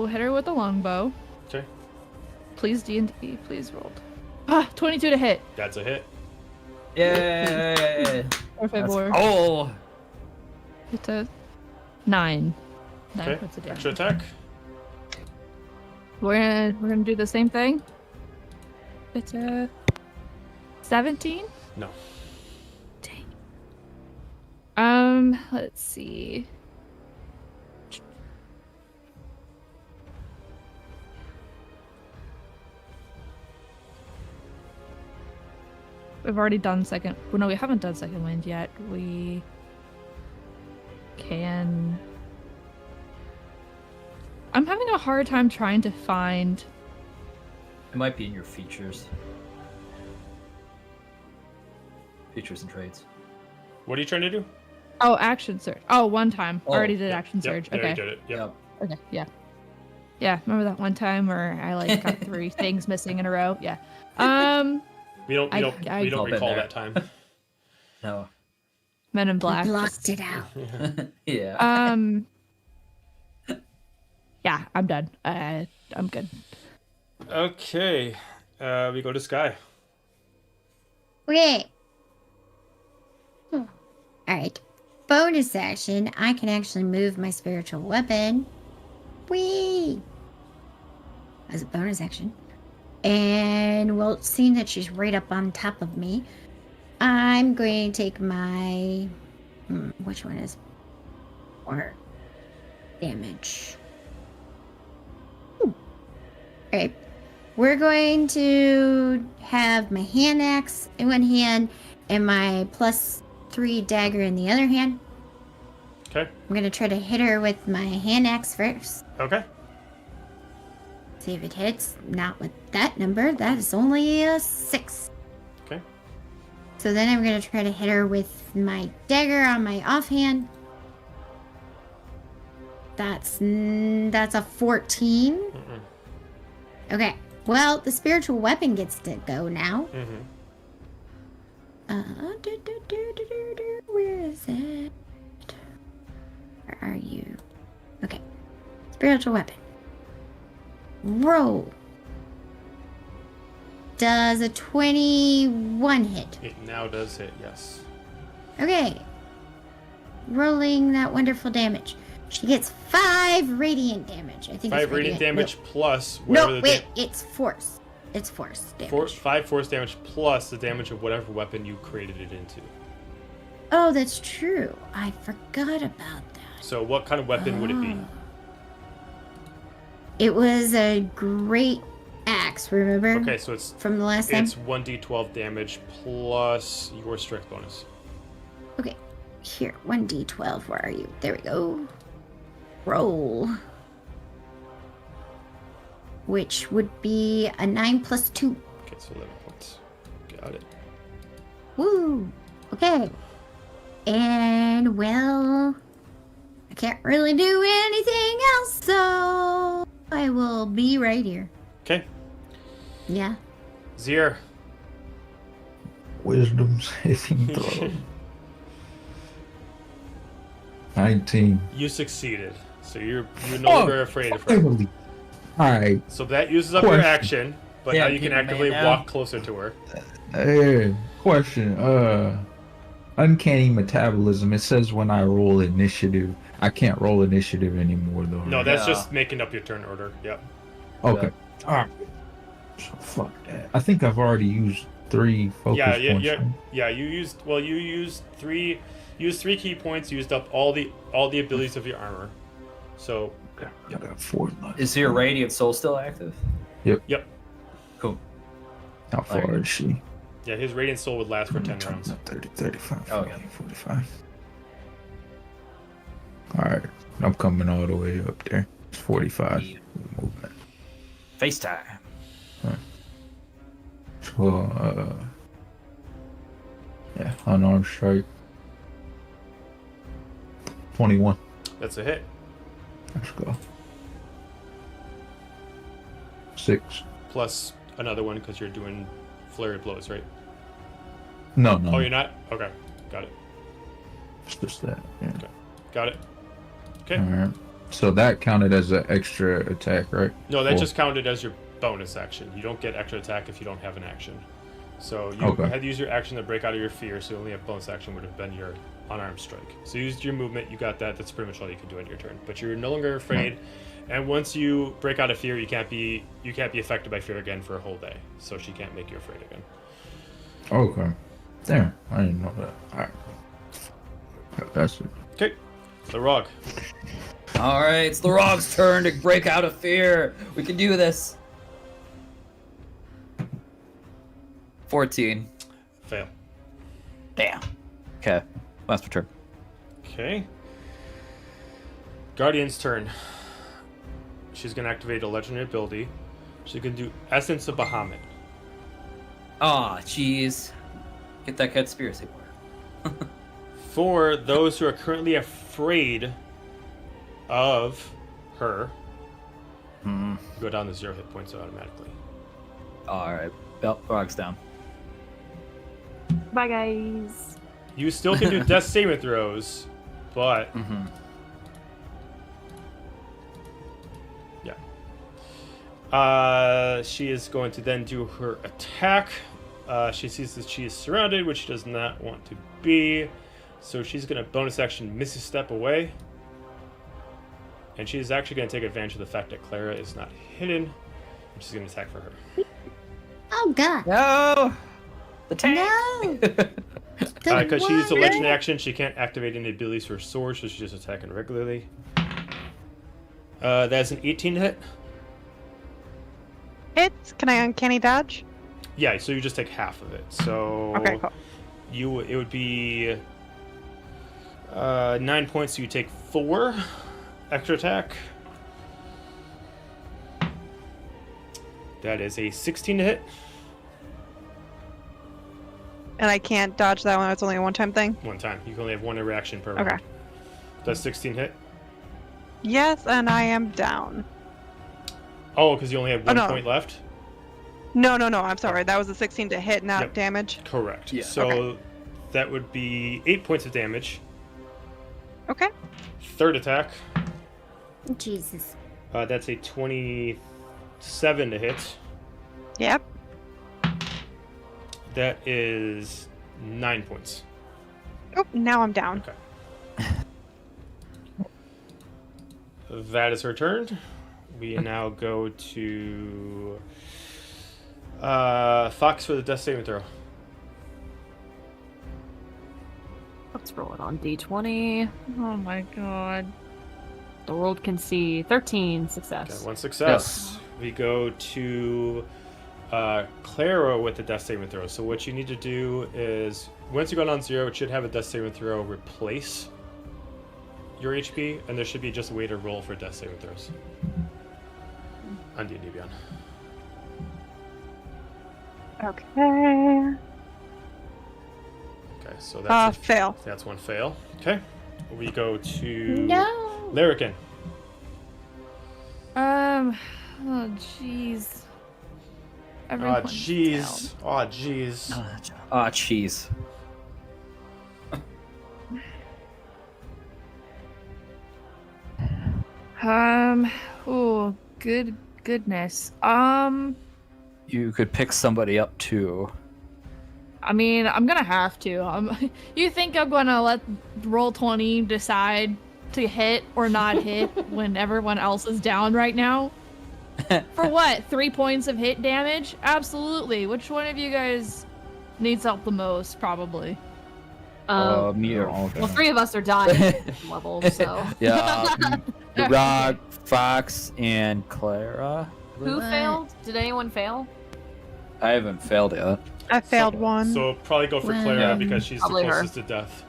hit her with a longbow. Okay, Please D&D, please rolled. 22 to hit. that's a hit. Yay! Or favor. Oh! It's a 9. 9 Okay, points of damage. extra attack. We're gonna do the same thing. It's a 17. No. Dang. Let's see. We've already done second. Well, no, we haven't done second wind yet. We can. I'm having a hard time trying to find. It might be in your features. Features and traits. What are you trying to do? Oh, action surge. Oh, one time. Oh, Already did Yep, action yep, surge. there you Okay. did it. Yep. Okay. Yeah. Yeah. Remember that one time where I like got 3 things missing in a row? Yeah. We don't I recall been there. that time. No. Men in I Black. blocked it out. Yeah. Yeah, I'm done. I'm good. Okay, we go to Sky. Okay. Alright. Bonus action. I can actually move my spiritual weapon. Whee! As a bonus action. And, well, seeing that she's right up on top of me, I'm going to take my... which one is more damage? Alright. We're going to have my hand axe in one hand and my +3 dagger in the other hand. Okay. I'm going to try to hit her with my hand axe first. Okay. See if it hits. Not with that number. That is only a 6. Okay. So then I'm going to try to hit her with my dagger on my offhand. That's a 14. Mm-mm. Okay. Well, the spiritual weapon gets to go now. Mm-hmm. Where is it? Where are you? Okay. Spiritual weapon. Roll. Does a 21 hit? It now does hit. Yes. Okay. Rolling that wonderful damage. She gets 5 radiant damage. I think 5 it's radiant damage plus No, whatever wait. It's force. It's force damage. 5 force damage plus the damage of whatever weapon you created it into. Oh, that's true. I forgot about that. So what kind of weapon would it be? It was a great axe, remember? Okay, so it's From the last time? 1d12 damage plus your strength bonus. Okay. Here, 1d12. Where are you? There we go. Roll. Which would be a 9 plus 2. Okay, so 11 points. Got it. Woo! Okay. And, well, I can't really do anything else, so I will be right here. Okay, Yeah. Zier. Wisdom saving throw. 19. You succeeded. So you're no longer afraid of her. Finally. Alright. So that uses up your Question. action, but Yeah, now you can keep it actively made now. walk closer to her. Hey, question. Uncanny metabolism. It says when I roll initiative. I can't roll initiative anymore though. No, right? that's Yeah. just making up your turn order. Yep. Okay. Alright. So fuck that. I think I've already used 3 focus Yeah, points. yeah. You used three key points. Used up all the abilities of your armor. So Okay, I got 4 left. Is your Radiant Soul still active? yep. Cool. How far Alright. is she? Yeah, his radiant soul would last for 10 rounds. 30, 35, Oh, 40, yeah. 45. Alright. I'm coming all the way up there. It's 45. Yeah. Movement. FaceTime. So, yeah, unarmed strike. 21. That's a hit. Let's go. 6. Plus another one because you're doing flurry of blows, right? No, no. Oh, you're not? Okay. Got it. It's just that. Yeah. Got it. Okay. Alright. So that counted as an extra attack, right? No, that Cool. just counted as your bonus action. You don't get extra attack if you don't have an action. So you Okay. had to use your action to break out of your fear, so only a bonus action would have been your unarmed strike. So you used your movement, you got that. That's pretty much all you can do in your turn. But you're no longer afraid. And once you break out of fear, you can't be affected by fear again for a whole day. So she can't make you afraid again. Okay. Damn, I didn't know that. Alright. That's it. Okay. The Rog. All right, it's the Rog's turn to break out of fear. We can do this. 14. Fail. Damn. Okay, last turn. Okay. Guardian's turn. She's going to activate a legendary ability. She can do Essence of Bahamut. Aw, jeez. Get that conspiracy part. For those who are currently afraid of her, go down to 0 hit points automatically. All right, Rog's down. Bye, guys. You still can do death saving throws, but she is going to then do her attack. She sees that she is surrounded, which she does not want to be. So she's going to bonus action Misty Step away. And she's actually going to take advantage of the fact that Clara is not hidden. And she's going to attack for her. Oh god. No! The tank! No. Because she used a one. legend action, she can't activate any abilities for sword, so she's just attacking regularly. That's an 18 to hit. Hits. Can I uncanny dodge? Yeah, so you just take half of it. So Okay, cool. it would be 9 points, so you take 4 extra attack. That is a 16 to hit. And I can't dodge that one. It's only a one-time thing. One time. You can only have one reaction per Okay. round. Does 16 hit? Yes, and I am down. Oh, because you only have one no. point left? No. I'm sorry. That was a 16 to hit, not Yep. damage. Correct. Yeah. So Okay. that would be 8 points of damage. Okay. Third attack. Jesus. That's a 27 to hit. Yep. That is 9 points. Oh, now I'm down. That is her turn. We now go to Fox for the death saving throw. Let's roll it on D20. Oh my god. The world can see 13 Okay, success. one success. We go to Clara with the death saving throw. So what you need to do is, once you go down 0, it should have a death saving throw replace your HP, and there should be just a way to roll for death saving throws on D&D Beyond. Okay. Okay, so that's Fail. that's one fail. Okay, we go to No. Larrikin. Oh jeez. Oh Everyone's jeez. Oh jeez. Ah, jeez. Oh, goodness. You could pick somebody up too. I mean, I'm gonna have to. You think I'm gonna let roll 20 decide to hit or not hit when everyone else is down right now? For what? 3 points of hit damage? Absolutely. Which one of you guys needs help the most? Probably. Me or Well, 3 of us are dying at this level, so. Yeah, Rock, Fox, and Clara. Who failed? Did anyone fail? I haven't failed yet. I failed one. So probably go for Well, Clara yeah. because she's the Probably her. closest to death.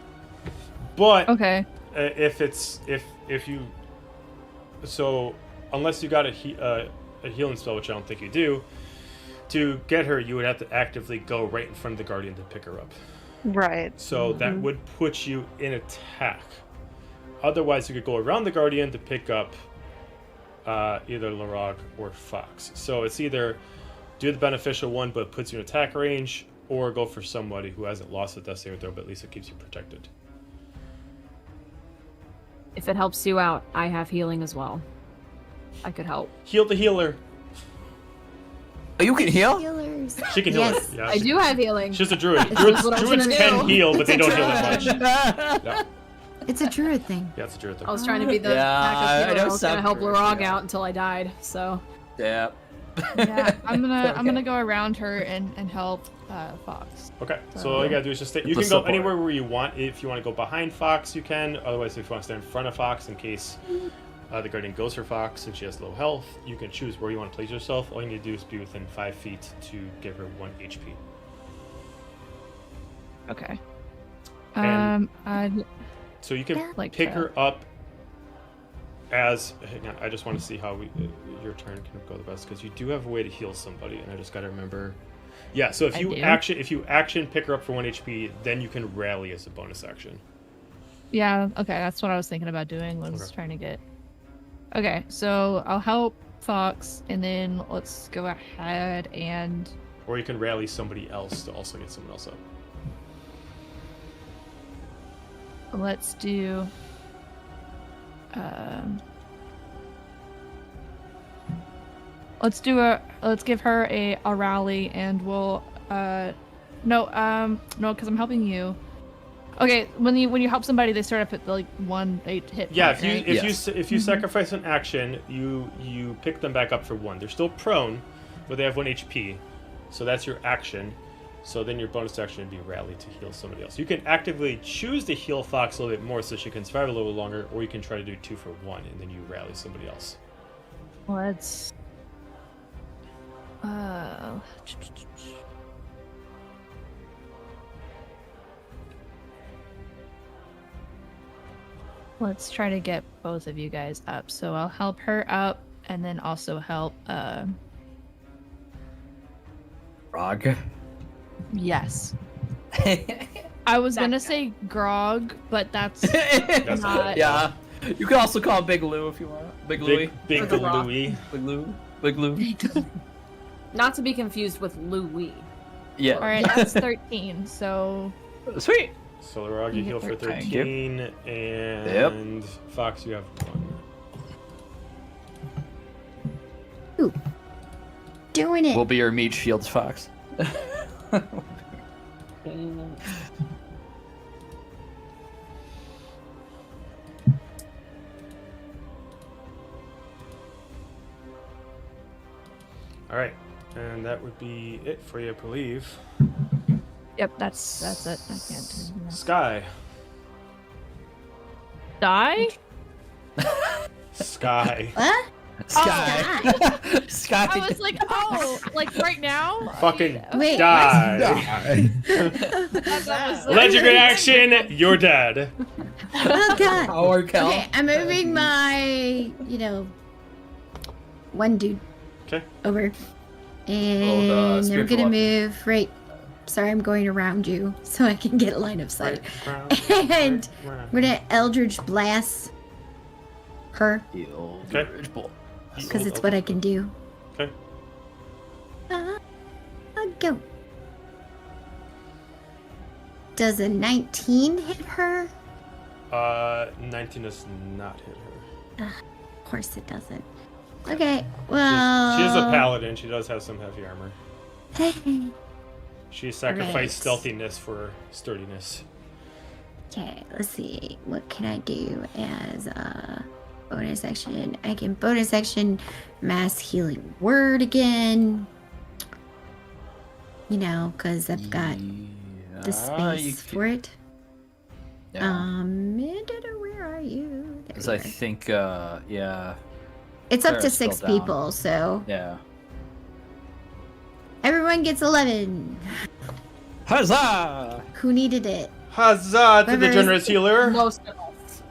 But Okay. if you, so unless you got a healing spell, which I don't think you do, to get her, you would have to actively go right in front of the guardian to pick her up. Right. So that would put you in attack. Otherwise, you could go around the guardian to pick up either Larog or Fox. So it's either do the beneficial one, but puts you in attack range, or go for somebody who hasn't lost a death saving throw, but at least it keeps you protected. If it helps you out, I have healing as well. I could help. Heal the healer. Oh, you can heal? Healers. She can heal Yes. it. Yeah, I do have healing. She's a druid. It's Druids, just what I was druids gonna can do. heal, but they don't heal as much. Yeah. Yeah, It's a druid thing. yeah, it's a druid thing. I was trying to be the Yeah, backup I healer. know I was gonna some help druids, Larog yeah. out until I died, so. Yeah. Yeah, I'm gonna go around her and help Fox. Okay, so all you gotta do is just stay. You The can go support. anywhere where you want. If you want to go behind Fox, you can. Otherwise, if you want to stand in front of Fox in case the guardian goes for Fox and she has low health, you can choose where you want to place yourself. All you need to do is be within 5 feet to give her 1 HP. Okay. And- I'd So you can like pick to- her up as. Hang on, I just want to see how your turn can go the best because you do have a way to heal somebody, and I just gotta remember. Yeah, so if I you do. action pick her up for 1 HP, then you can rally as a bonus action. Yeah, okay, that's what I was thinking about doing, was Okay. trying to get... Okay, so I'll help Fox, and then let's go ahead and... Or you can rally somebody else to also get someone else up. Let's do... Let's give her a rally, and we'll... No, because I'm helping you. Okay, when you help somebody, they start up at like 1 8 hit. Yeah, point, if you right? if Yes. you if you sacrifice an action, you pick them back up for 1. They're still prone, but they have 1 HP, so that's your action. So then your bonus action would be rally to heal somebody else. You can actively choose to heal Fox a little bit more so she can survive a little longer, or you can try to do 2 for 1 and then you rally somebody else. Let's. Let's try to get both of you guys up. So I'll help her up, and then also help. Rog. Yes. I was gonna say Grog, but that's That's not. Yeah. You can also call him Big Lou if you want. Big Louie. Big For the rock. Louie. Big Lou. Big Lou. Not to be confused with Louis. Yeah. All right, that's 13. So Sweet. So Larog, you You heal get for 13. 13, and Fox, you have 1. Doing it. We'll be your meat shields, Fox. All right, and that would be it for you, I believe. yep, that's it. I can't do that. Sky. Die? Sky. What? Sky. Sky. I was like, oh, like right now? Fucking Wait, die. Die. Legendary action, you're dead. Oh god. Power Cal. Okay, I'm moving my, one dude Okay. over. the And I'm spiritual gonna weapon. move right. Sorry, I'm going around you so I can get a line of sight. And I'm gonna Eldritch Blast her Okay. because it's what I can do. Okay. I'll go. Does a 19 hit her? 19 does not hit her. course it doesn't. Okay, well. She is a paladin. She does have some heavy armor. She sacrificed Right. stealthiness for sturdiness. Okay, let's see. What can I do as a bonus action? I can bonus action mass healing word again. You know, because I've got the space for it. Where are you? There Because you I are. think, yeah. It's up to Sarah's 6 still down. people, so Yeah. everyone gets 11. Huzzah! Who needed it? Huzzah to the Whoever is- generous healer! Most of us.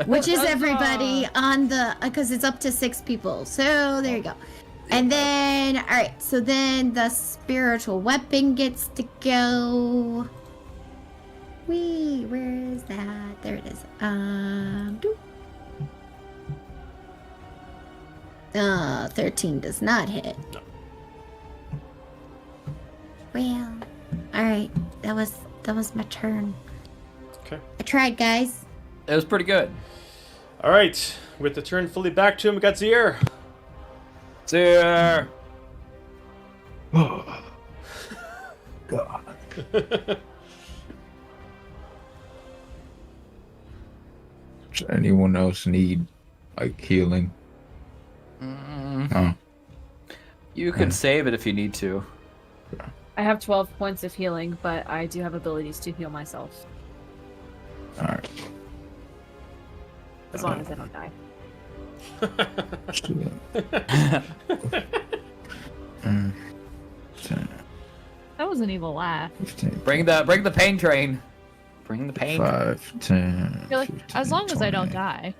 Which is Huzzah! everybody on the, because it's up to 6 people. So there you go. And then, all right. So then the spiritual weapon gets to go. Wee, where is that? There it is. Doop. 13 does not hit. No. Well, all right. That was my turn. Okay. I tried, guys. It was pretty good. All right. With the turn fully back to him, we got Zier. There. Oh, God. Does anyone else need like healing? No. You can Hmm. save it if you need to. I have 12 points of healing, but I do have abilities to heal myself. All right. As long as I don't die. Let's do that. 10, That was an evil laugh. 15, Bring the pain train. Bring the pain. 5, 10. I feel like 15, as long as I don't 20, die,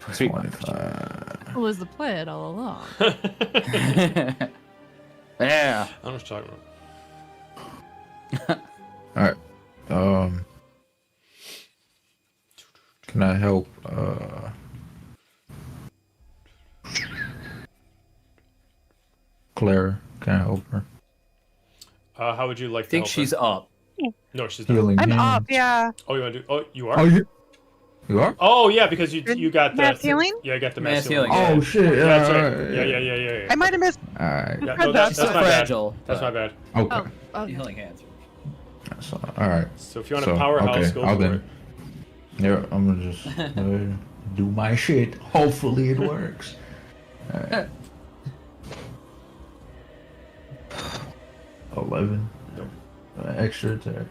25. was the plan all along. Yeah. I don't know what you're talking about. All right. Can I help? Clara, can I help her? How would you like I think to help she's her? up. No, she's not. Healing I'm hands. up, yeah. Oh, you want to do? Oh, you are? Oh, you are? Oh, yeah, because you got the Mass healing? Yeah, you got the Mass mass healing. healing. Oh shit! Yeah, that's right. alright, Yeah. I might have missed. All right. Yeah, Heard no, that. that's She's my fragile. bad. That's my bad. Okay. Oh, Healing hands. So, all right. So if you want a powerhouse, go I'll for then. it. Yeah, I'm gonna just do my shit. Hopefully it works. All right. 11. Nope. Extra attack.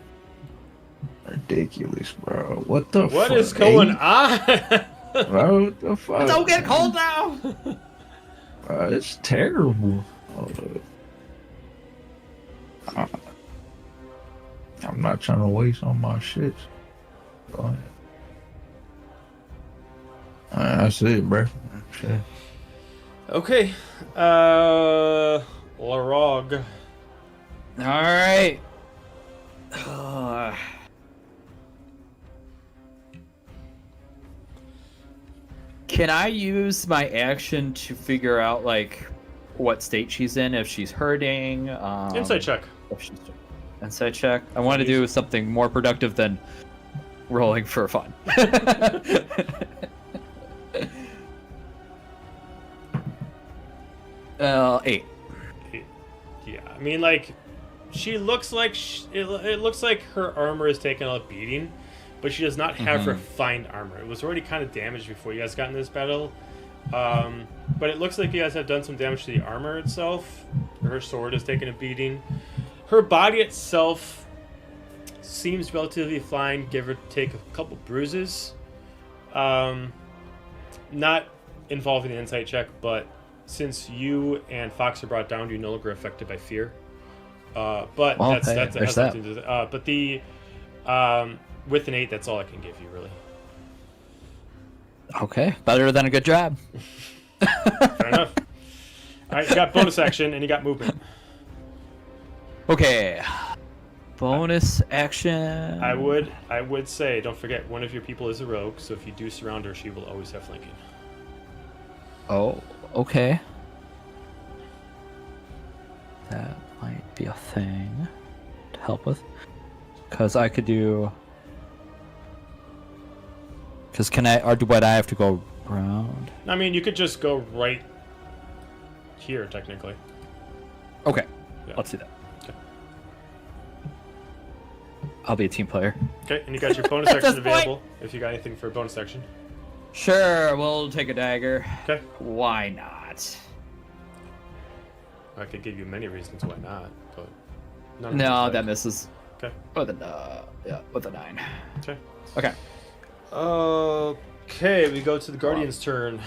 Ridiculous, bro. What the fuck? What is going 8? on? Bro, what the fuck? Don't get cold now. Bro, it's terrible. I'm not trying to waste on my shit. Go ahead. That's it, bro. Shit. Okay. Larog. All right. Can I use my action to figure out like what state she's in? If she's hurting? Insight check. If she's insight check. I want to do something more productive than rolling for fun. 8. Yeah, I mean, like, she looks like it looks like her armor is taking a beating, but she does not have refined armor. It was already kind of damaged before you guys got in this battle, but it looks like you guys have done some damage to the armor itself. Her sword is taking a beating. Her body itself seems relatively fine, give or take a couple bruises. Not involving the insight check, but since you and Fox are brought down, you're no longer affected by fear. But Well, that's hey, has there's nothing to do. But the with an 8, that's all I can give you, really. Okay, better than a good job. Fair enough. All right, you got bonus action and you got movement. Okay. Bonus action. I would say, don't forget, one of your people is a rogue, so if you do surround her, she will always have flanking. Oh, okay. That might be a thing to help with. Because I could do... Because can I... Or would I have to go ground. I mean, you could just go right here, technically. Okay, Yeah. let's do that. Okay. I'll be a team player. Okay, and you got your bonus At this action available if you got anything for a bonus action. Sure, we'll take a dagger. Okay. Why not? I could give you many reasons why not, but none of them No, tonight. that misses. Okay. With a with a 9. Okay. Okay. Okay, we go to the Guardian's turn.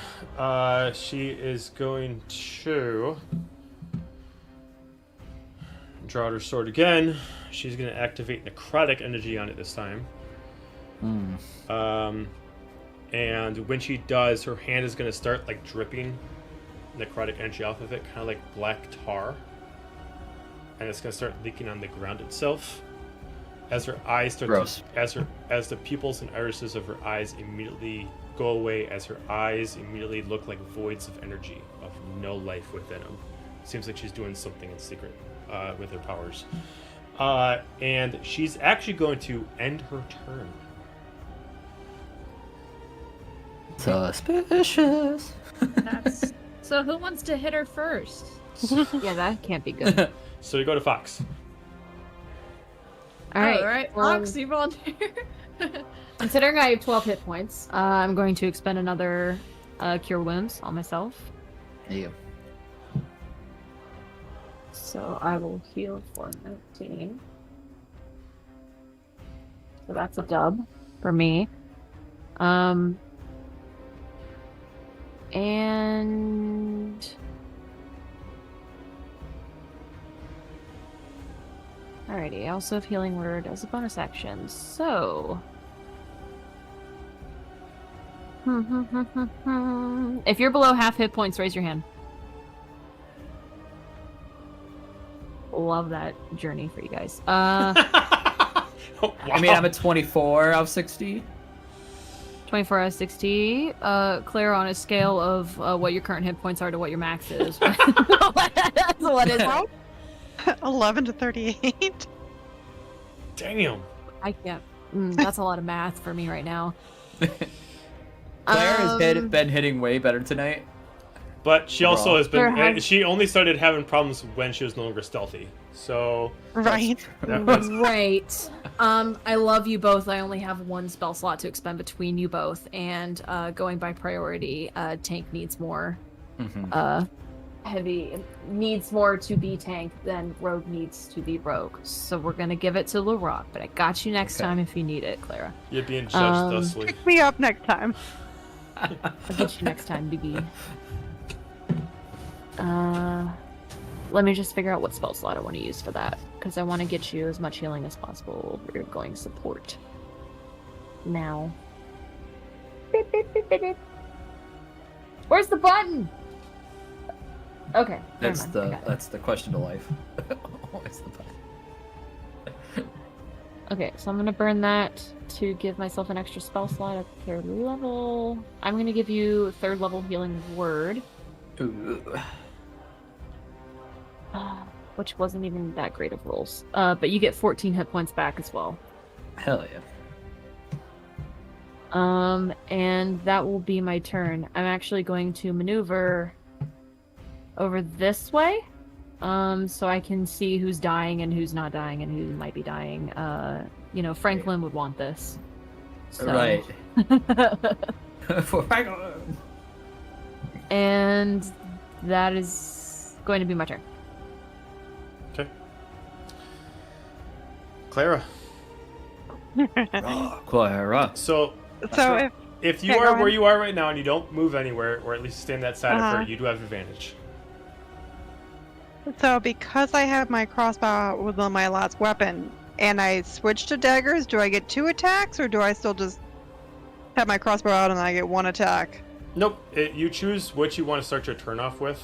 She is going to draw out her sword again. She's going to activate necrotic energy on it this time. And when she does, her hand is going to start like dripping necrotic energy off of it, kind of like black tar. And it's going to start leaking on the ground itself. As her eyes start Gross. as the pupils and irises of her eyes immediately go away, as her eyes immediately look like voids of energy, of no life within them. Seems like she's doing something in secret with her powers. And she's actually going to end her turn. Suspicious. That's... So who wants to hit her first? Yeah, that can't be good. So we go to Fox. All right. All right. well, Fox, you volunteer. Considering I have 12 hit points, I'm going to expend another Cure Wounds on myself. Yeah. So I will heal for 19. So that's a dub for me. And alrighty, I also have Healing Word as a bonus action. So if you're below half hit points, raise your hand. Love that journey for you guys. Wow. I mean, I'm at 24 out of 60. 24 out of 60. Claire, on a scale of what your current hit points are to what your max is. What is it? 11 to 38. Damn. I can't. That's a lot of math for me right now. Claire has been hitting way better tonight. But she also has been. There has- She only started having problems when she was no longer stealthy. So. Right. That's, Right. I love you both. I only have one spell slot to expend between you both, and going by priority, tank needs more. Heavy needs more to be tank than rogue needs to be rogue. So we're gonna give it to Larocque, but I got you next time if you need it, Clara. you're being judged thusly. Pick me up next time. I'll get you next time, BB. Let me just figure out what spell slot I want to use for that, because I want to get you as much healing as possible. We're going support now. Beep, beep, beep, beep, beep. Where's the button? Okay, never mind, I got it. That's the question of life. Where's the button? Okay, so I'm gonna burn that to give myself an extra spell slot at 3rd level. I'm gonna give you 3rd level healing word. Ooh. Which wasn't even that great of rolls. But you get 14 hit points back as well. Hell yeah. And that will be my turn. I'm actually going to maneuver over this way, so I can see who's dying and who's not dying and who might be dying. Franklin would want this. So. Right. And that is going to be my turn. Okay. Clara. Clara. So So if you Yeah, go are where ahead. you are right now and you don't move anywhere, or at least stand that side of her, you do have advantage. So because I have my crossbow with my last weapon, and I switch to daggers, do I get 2 attacks, or do I still just have my crossbow out and I get 1 attack? Nope. You choose what you want to start your turn off with.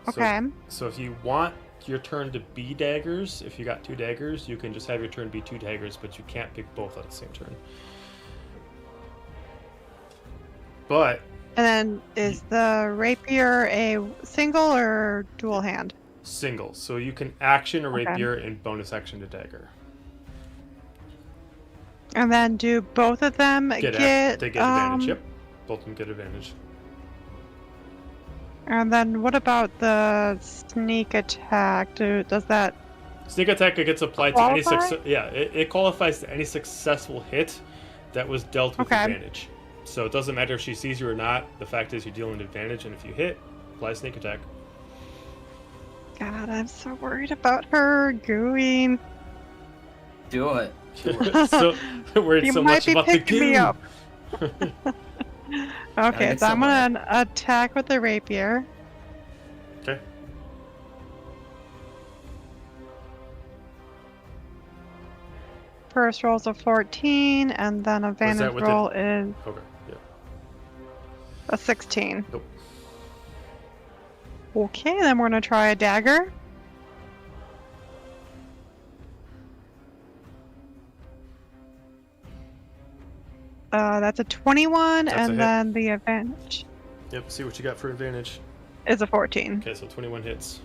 Okay. So if you want your turn to be daggers, if you got 2 daggers, you can just have your turn be 2 daggers, but you can't pick both at the same turn. But And then is the rapier a single or dual hand? single, so you can action a Okay. rapier and bonus action to dagger. And then do both of them They get get advantage. Yep. both of them get advantage. And then what about the sneak attack? Does that... Sneak attack gets applied to any Qualify? it qualifies to any successful hit that was dealt with Okay. advantage. So it doesn't matter if she sees you or not. The fact is you're dealing advantage, and if you hit, apply sneak attack. God, I'm so worried about her going. Do it. So worried You so might much be about the picking me goo. up. Okay, get so I'm somewhere. gonna attack with the rapier. Okay. First roll's a 14, and then advantage with the- roll is Okay. Yeah. a 16. Nope. Okay, then we're gonna try a dagger. That's a 21, That's a and hit. then the advantage Yep. See what you got for advantage. is a 14. Okay, so 21 hits.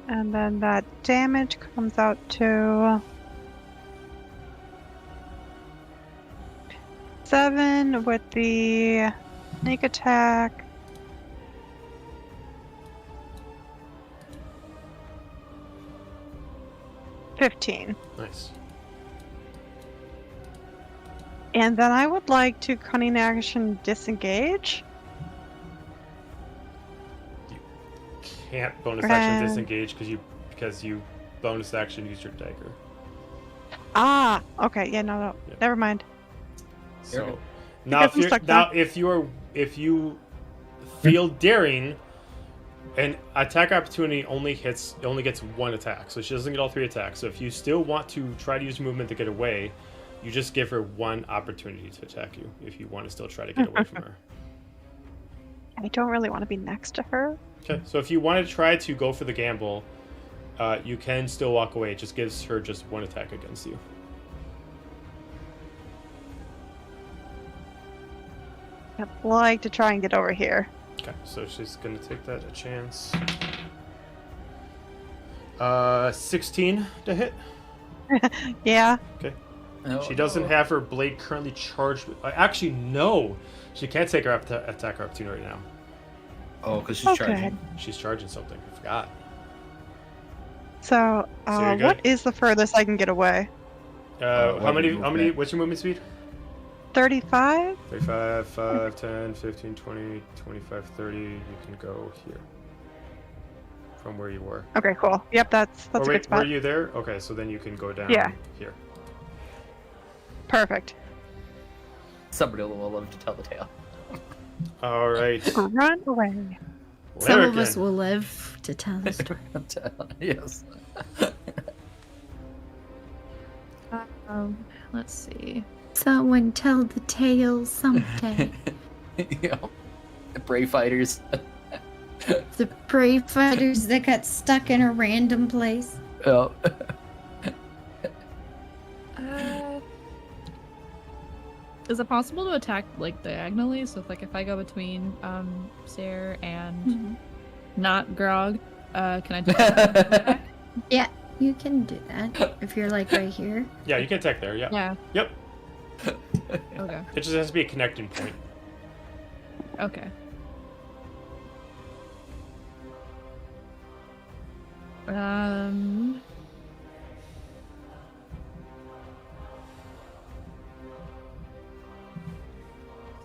And then that damage comes out to 7 with the sneak attack. $15. Nice. And then I would like to cunning action disengage. Can't bonus action Um, disengage because you bonus action use your dagger. Ah, okay, yeah, no, Yeah. never mind. You're So good. now Because I'm stuck if you feel daring, an attack opportunity only gets one attack, so she doesn't get all 3 attacks. So if you still want to try to use movement to get away, you just give her 1 opportunity to attack you if you want to still try to get away from her. I don't really want to be next to her. Okay, so if you want to try to go for the gamble, you can still walk away. It just gives her just 1 attack against you. I'd like to try and get over here. Okay, so she's gonna take that a chance. 16 to hit. Yeah. No, She doesn't no. have her blade currently charged. Actually, no. She can't take her attack opportunity right now. Oh, because she's Oh, charging. good. She's charging something. I forgot. So, you're what good? is the furthest I can get away? How many? movement. What's your movement speed? 35? 35, 5, 10, 15, 20, 25, 30. You can go here. From where you were. Okay, cool. Yep, that's Oh, a good wait, spot. were you there? Okay, so then you can go down Yeah. here. Perfect. Somebody will love to tell the tale. All right. Run away. Some of us Larrikin. will live to tell the story. Yes. Let's see. Someone tell the tale someday. Yeah. The brave fighters. The brave fighters that got stuck in a random place. Oh. Is it possible to attack like diagonally? So if I go between Sarah and not Grog, can I do that? Yeah, you can do that if you're like right here. Yeah, you can attack there. Yeah. Yeah. Yep. Okay. It just has to be a connecting point. Okay.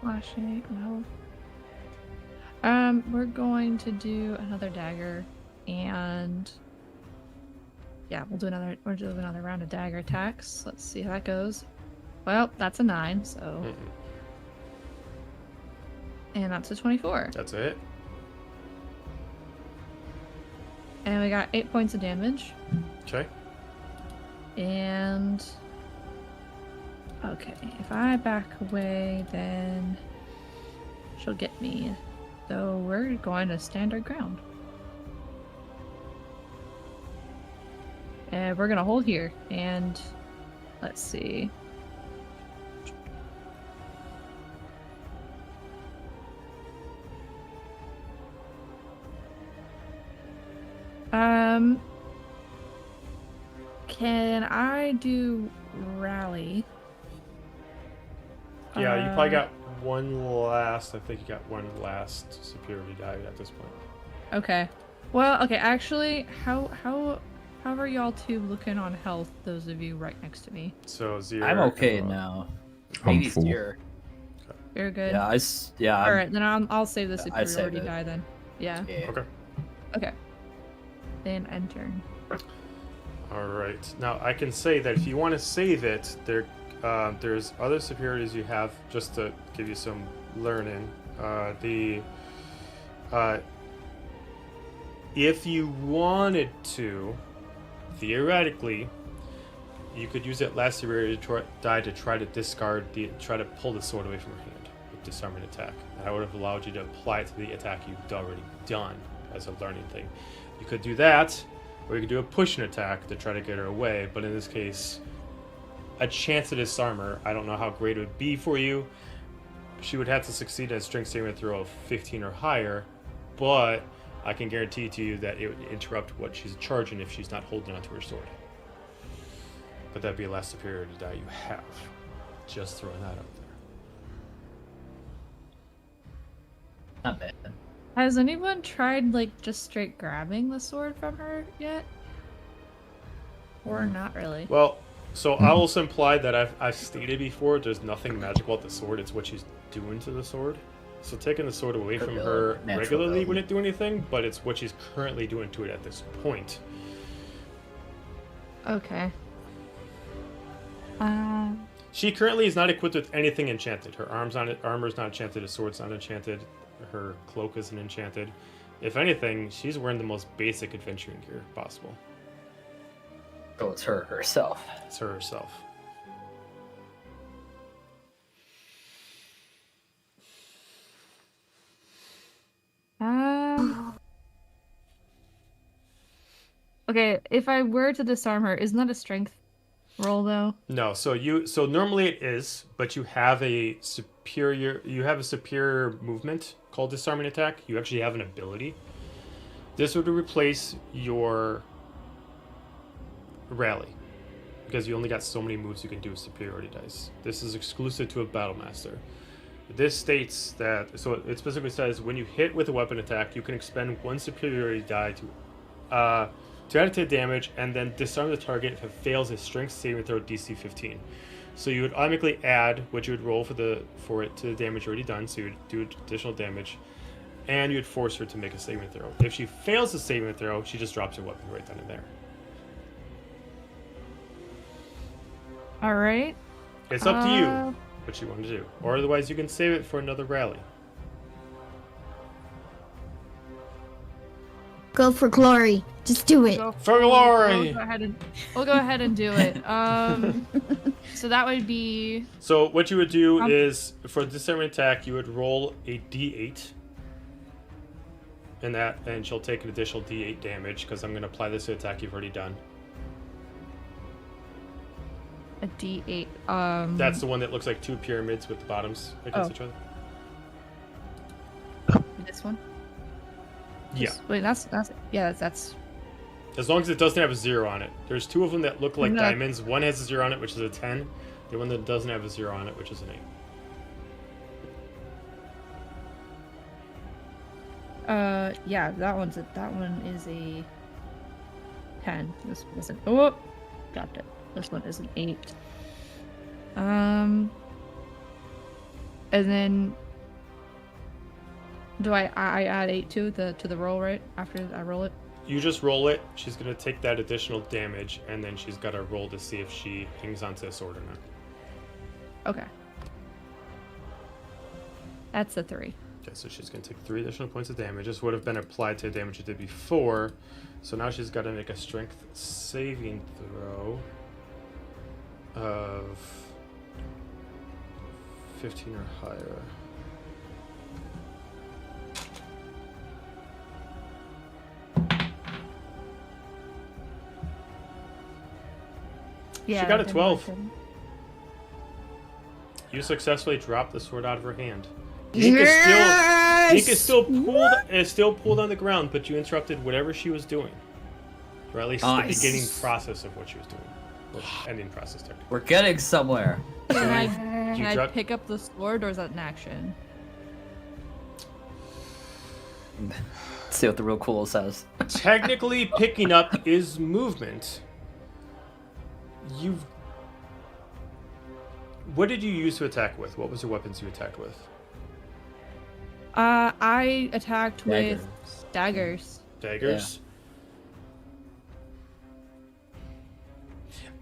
Flashing, no. We're going to do another dagger, and yeah, we'll do another round of dagger attacks. Let's see how that goes. Well, that's a 9, so Mm-mm. and that's a 24, That's it. and we got 8 points of damage. Okay. And okay, if I back away, then she'll get me. So we're going to stand our ground. And we're gonna hold here, and let's see. Can I do rally? Yeah, you probably got one last. I think you got one last superiority die at this point. Okay. Well, okay. Actually, how are y'all two looking on health? Those of you right next to me. So 0. I'm okay and, now. I'm Maybe full. here. You're good. Yeah, yeah. All right, then I'll save the I'd save superiority it. die then. Yeah. Yeah. Okay. Okay. Then end turn. All right. Now I can say that if you want to save it, there's other superiorities you have just to give you some learning. If you wanted to, theoretically, you could use that last superiority die to try to try to pull the sword away from your hand with disarmament attack. That would have allowed you to apply it to the attack you've already done as a learning thing. You could do that, or you could do a pushing attack to try to get her away. But in this case, a chance to disarm her, I don't know how great it would be for you. She would have to succeed at a strength saving throw of 15 or higher, but I can guarantee to you that it would interrupt what she's charging if she's not holding onto her sword. But that'd be a last superiority die you have. Just throwing that out there. Not bad. Has anyone tried like just straight grabbing the sword from her yet? Or not really? Well, so I also implied that I've stated before there's nothing magical about the sword, it's what she's doing to the sword. So taking the sword away from her Natural regularly ability. wouldn't do anything, but it's what she's currently doing to it at this point. Okay. She currently is not equipped with anything enchanted. Her armor's not enchanted, her sword's not enchanted, her cloak isn't enchanted. If anything, she's wearing the most basic adventuring gear possible. So it's her herself. It's her herself. Okay, if I were to disarm her, isn't that a strength roll though? No, so normally it is, but you have a superior movement called disarming attack. You actually have an ability. This would replace your rally, because you only got so many moves you can do with superiority dice. This is exclusive to a battle master. This states that, so it specifically says when you hit with a weapon attack, you can expend one superiority die to add to damage, and then disarm the target if it fails a strength saving throw DC 15. So you would automatically add what you would roll for it to the damage already done, so you would do additional damage, and you'd force her to make a saving throw. If she fails the saving throw, she just drops her weapon right then and there. All right. It's up to you what you want to do, or otherwise you can save it for another rally. Go for glory. Just do it. For glory! We'll go ahead and do it. So that would be. So what you would do is, for the disarmament attack, you would roll a d8, and she'll take an additional d8 damage, because I'm going to apply this to attack you've already done. A D8. That's the one that looks like two pyramids with the bottoms against each other. This one. Yeah. Wait, that's As long as it doesn't have a 0 on it. There's two of them that look like No. diamonds. One has a 0 on it, which is a 10. The one that doesn't have a 0 on it, which is an 8. yeah, that one is a 10. This one isn't. Oh, dropped it. This one is an 8. And then do I add 8 to the roll right after I roll it? You just roll it. She's going to take that additional damage, and then she's got to roll to see if she hangs onto the sword or not. Okay. That's a 3. Okay, so she's going to take 3 additional points of damage. This would have been applied to the damage she did before. So now she's got to make a strength saving throw of 15 or higher. Yeah. She got a then 12. I can- You successfully dropped the sword out of her hand. Yes! Ink is still pulled on the ground, but you interrupted whatever she was doing, or at least Nice. the beginning process of what she was doing, or ending process technically. We're getting somewhere. Can I Can I drop- pick up the sword, or is that an action? See what the real cool says. Technically, picking up is movement. What did you use to attack with? What was your weapons you attacked with? I attacked with daggers. Daggers?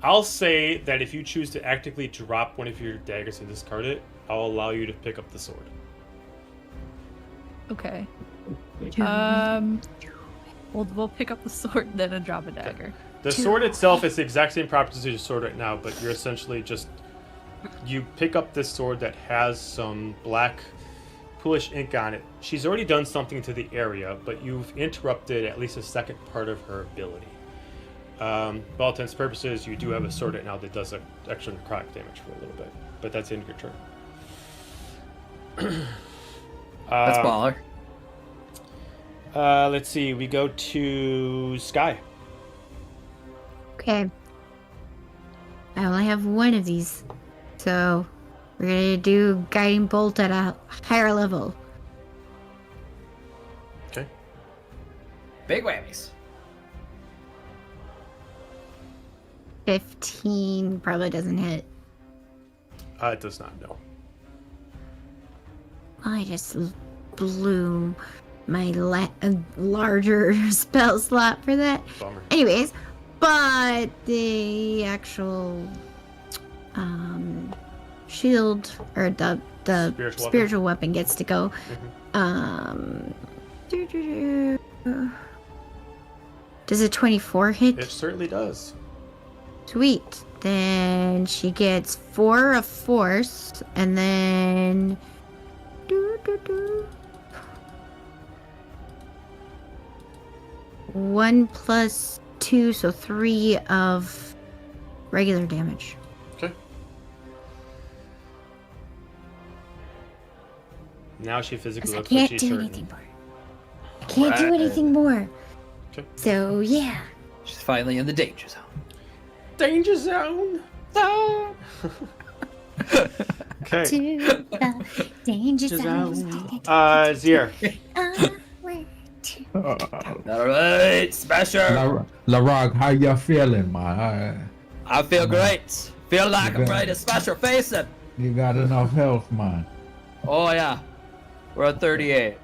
I'll say that if you choose to actively drop one of your daggers and discard it, I'll allow you to pick up the sword. Okay. We'll pick up the sword then and drop a dagger. The sword itself is the exact same properties as your sword right now, but you're essentially just... You pick up this sword that has some black poolish ink on it. She's already done something to the area, but you've interrupted at least a second part of her ability. For all intents and purposes, you do have a sword right now that does extra necrotic damage for a little bit, but that's the end of your turn. That's baller. Let's see. We go to Sky. Okay. I only have one of these. So we're gonna do guiding bolt at a higher level. Okay. Big whammies. 15 probably doesn't hit. It does not, no. I just blew my larger spell slot for that. Bummer. Anyways, but the actual shield or the spiritual weapon gets to go. Does a 24 hit? It certainly does. Sweet. Then she gets 4 of force, and then 1 plus 2, so 3 of regular damage. Okay. Now she physically I looks like can't she's do hurting. anything more. I can't do anything more. Okay. So yeah. She's finally in the danger zone. Danger zone. No. Okay. To the danger zone. Zier. All right, Smasher. Larog, how y'all feeling, man? I feel great. Feel like I'm ready to smash her face in. You got enough health, man. Oh yeah, we're at 38.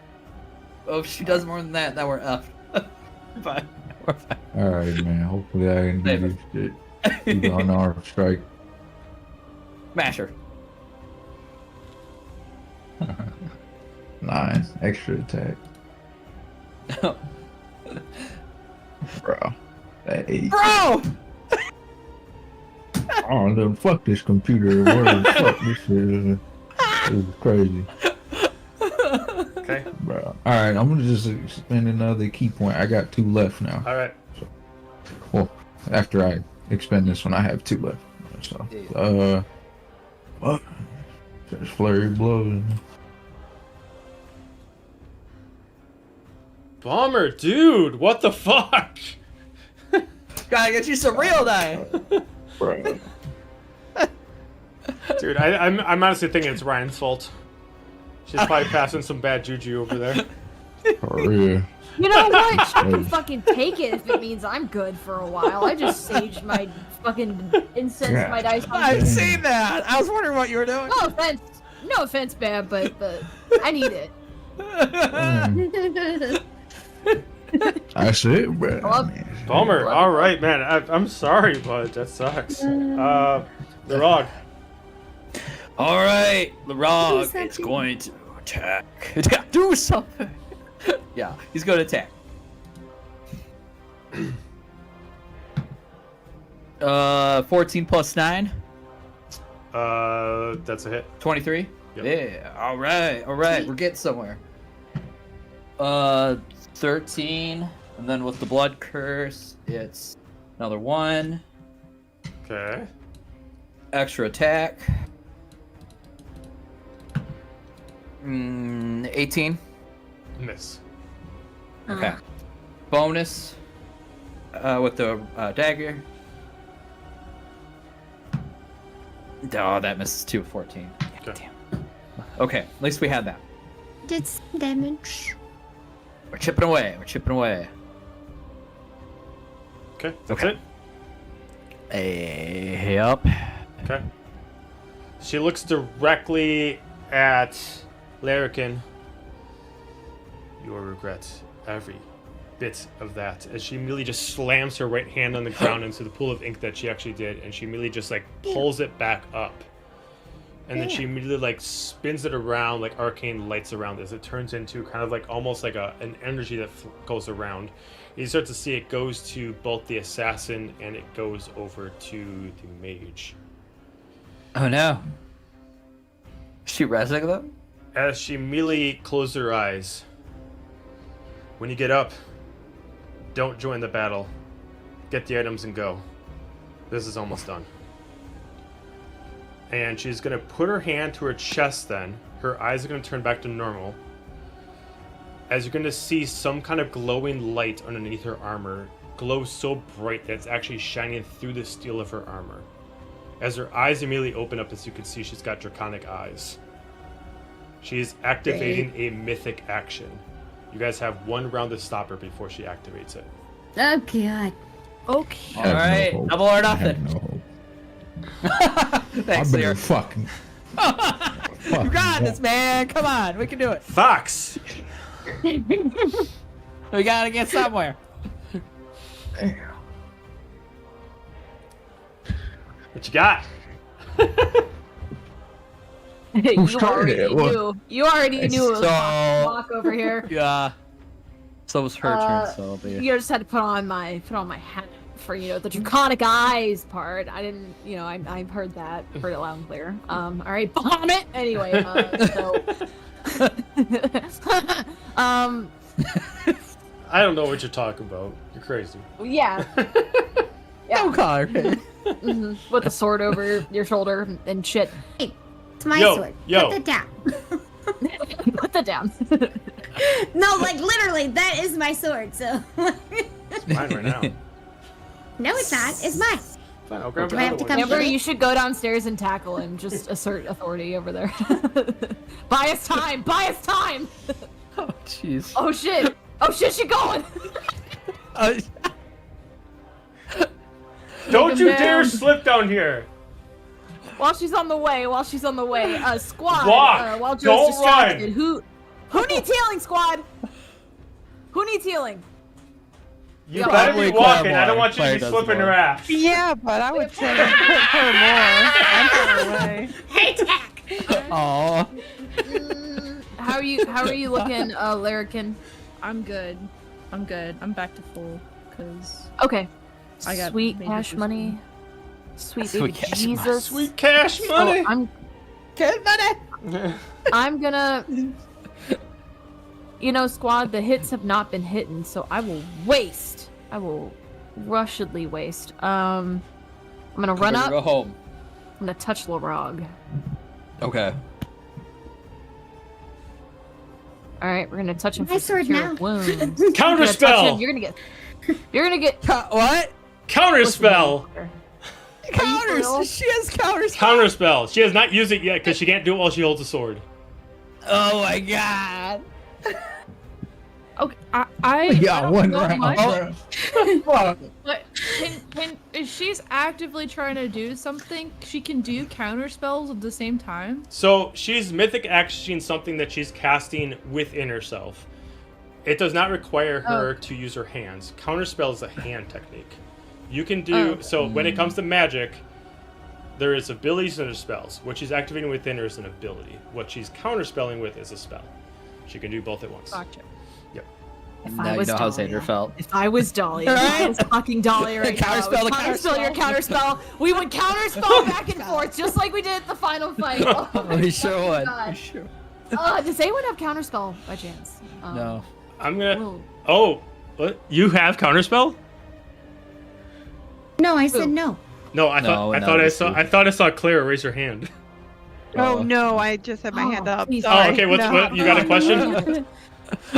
Oh, if she does more than that, then we're up. Fine. We're fine. All right, man. Hopefully I can do this shit. You going on strike? Smash her. 9 extra attack, bro. That 8. Bro! Oh, then fuck this computer. Fuck this shit. This is crazy, Okay. bro. All right, I'm gonna just spend another key point. I got 2 left now. All right. Well, after I expend this one, I have 2 left. So, what? Just flurry blows. Bummer, dude. What the fuck? Gotta get you some real die. Bro. Dude, I'm honestly thinking it's Ryan's fault. She's probably passing some bad juju over there. For real. You know what? She can fucking take it if it means I'm good for a while. I just saged my fucking incense, my dice. I've seen that. I was wondering what you were doing. No offense, Bab, but I need it. That's it, bro. Bummer. All right, man. I'm sorry, but that sucks. The Rog. All right, Larog is going to attack. Do something. Yeah, he's going to attack. 14 plus 9. That's a hit. 23. Yep. Yeah. All right. We're getting somewhere. 13, and then with the blood curse, it's another 1. Okay. Extra attack. 18. Miss. Okay. Bonus with the dagger. Oh, that misses too. 14. Okay. Damn. Okay, at least we had that. Did some damage. We're chipping away. We're chipping away. Okay, that's Okay. it. Yep. Okay. She looks directly at Larrikin. You will regret every bit of that. As she immediately just slams her right hand on the ground into the pool of ink that she actually did, and she immediately just like pulls it back up. And then she immediately like spins it around like arcane lights around this. It turns into kind of like almost like an energy that goes around. You start to see it goes to both the assassin and it goes over to the mage. Oh no. Is she resing them? As she immediately closes her eyes. When you get up, don't join the battle. Get the items and go. This is almost done. And she's going to put her hand to her chest then. Her eyes are going to turn back to normal. As you're going to see some kind of glowing light underneath her armor. Glow so bright that it's actually shining through the steel of her armor. As her eyes immediately open up, as you can see, she's got draconic eyes. She is activating a mythic action. You guys have 1 round to stop her before she activates it. Oh god. Okay. All right, hope. double or I nothing. have no hope. Thanks, I've been Lear. fucking. You got this, man. Come on, we can do it. Fox! We gotta get somewhere. What you got? You started already it? What? knew. You already knew it was So- Walk over here. Yeah. So it was her turn. So it'll be. You just had to put on my hat for the draconic eyes part. I didn't, I heard that, heard it loud and clear. All right, bomb it anyway. I don't know what you're talking about. You're crazy. Yeah. No collar. Mhm. With the sword over your shoulder and shit. It's my Yo, sword. yo. Put that down. Put that down. No, like literally, that is my sword. So. It's mine right now. No, it's not. It's mine. Fine, I'll grab Do I have another to one. come Amber, get it? you should go downstairs and tackle him. Just assert authority over there. Buy us time. Buy us time. Oh jeez. Oh shit. Oh shit. She going. Don't you dare Man. slip down here! While she's on the way. Squad. Walk, While Joe's don't distracted. run. Who needs healing, squad? Who needs healing? You Yeah. better Probably be walking. Claire I don't more. want you to Claire be does slipping more. her ass. Yeah, but I would say put her more. I'm far away. Hey, Tack. Aw. How are you looking, Larrikin? I'm good. I'm back to full because Okay. I got sweet major cash boost money. Sweet Sweet baby cash Jesus. Sweet cash money! So I'm gonna. Squad, the hits have not been hitting, so I will rushedly waste. I'm gonna run up. Go home. I'm gonna touch Larog. Okay. All right, we're gonna touch him My for sword cure now. wounds. Counter You're gonna touch spell! him, You're gonna get. What? Counter spell! Counters. She has counters. Counter spell. She has not used it yet because she can't do it while she holds a sword. Oh my god. okay. I Yeah, don't one know round. much, Fuck. but if she's actively trying to do something, she can do counter spells at the same time. So she's mythic actioning something that she's casting within herself. It does not require her to use her hands. Counterspell is a hand technique. You can do so when it comes to magic. There is abilities and there's spells. What she's activating within her is an ability. What she's counterspelling with is a spell. She can do both at once. Gotcha. If Now I you was know how Dahlia. Xander felt. If I was Dahlia, if I was fucking Dahlia right now, Counterspell to counterspell your counterspell. counterspell. We would counterspell back and forth, just like we did at the final fight. Oh my We sure fucking would. God. We sure. Does anyone have counterspell by chance? No. I'm gonna. Whoa. Oh, what? You have counterspell? No, I said no. No, I No, thought no, I this saw is- I thought I saw Clara raise her hand. Oh no, I just had my hand up. please. Sorry. Oh, okay. What you got a question?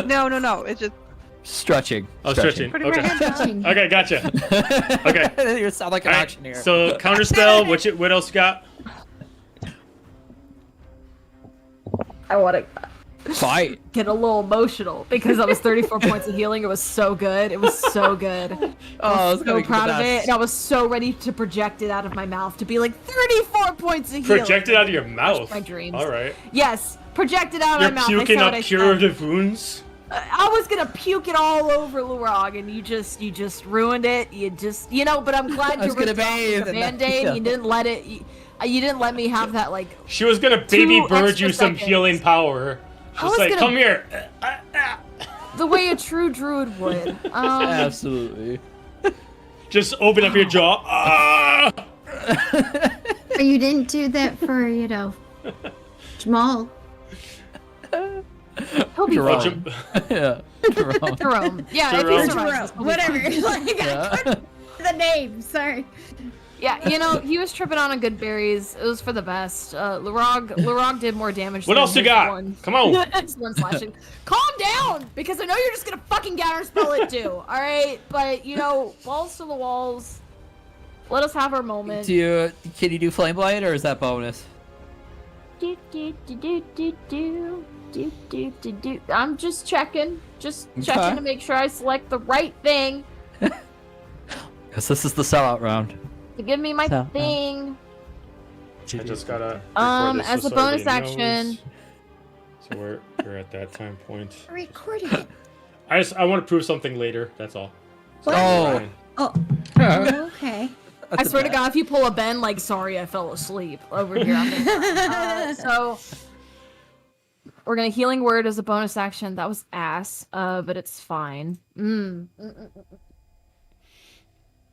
No. It's just Stretching. Oh, stretching. putting my Okay. hand up. Touching. Okay, gotcha. Okay. You sound like an All right, auctioneer. so counterspell. What else you got? I want to Fight. get a little emotional because I was 34 points of healing. It was so good. It was so good. Oh, I'm so proud of it, and I was so ready to project it out of my mouth to be like 34 points of healing. Project it out of your mouth. My dreams. All right. Yes, project it out You're of my mouth. puking I said up what I said. curative wounds. I was gonna puke it all over Lurog, and you just ruined it. But I'm glad I you was gonna ripped off bathe the and then- Band-Aid. yeah. You didn't let it. You didn't let me have that like. She was gonna baby 2 bird extra you some seconds. healing power. I She's was like, gonna- come here. The way a true druid would. Absolutely. Just open up your jaw. Ah! But you didn't do that for, Jamal. He'll be Jerome. fine. Yeah. Jerome. Jerome. Yeah, if Jerome. he survives, he'll be Whatever. fine. Like, I couldn't the name. Sorry. Yeah, he was tripping on good berries. It was for the best. Lurog did more damage. What than else you his got? one- Come on. his one slashing. Calm down, because I know you're just gonna fucking counterspell it too. All right, but walls to the walls. Let us have our moment. Can you do flame blade or is that bonus? I'm just checking Okay. to make sure I select the right thing Because this is the sellout round. to give me my So, thing. I just gotta. Um, record this as so a bonus everybody action- knows. So we're at that time point. I recorded it. I want to prove something later. That's all. What? Oh. Fine. Oh. Okay. I swear to God, if you pull a Ben, like, sorry, I fell asleep over here. So we're gonna healing word as a bonus action. That was ass, but it's fine.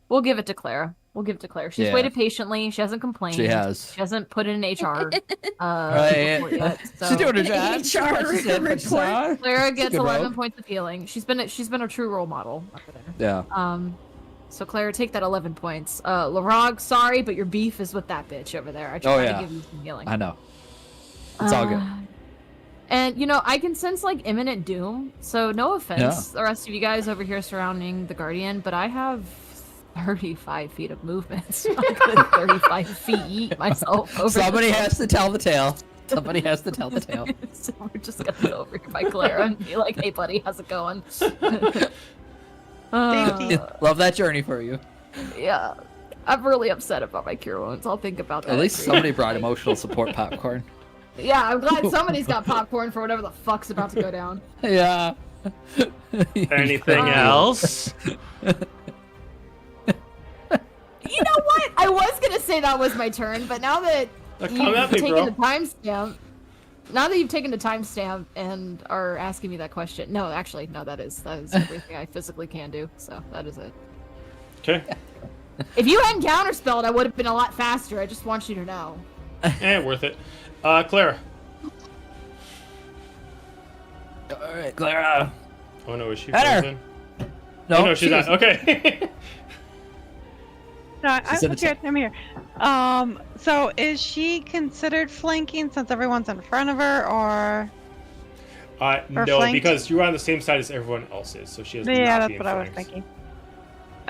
We'll give it to Clara. She's Yeah. waited patiently. She hasn't complained. She has. She hasn't put in an HR. Right. report yet, so. She's doing her job. HR report. Clara gets good 11 rogue. points of healing. She's been a true role model over there. Yeah. So Clara, take that 11 points. Larog, sorry, but your beef is with that bitch over there. I Oh, tried yeah. to give you some healing. I know. It's all good. And I can sense like imminent doom. So no offense, the rest of you guys over here surrounding the Guardian, but I have 35 feet of movement. So I'm gonna 35 feet eat myself over. Somebody has to tell the tale. Somebody has to tell the tale. So we're just gonna go over here by Clara and be like, "Hey, buddy, how's it going?" Safety. Love that journey for you. Yeah, I'm really upset about my cure wounds. I'll think about that. At least somebody brought emotional support popcorn. Yeah, I'm glad somebody's got popcorn for whatever the fuck's about to go down. Yeah. Anything else? You know what? I was gonna say that was my turn, but now that Come you've at me, taken bro. the timestamp, and are asking me that question, no, actually, no, that is everything I physically can do. So that is it. Okay. If you hadn't counterspelled, I would have been a lot faster. I just want you to know. Worth it. Clara. All right, Clara. Oh no, is she Better. frozen? No, Oh, no, she's not. Okay. No, She's in I'm the here. I'm here. So is she considered flanking since everyone's in front of her, or? No, flanked? because you were on the same side as everyone else is, so she has Yeah, not that's being what I was flanked. thinking.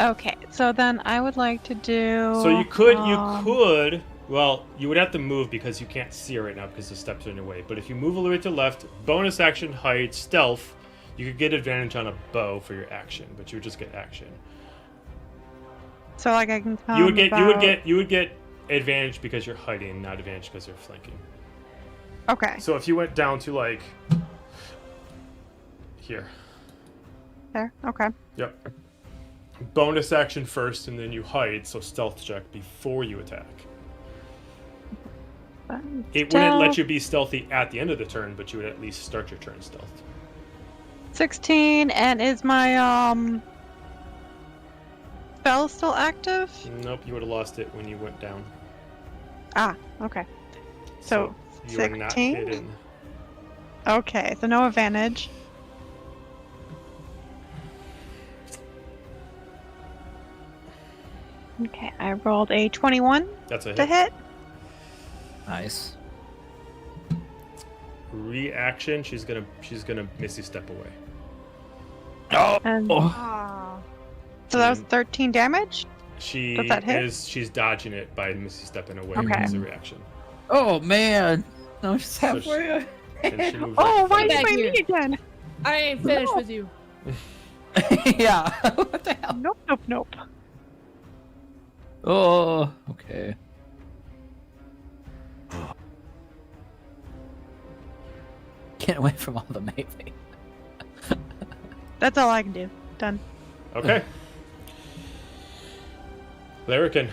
Okay, so then I would like to do. So you could. Well, you would have to move because you can't see her right now because the steps are in your way. But if you move a little bit to the left, bonus action, height, stealth, you could get advantage on a bow for your action, but you would just get action. So like I can come. You would about- get advantage because you're hiding, not advantage because you're flanking. Okay. So if you went down to like here. There. Okay. Yep. Bonus action first, and then you hide, so stealth check before you attack. It wouldn't let you be stealthy at the end of the turn, but you would at least start your turn stealth. 16, and is my spell still active? Nope, you would have lost it when you went down. Ah, okay. So, you are not 16? hidden. Okay, so no advantage. Okay, I rolled a 21 That's a to hit. hit. Nice. Reaction, she's gonna Misty step away. Oh. And Ah. so that was 13 damage? She Does that hit? she's dodging it by Misty stepping away Okay. as a reaction. Oh man. No, she's So halfway. Then she moves Oh, right why in did front I of you. meet again? I ain't finished with you. Yeah. What the hell? Nope, nope, nope. Oh, okay. Get away from all the melee. That's all I can do. Done. Okay. Larrikin.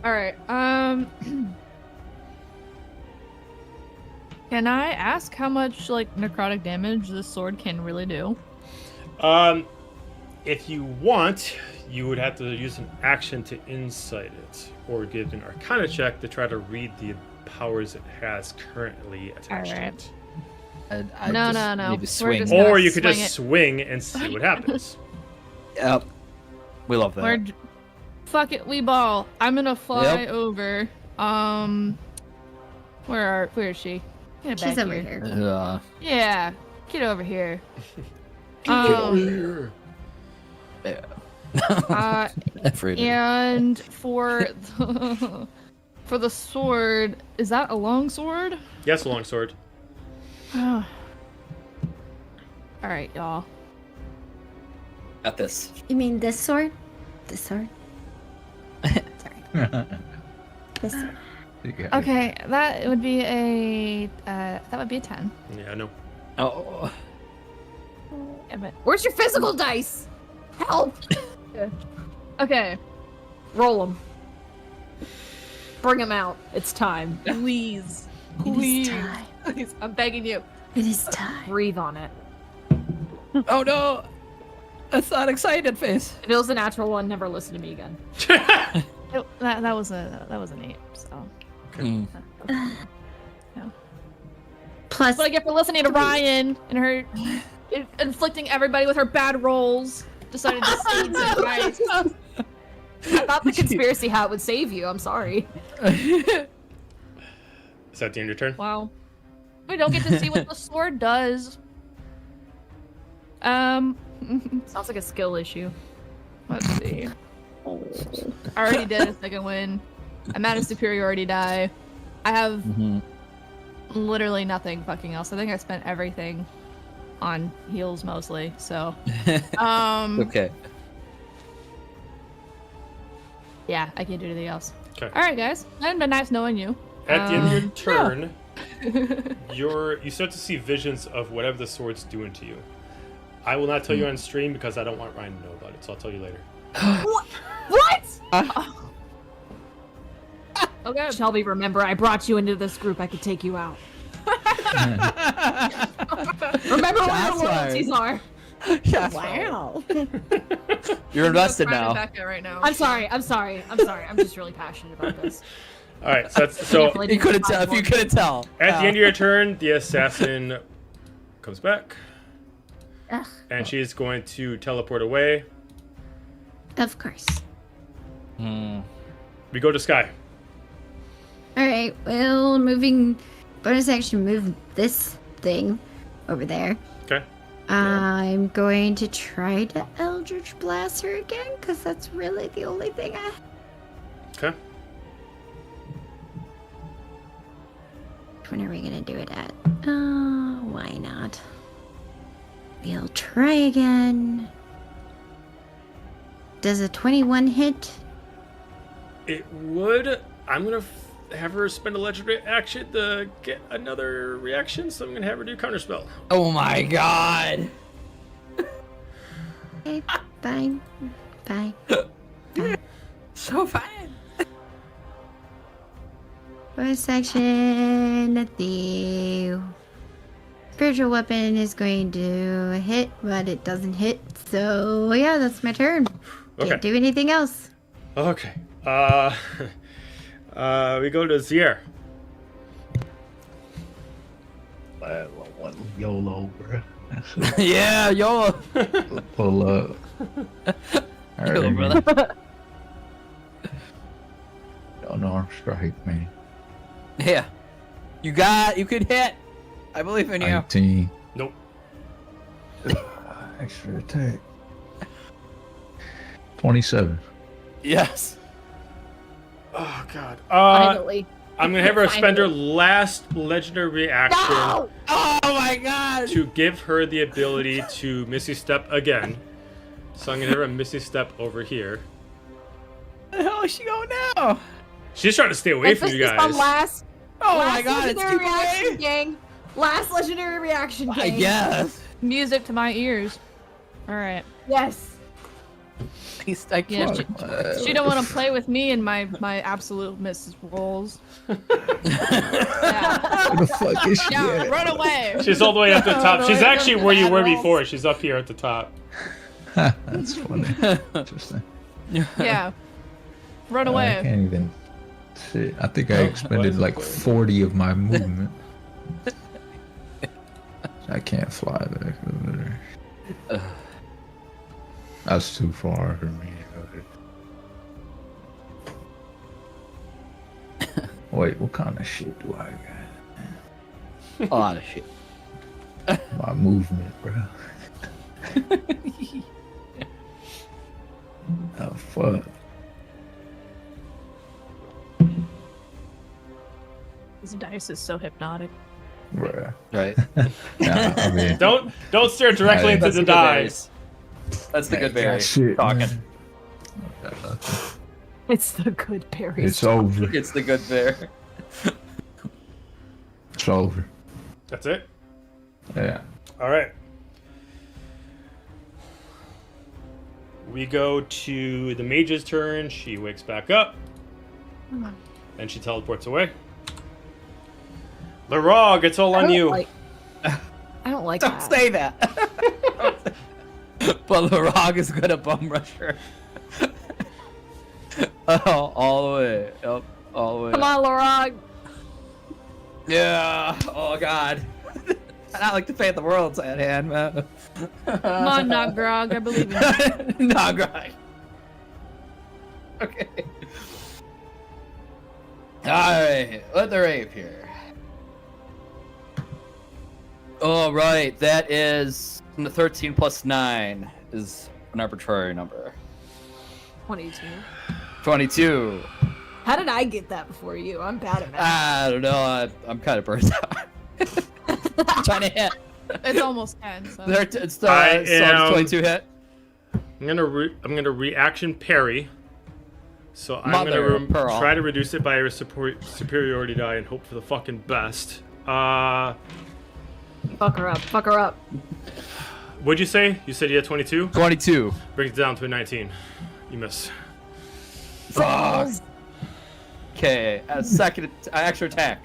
All right. Can I ask how much like necrotic damage this sword can really do? If you want, you would have to use an action to insight it, or give an Arcana check to try to read the powers it has currently attached to Alright. it. I No, just no, no. Need to We're swing. just gonna Or you could swing just it. swing and see what happens. Yep. We love that. We're fuck it, we ball. I'm gonna fly over. Where is she? Get She's back over here. here. Yeah, get over here. Yeah. Afraid of it. And for the sword, is that a long sword? Yes, longsword. All right, y'all. Got this. You mean this sword? This sword? Sorry. This sword. Okay, that would be a 10. Yeah, no. Oh. Damn it. Where's your physical dice? Help! Okay, Roll them. Bring them out. It's time. please, It is please, time. please, I'm begging you. It is time. Breathe on it. Oh no! That's not excited face. If it was a natural one, never listen to me again. That was an 8. So Plus, what I get for listening to Ryan and her inflicting everybody with her bad rolls. Decided to seed some dice. I thought the conspiracy hat would save you. I'm sorry. Is that the end of your turn? Wow. We don't get to see what the sword does. Sounds like a skill issue. Let's see. I already did a second win. I'm at a superiority die. I have literally nothing fucking else. I think I spent everything on heals mostly. So, Okay. yeah, I can't do anything else. Okay. All right, guys. It's been nice knowing you. At the end of your turn, you start to see visions of whatever the sword's doing to you. I will not tell you on stream because I don't want Ryan to know about it, so I'll tell you later. What? Okay. Shelby, remember, I brought you into this group. I could take you out. Remember where Shots your loyalties are. wow. You're invested Private now. Becca right now. I'm sorry. I'm just really passionate about this. All right, so that's so. Definitely You couldn't didn't tell if you find couldn't tell. At the end of your turn, the assassin comes back, Ugh, and she's going to teleport away. of course. We go to Sky. Alright, well, moving. Bonus action, move this thing over there. Okay. I'm going to try to Eldritch Blast her again, because that's really the only thing I. Okay. When are we gonna do it at? Why not? We'll try again. Does a 21 hit? It would. I'm gonna have her spend a legendary action to get another reaction, so I'm gonna have her do counterspell. Oh my god. Okay, fine. Fine. So fine. Bonus action. The spiritual weapon is going to hit, but it doesn't hit. So yeah, that's my turn. Okay. Can't do anything else. Okay. We go to Zier. YOLO, bro. Yeah, yo. Pull up. Yo, brother. Unarmed strike, man. Yeah. You could hit. I believe in you. 19. Nope. Extra attack. 27. Yes. Oh God. Finally. I'm gonna have her spend her last legendary reaction No! Oh my god! to give her the ability to Misty Step again. So I'm gonna have her Misty Step over here. Where the hell is she going now? She's trying to stay away from you Emphasis on guys. last. Oh last my god, it's legendary keep reaction, away! gang. Last legendary reaction, gang. I guess. Music to my ears. All right. Yes. At least I Yeah, can't. she don't want to play with me and my absolute Mrs. Rolls. Yeah, Where the fuck is she yeah, at? run away. She's all the way up the top. She's no, actually where you were rolls. before. She's up here at the top. That's funny. Interesting. Yeah, run I away. can't even. Shit, I think I expended like 40 of my movement. I can't fly back over there. That's too far for me. Wait, what kind of shit do I got? A lot of shit. My movement, bro. Oh fuck. This dice is so hypnotic. Bruh. Right. Nah, I mean, Don't stare directly into That's the the good die. berries. That's the good berry. shit, Talking. man. It's the good berries. It's over. It's the good bear. It's over. That's it. Yeah. All right. We go to the mage's turn. She wakes back up. And she teleports away. Larog, it's all on you. I don't like Don't that. say that. But Larog is gonna bum rush her. Oh, all the way. Yep, all the way. Come on, Lorog. Yeah. Oh god. Not like the fate of the world's at hand, man. Come on, Nogrog, I believe in you. Nogrog. Okay. Alright, let the rave here. Alright, that is 13 plus 9 is an arbitrary number. 22. 22. How did I get that before you? I'm bad at math. I don't know, I'm kind of burnt out. Trying to hit. It's almost 10, so. It's I so am- 22 hit. I'm gonna reaction parry. So I'm Mother gonna of pearl. try to reduce it by a superiority die and hope for the fucking best. Fuck her up. Fuck her up. What'd you say? You said you had 22? 22. Brings it down to a 19. You miss. Fuck. Okay, a second extra attack.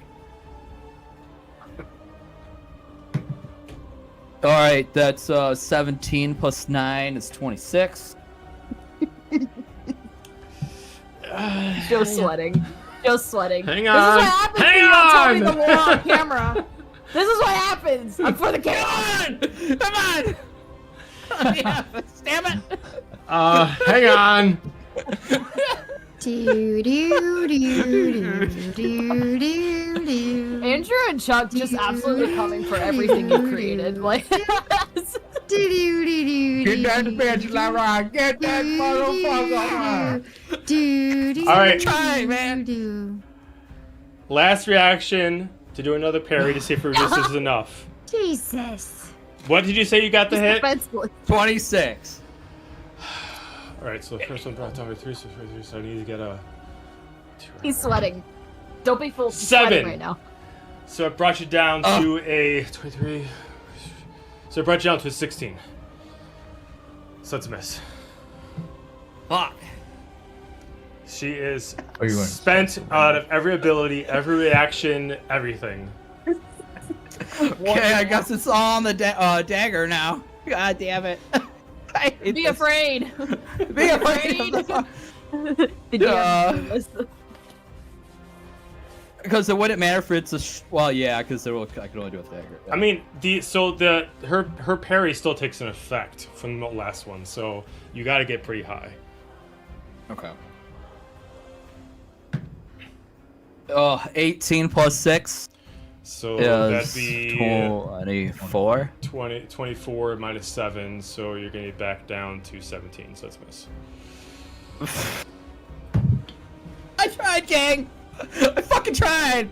Alright, that's 17 plus 9 is 26. Joe's sweating. Joe's sweating. Hang This is on. what happens Hang when you don't tell me on. that we're on camera. This is what happens. I'm for the camera. Come on! Yeah, damn it! Hang on. Do, do, do, do, do, do, do. Andrew and Chuck just absolutely coming for everything you created. Like, Do, do, do, Get do, that do, bitch, Lara. Get that motherfucker. do, do, All right. Try, man. do. Last reaction to do another parry to see if this is enough. Jesus. What did you say you got the hit? defenseless. 26. All right, so the first one brought down to 3, so I need to get a 2. He's sweating. Don't be full 7. sweating right now. So it brought you down to a 23. So it brought you down to a 16. So it's a miss. Fuck. She is Are you going? spent out of every ability, every reaction, everything. Okay, I guess it's all on the dagger now. God damn it. I hate Be this. afraid. Be afraid. of the- The DM was the- Because it wouldn't matter if it's a well, yeah, because I can only do a dagger. I mean, her parry still takes an effect from the last one, so you got to get pretty high. Okay. 18 plus 6 So is that'd be 24. 24 minus 7, so you're gonna be back down to 17. So it's a miss. I tried, gang. I fucking tried.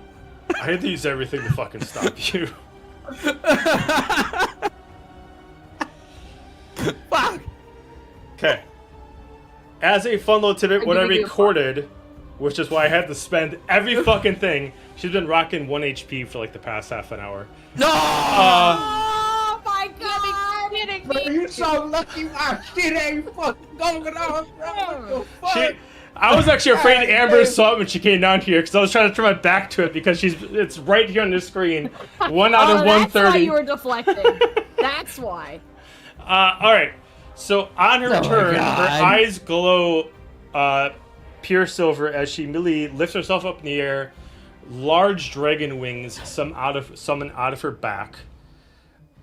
I had to use everything to fucking stop you. Fuck. Okay. As a fun little tidbit, what I giving you a recorded, which is why I had to spend every fucking thing, she's been rocking 1 HP for like the past half an hour. No. Oh my god! Bro, you so lucky my shit ain't fucking going on, bro. What the fuck? I was actually afraid Amber saw it when she came down here because I was trying to turn my back to it because it's right here on the screen. 1 out of 130. That's why you were deflecting. That's why. All right. So on her turn, her eyes glow pure silver as she immediately lifts herself up in the air. Large dragon wings summon out of her back.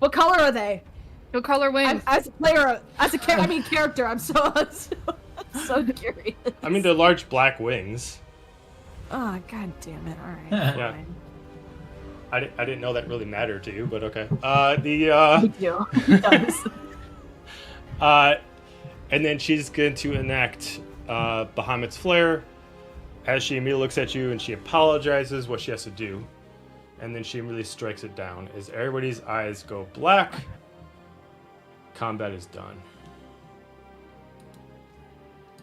What color are they? What color wings? As a player, character, I'm so curious. I mean, they're large black wings. Oh god damn it! All right. Yeah. Fine. I didn't know that really mattered to you, but okay. Thank you. It does. And then she's going to enact Bahamut's Flare as she immediately looks at you and she apologizes what she has to do. And then she immediately strikes it down. As everybody's eyes go black, combat is done.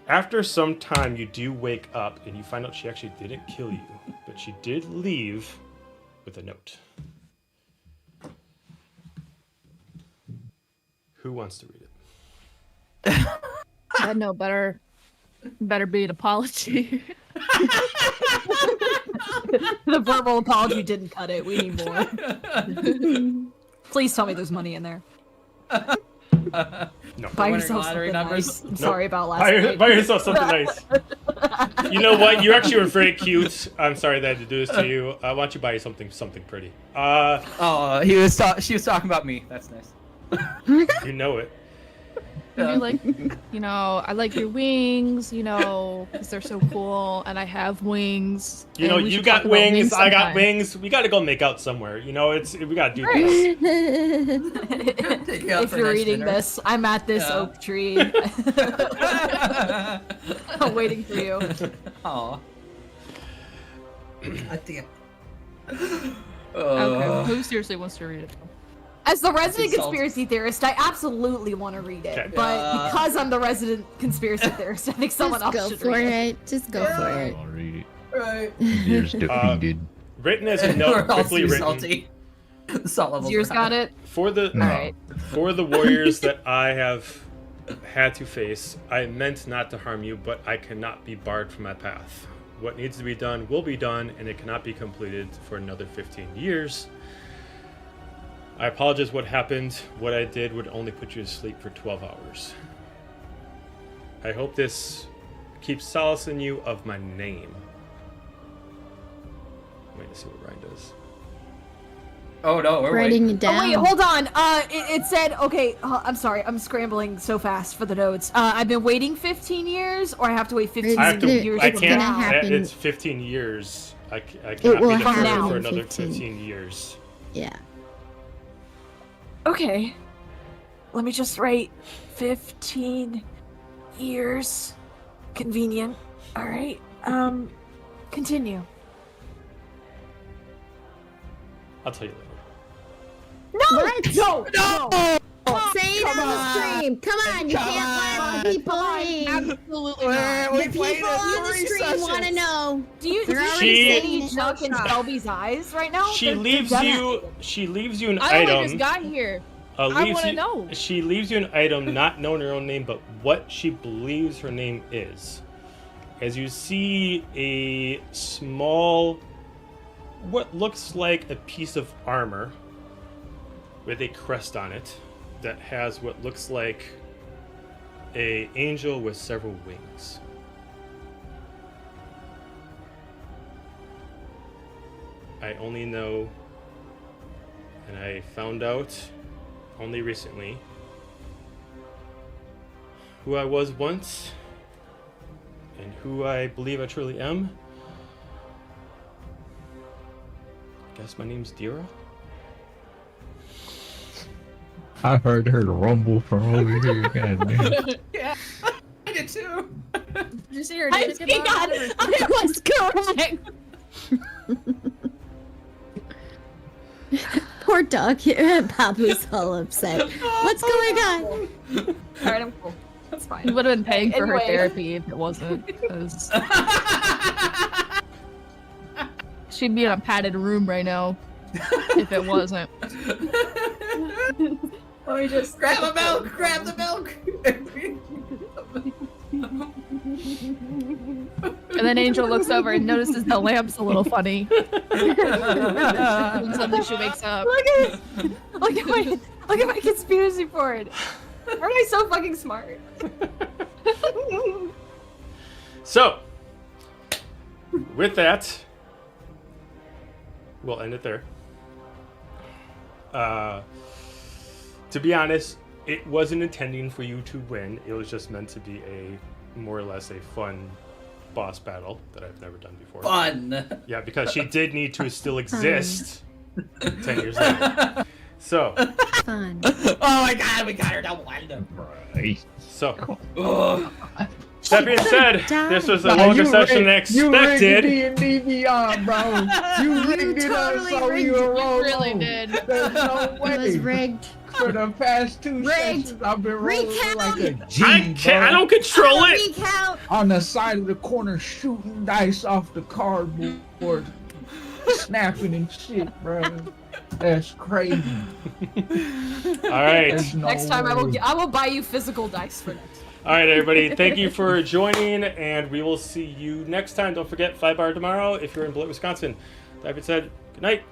After some time, you do wake up and you find out she actually didn't kill you, but she did leave with a note. Who wants to read it? That no better be an apology. The verbal apology didn't cut it. We need more. Please tell me there's money in there. No. Buy Winning yourself lottery something numbers. nice. I'm sorry about last night. Buy yourself something nice. You know what? You actually were very cute. I'm sorry that I had to do this to you. Why don't you buy you something pretty? Oh, she was talking about me. That's nice. You know it. You're like, I like your wings, because they're so cool, and I have wings. You know, and we you should got talk about wings, I got sometime. wings. We gotta go make out somewhere. We gotta do Right. this. If you're reading this, I'm at this oak tree. I'm waiting for you. Aw. God damn. Okay, who seriously wants to read it? As the resident Insult. conspiracy theorist, I absolutely want to read it. Okay. But because I'm the resident conspiracy theorist, I think someone Just else go should for read it. Just go for it. I'll read it. Right. Years defeated. Written as a We're note, all quickly too written. salty. The salt levels. Yours are got high. it? For the No. Alright. for the warriors that I have had to face, I meant not to harm you, but I cannot be barred from my path. What needs to be done will be done, and it cannot be completed for another 15 years. I apologize what happened. What I did would only put you to sleep for 12 hours. I hope this keeps solace in you of my name. Wait to see what Ryan does. Oh no, we're Writing waiting. it down. Oh, wait, hold on. It said, okay, I'm sorry, I'm scrambling so fast for the notes. I've been waiting 15 years, or I have to wait 15 I have to. years I from can't. now? happen. It's 15 years. I cannot will be deferred happen for in another 15. 15 years. Yeah. Okay. Let me just write 15 years. Convenient. All right. Continue. I'll tell you later. No! What? No! No! Say it on the stream. Come on, you can't let the people hang. Absolutely not. The people on the stream want to know. Do you They're see already saying it. Chuck in Shelby's eyes right now? She They're leaves dead. She leaves you an I only item. just got here. I leaves wanna you- know. She leaves you an item, not knowing her own name, but what she believes her name is. As you see a small, what looks like a piece of armor with a crest on it that has what looks like a angel with several wings. I only know, and I found out only recently, who I was once and who I believe I truly am. I guess my name's Dira. I heard her rumble from over here. God damn. Yeah, I did too. Did you see her I dance get knocked over? was correct. Poor dog here. Babu's all upset. What's going on? All right, I'm cool. That's fine. We would have been paying for her Anyway. therapy if it wasn't. 'Cause she'd be in a padded room right now if it wasn't. Let me just Grab the milk! Grab the milk! And then Angel looks over and notices the lamp's a little funny. And suddenly she wakes up. look at my conspiracy board. Aren't I so fucking smart? So, with that, we'll end it there. To be honest, it wasn't intending for you to win. It was just meant to be a more or less a fun boss battle that I've never done before. Fun! Yeah, because she did need to still exist 10 years later. So, Fun. Oh my god, we got her to one. so Ugh. that being said, this was a Nah, longer you session than rigged- You rigged expected. D&D Beyond, bro. You rigged it up totally so rigged you it. were wrong. really did. There's no It was way. rigged. For the past 2 Rigged. sessions, I've been rolling Recount. like a G, I can't. I don't control Have a it. recount. on the side of the corner shooting dice off the cardboard, snapping and shit, bro. That's crazy. All right. There's no Next time way. I will buy you physical dice for next time. All right, everybody. Thank you for joining, and we will see you next time. Don't forget 5 bar tomorrow if you're in Beloit, Wisconsin. That being said, good night.